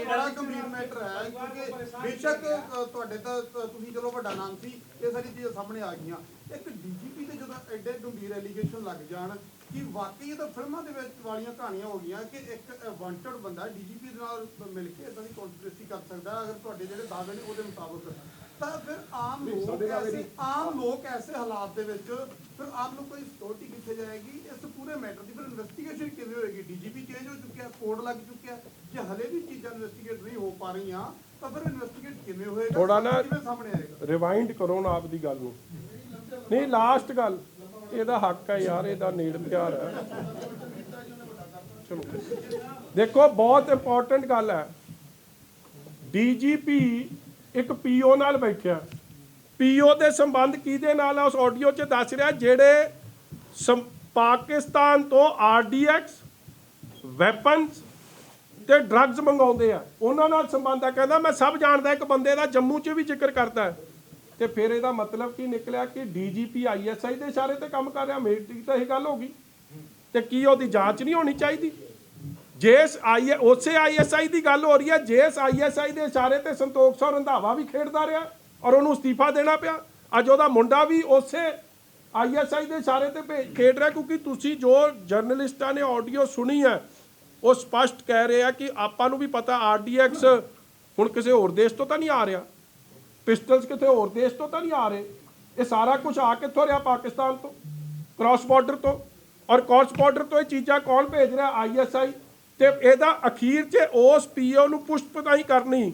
[SPEAKER 8] ਬੜਾ ਗੰਭੀਰ ਮੈਟਰ ਹੈ, ਕਿਉਂਕਿ ਬੇਸ਼ੱਕ ਤੁਹਾਡੇ ਤਾਂ ਤੁਸੀਂ ਚਲੋ ਵੱਡਾ ਨਾਮ ਸੀ, ਇਹ ਸਾਰੀ ਚੀਜ਼ਾਂ ਸਾਹਮਣੇ ਆ ਗਈਆਂ। ਇੱਕ ਡੀਜੀਪੀ ਤੇ ਜਦੋਂ ਐਡੇ ਗੰਭੀਰ ਐਲੀਗੇਸ਼ਨ ਲੱਗ ਜਾਣ ਕਿ ਵਾਕਈ ਇਹ ਤਾਂ ਫਿਲਮਾਂ ਦੇ ਵਿੱਚ ਵਾਲੀਆਂ ਕਹਾਣੀਆਂ ਹੋ ਗਈਆਂ ਕਿ ਇੱਕ ਵਾਂਟਡ ਬੰਦਾ ਡੀਜੀਪੀ ਦੇ ਨਾਲ ਮਿਲ ਕੇ ਇਦਾਂ ਦੀ ਕੌਨਸਪੀਰੇਸੀ ਕਰ ਸਕਦਾ, ਅਗਰ ਤੁਹਾਡੇ ਜਿਹੜੇ ਦਾਅਵੇ ਨੇ ਉਹਦੇ ਮੁਤਾਬਕ, ਤਾਂ ਫਿਰ ਆਮ ਲੋਕ ਐਸੇ ਹਾਲਾਤ ਦੇ ਵਿੱਚ ਫਿਰ ਆਮ ਲੋਕਾਂ ਦੀ ਸਿਕਿਉਰਿਟੀ ਕਿੱਥੇ ਜਾਏਗੀ? ਇਸ ਪੂਰੇ ਮੈਟਰ ਦੀ ਫਿਰ ਇਨਵੈਸਟੀਗੇਸ਼ਨ ਕਿਵੇਂ ਹੋਏਗੀ? ਡੀਜੀਪੀ ਚੇਂਜ ਹੋ ਚੁੱਕਿਆ, ਕੋਡ ਲੱਗ ਚੁੱਕਿਆ, ਜੇ ਹਲੇ ਵੀ ਚੀਜ਼ਾਂ ਇਨਵੈਸਟੀਗੇਟ ਨਹੀਂ ਹੋ ਪਾ ਰਹੀਆਂ ਤਾਂ ਫਿਰ ਇਨਵੈਸਟੀਗੇਟ ਕਿਵੇਂ ਹੋਏਗਾ?
[SPEAKER 1] ਥੋੜਾ ਨਾ
[SPEAKER 8] ਕਿਵੇਂ ਸਾਹਮਣੇ ਆਏਗਾ?
[SPEAKER 1] ਰਿਵਾਈਂਡ ਕਰੋ ਨਾ ਆਪਦੀ ਗੱਲ ਨੂੰ। ਨਹੀਂ, ਲਾਸਟ ਗੱਲ, ਇਹਦਾ ਹੱਕ ਹੈ ਯਾਰ, ਇਹਦਾ ਨੇੜ ਪਿਆਰ ਹੈ। ਚਲੋ ਦੇਖੋ, ਬਹੁਤ ਇੰਪੋਰਟੈਂਟ ਗੱਲ ਹੈ। ਡੀਜੀਪੀ ਇੱਕ ਪੀਓ ਨਾਲ ਬੈਠਿਆ, ਪੀਓ ਦੇ ਸੰਬੰਧ ਕਿਹਦੇ ਨਾਲ ਆ? ਉਸ ਆਡੀਓ 'ਚ ਦੱਸ ਰਿਹਾ ਜਿਹੜੇ ਪਾਕਿਸਤਾਨ ਤੋਂ RDX, ਵੈਪਨਸ ਤੇ ਡਰੱਗਸ ਮੰਗਾਉਂਦੇ ਆ, ਉਹਨਾਂ ਨਾਲ ਸੰਬੰਧ ਆ। ਕਹਿੰਦਾ ਮੈਂ ਸਭ ਜਾਣਦਾ, ਇੱਕ ਬੰਦੇ ਦਾ ਜੰਮੂ 'ਚ ਵੀ ਜ਼ਿਕਰ ਕਰਦਾ ਹੈ। ਤੇ ਫਿਰ ਇਹਦਾ ਮਤਲਬ ਕੀ ਨਿਕਲਿਆ ਕਿ ਡੀਜੀਪੀ ISI ਦੇ ਇਸ਼ਾਰੇ ਤੇ ਕੰਮ ਕਰ ਰਿਹਾ। ਮੇਰੀ ਤਾਂ ਇਹ ਗੱਲ ਹੋ ਗਈ। ਤੇ ਕੀ ਉਹਦੀ ਜਾਂਚ ਨਹੀਂ ਹੋਣੀ ਚਾਹੀਦੀ? ਉਸੇ ISI ਦੀ ਗੱਲ ਹੋ ਰਹੀ ਹੈ, ਜਿਸ ISI ਦੇ ਇਸ਼ਾਰੇ ਤੇ ਸੰਤੋਖ ਸੌ ਰੰਧਾਵਾ ਵੀ ਖੇਡਦਾ ਰਿਹਾ ਔਰ ਉਹਨੂੰ ਅਸਤੀਫਾ ਦੇਣਾ ਪਿਆ। ਅੱਜ ਉਹਦਾ ਮੁੰਡਾ ਵੀ ਉਸੇ ISI ਦੇ ਇਸ਼ਾਰੇ ਤੇ ਖੇਡ ਰਿਹਾ, ਕਿਉਂਕਿ ਤੁਸੀਂ ਜੋ ਜਰਨਲਿਸਟਾਂ ਨੇ ਆਡੀਓ ਸੁਣੀ ਹੈ ਉਹ ਸਪਸ਼ਟ ਕਹਿ ਰਹੇ ਆ ਕਿ ਆਪਾਂ ਨੂੰ ਵੀ ਪਤਾ RDX ਹੁਣ ਕਿਸੇ ਹੋਰ ਦੇਸ਼ ਤੋਂ ਤਾਂ ਨਹੀਂ ਆ ਰਿਹਾ, ਪਿਸਟਲਸ ਕਿਤੇ ਹੋਰ ਦੇਸ਼ ਤੋਂ ਤਾਂ ਨਹੀਂ ਆ ਰਹੇ, ਇਹ ਸਾਰਾ ਕੁਝ ਆ ਕਿੱਥੋਂ ਰਿਹਾ? ਪਾਕਿਸਤਾਨ ਤੋਂ, ਕ੍ਰਾਸ ਬਾਰਡਰ ਤੋਂ। ਔਰ ਕ੍ਰਾਸ ਬਾਰਡਰ ਤੋਂ ਇਹ ਚੀਜ਼ਾਂ ਕੌਣ ਭੇਜ ਰਿਹਾ? ISI। ਤੇ ਇਹਦਾ ਅਖੀਰ 'ਚ ਉਸ ਪੀਓ ਨੂੰ ਪੁਸ਼ਟਪਤਾਈ ਕਰਨੀ,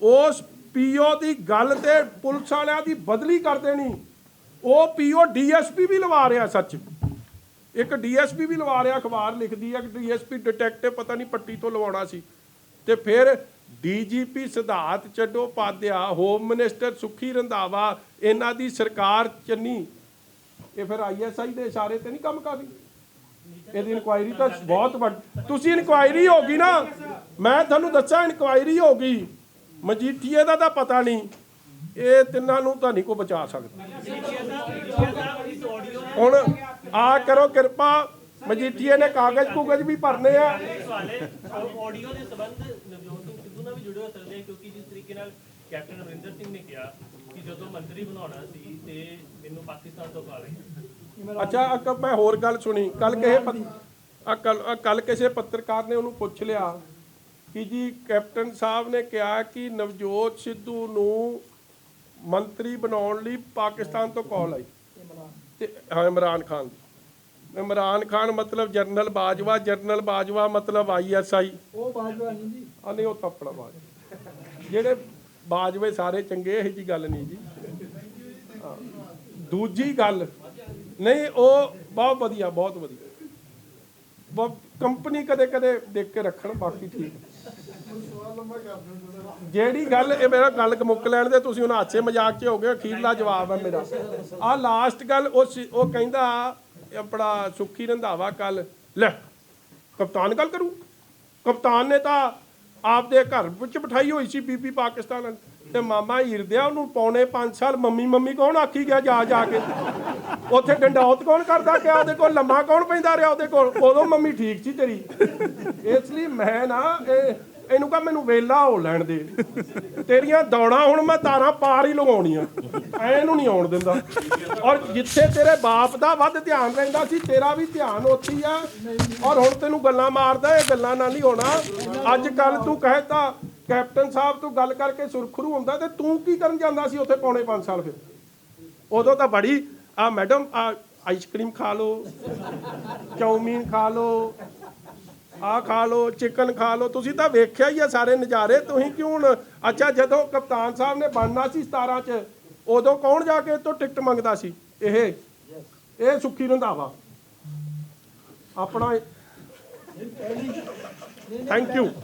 [SPEAKER 1] ਉਸ ਪੀਓ ਦੀ ਗੱਲ ਤੇ ਪੁਲਿਸ ਵਾਲਿਆਂ ਦੀ ਬਦਲੀ ਕਰ ਦੇਣੀ। ਉਹ ਪੀਓ DSP ਵੀ ਲਵਾ ਰਿਹਾ, ਸੱਚ ਇੱਕ DSP ਵੀ ਲਵਾ ਰਿਹਾ। ਅਖਬਾਰ ਲਿਖਦੀ ਹੈ ਕਿ DSP ਡਿਟੈਕਟਿਵ ਪਤਾ ਨਹੀਂ ਪੱਟੀ ਤੋਂ ਲਵਾਉਣਾ ਸੀ। ਤੇ ਫਿਰ DGP ਸਿਧਾਰਥ ਚੱਟੋਪਾਧਿਆ, ਹੋਮ ਮਿਨਿਸਟਰ ਸੁਖੀ ਰੰਧਾਵਾ, ਇਹਨਾਂ ਦੀ ਸਰਕਾਰ ਚੰਨੀ, ਇਹ ਫਿਰ ISI ਦੇ ਇਸ਼ਾਰੇ ਤੇ ਨਹੀਂ ਕੰਮ ਕਰ ਰਹੀ? ਇਹਦੀ ਇਨਕੁਆਇਰੀ ਤਾਂ ਬਹੁਤ ਵੱਡੀ, ਤੁਸੀਂ ਇਨਕੁਆਇਰੀ ਹੋ ਗਈ ਨਾ, ਮੈਂ ਤੁਹਾਨੂੰ ਦੱਸਾਂ ਇਨਕੁਆਇਰੀ ਹੋ ਗਈ। ਮਜੀਠੀਏ ਦਾ ਤਾਂ ਪਤਾ ਨਹੀਂ, ਇਹ ਤਿੰਨਾਂ ਨੂੰ ਤਾਂ ਨਹੀਂ ਕੋਈ ਬਚਾ ਸਕਦਾ। ਹੁਣ ਆ ਕਰੋ ਕਿਰਪਾ, ਮਜੀਠੀਏ ਨੇ ਕਾਗਜ਼ ਵੀ ਭਰਨੇ ਆ।
[SPEAKER 9] ਆਡੀਓ ਦੇ ਸੰਬੰਧ ਨਵਜੋਤ ਸਿੰਘ ਸਿੱਧੂ ਨਾਲ ਵੀ ਜੁੜੇ ਹੋ ਸਕਦੇ ਆ, ਕਿਉਂਕਿ ਜਿਸ ਤਰੀਕੇ ਨਾਲ ਕੈਪਟਨ ਅਮਰਿੰਦਰ ਸਿੰਘ ਨੇ ਕਿਹਾ ਕਿ ਜਦੋਂ ਮੰਤਰੀ ਬਣਾਉਣਾ ਸੀ ਤੇ ਮੈਨੂੰ ਪਾਕਿਸਤਾਨ ਤੋਂ ਕਾਲ ਆਈ।
[SPEAKER 1] ਅੱਛਾ, ਮੈਂ ਹੋਰ ਗੱਲ ਸੁਣੀ ਕੱਲ ਕਿਸੇ ਪੱਤਰਕਾਰ ਨੇ ਉਹਨੂੰ ਪੁੱਛ ਲਿਆ ਕਿ ਜੀ ਕੈਪਟਨ ਸਾਹਿਬ ਨੇ ਕਿਹਾ ਕਿ ਨਵਜੋਤ ਸਿੱਧੂ ਨੂੰ ਮੰਤਰੀ ਬਣਾਉਣ ਲਈ ਪਾਕਿਸਤਾਨ ਤੋਂ ਕਾਲ ਆਈ। ਤੇ ਹਾਂ, ਇਮਰਾਨ ਖਾਨ ਮਤਲਬ ਜਨਰਲ ਬਾਜਵਾ ਮਤਲਬ ISI।
[SPEAKER 2] ਉਹ ਬਾਜਵਾ ਨਹੀਂ ਜੀ,
[SPEAKER 1] ਨਹੀਂ ਉਹ ਤਾਂ ਆਪਣਾ ਬਾਜਵਾ, ਜਿਹੜੇ ਬਾਜਵੇ ਸਾਰੇ ਚੰਗੇ, ਇਹੋ ਜਿਹੀ ਗੱਲ ਨਹੀਂ ਜੀ। ਦੂਜੀ ਗੱਲ ਨਹੀਂ, ਉਹ ਬਹੁਤ ਵਧੀਆ ਕੰਪਨੀ ਕਦੇ ਦੇਖ ਕੇ ਰੱਖਣ, ਬਾਕੀ ਠੀਕ। ਜਿਹੜੀ ਗੱਲ, ਇਹ ਮੇਰਾ ਗੱਲ ਮੁੱਕ ਲੈਣ ਦੇ, ਤੁਸੀਂ ਹੁਣ ਹਾਸੇ ਮਜ਼ਾਕ 'ਚ ਹੋ ਗਏ। ਅਖੀਰਲਾ ਜਵਾਬ ਹੈ ਮੇਰਾ, ਆਹ ਲਾਸਟ ਗੱਲ। ਉਹ ਕਹਿੰਦਾ ਆਪਣਾ ਸੁਖੀ ਰੰਧਾਵਾ ਕੱਲ, ਲੈ ਕਪਤਾਨ ਗੱਲ ਕਰੂ, ਕਪਤਾਨ ਨੇ ਤਾਂ ਆਪਦੇ ਘਰ ਵਿੱਚ ਬਿਠਾਈ ਹੋਈ ਸੀ ਬੀਬੀ ਪਾਕਿਸਤਾਨ, ਤੇ ਮਾਮਾ ਹੀਰਦਿਆ ਉਹਨੂੰ ਪੌਣੇ 5 ਸਾਲ ਮੰਮੀ ਕੌਣ ਆਖੀ ਗਿਆ ਜਾ ਕੇ। ਉੱਥੇ ਡੰਡੌਤ ਕੌਣ ਕਰਦਾ ਗਿਆ ਉਹਦੇ ਕੋਲ, ਲੰਮਾ ਕੌਣ ਪੈਂਦਾ ਰਿਹਾ ਉਹਦੇ ਕੋਲ, ਉਦੋਂ ਮੰਮੀ ਠੀਕ ਸੀ ਤੇਰੀ। ਇਸ ਲਈ ਮੈਂ ਨਾ ਇਹਨੂੰ ਕਹਾਂ ਮੈਨੂੰ ਵੇਲਾ ਹੋ ਲੈਣ ਦੇ, ਤੇਰੀਆਂ ਦੌੜਾਂ ਹੁਣ ਮੈਂ ਤਾਰਾਂ ਪਾਰ ਹੀ ਲਗਾਉਣੀਆਂ, ਇਹਨੂੰ ਨਹੀਂ ਆਉਣ ਦਿੰਦਾ। ਔਰ ਜਿੱਥੇ ਤੇਰੇ ਬਾਪ ਦਾ ਵੱਧ ਧਿਆਨ ਰਹਿੰਦਾ ਸੀ, ਤੇਰਾ ਵੀ ਧਿਆਨ ਉੱਥੇ ਹੀ ਆ। ਔਰ ਹੁਣ ਤੈਨੂੰ ਗੱਲਾਂ ਮਾਰਦਾ, ਇਹ ਗੱਲਾਂ ਨਾਲ ਨਹੀਂ ਹੋਣਾ। ਅੱਜ ਕੱਲ ਤੂੰ ਕਹਿਤਾ ਕੈਪਟਨ ਸਾਹਿਬ ਤੂੰ ਗੱਲ ਕਰਕੇ ਸੁਰਖਰੂ ਹੁੰਦਾ, ਤੇ ਤੂੰ ਕੀ ਕਰਨ ਜਾਂਦਾ ਸੀ ਉੱਥੇ ਪੌਣੇ 5 ਸਾਲ? ਫਿਰ ਉਦੋਂ ਤਾਂ ਬੜੀ ਆ ਮੈਡਮ ਆ ਆਈਸਕ੍ਰੀਮ ਖਾ ਲਓ, ਚੌਮੀਨ ਖਾ ਲਓ, ਆ ਖਾ ਲਓ, ਚਿਕਨ ਖਾ ਲਓ, ਤੁਸੀਂ ਤਾਂ ਵੇਖਿਆ ਹੀ ਆ ਸਾਰੇ ਨਜ਼ਾਰੇ। ਤੁਸੀਂ ਕਿਉਂ ਹੁਣ ਅੱਛਾ ਜਦੋਂ ਕਪਤਾਨ ਸਾਹਿਬ ਨੇ ਬਣਨਾ ਸੀ 17 ਚ, ਉਦੋਂ ਕੌਣ ਜਾ ਕੇ ਤੋਂ ਟਿਕਟ ਮੰਗਦਾ ਸੀ? ਇਹ ਸੁੱਖੀ ਰੰਧਾਵਾ ਆਪਣਾ। Thank you.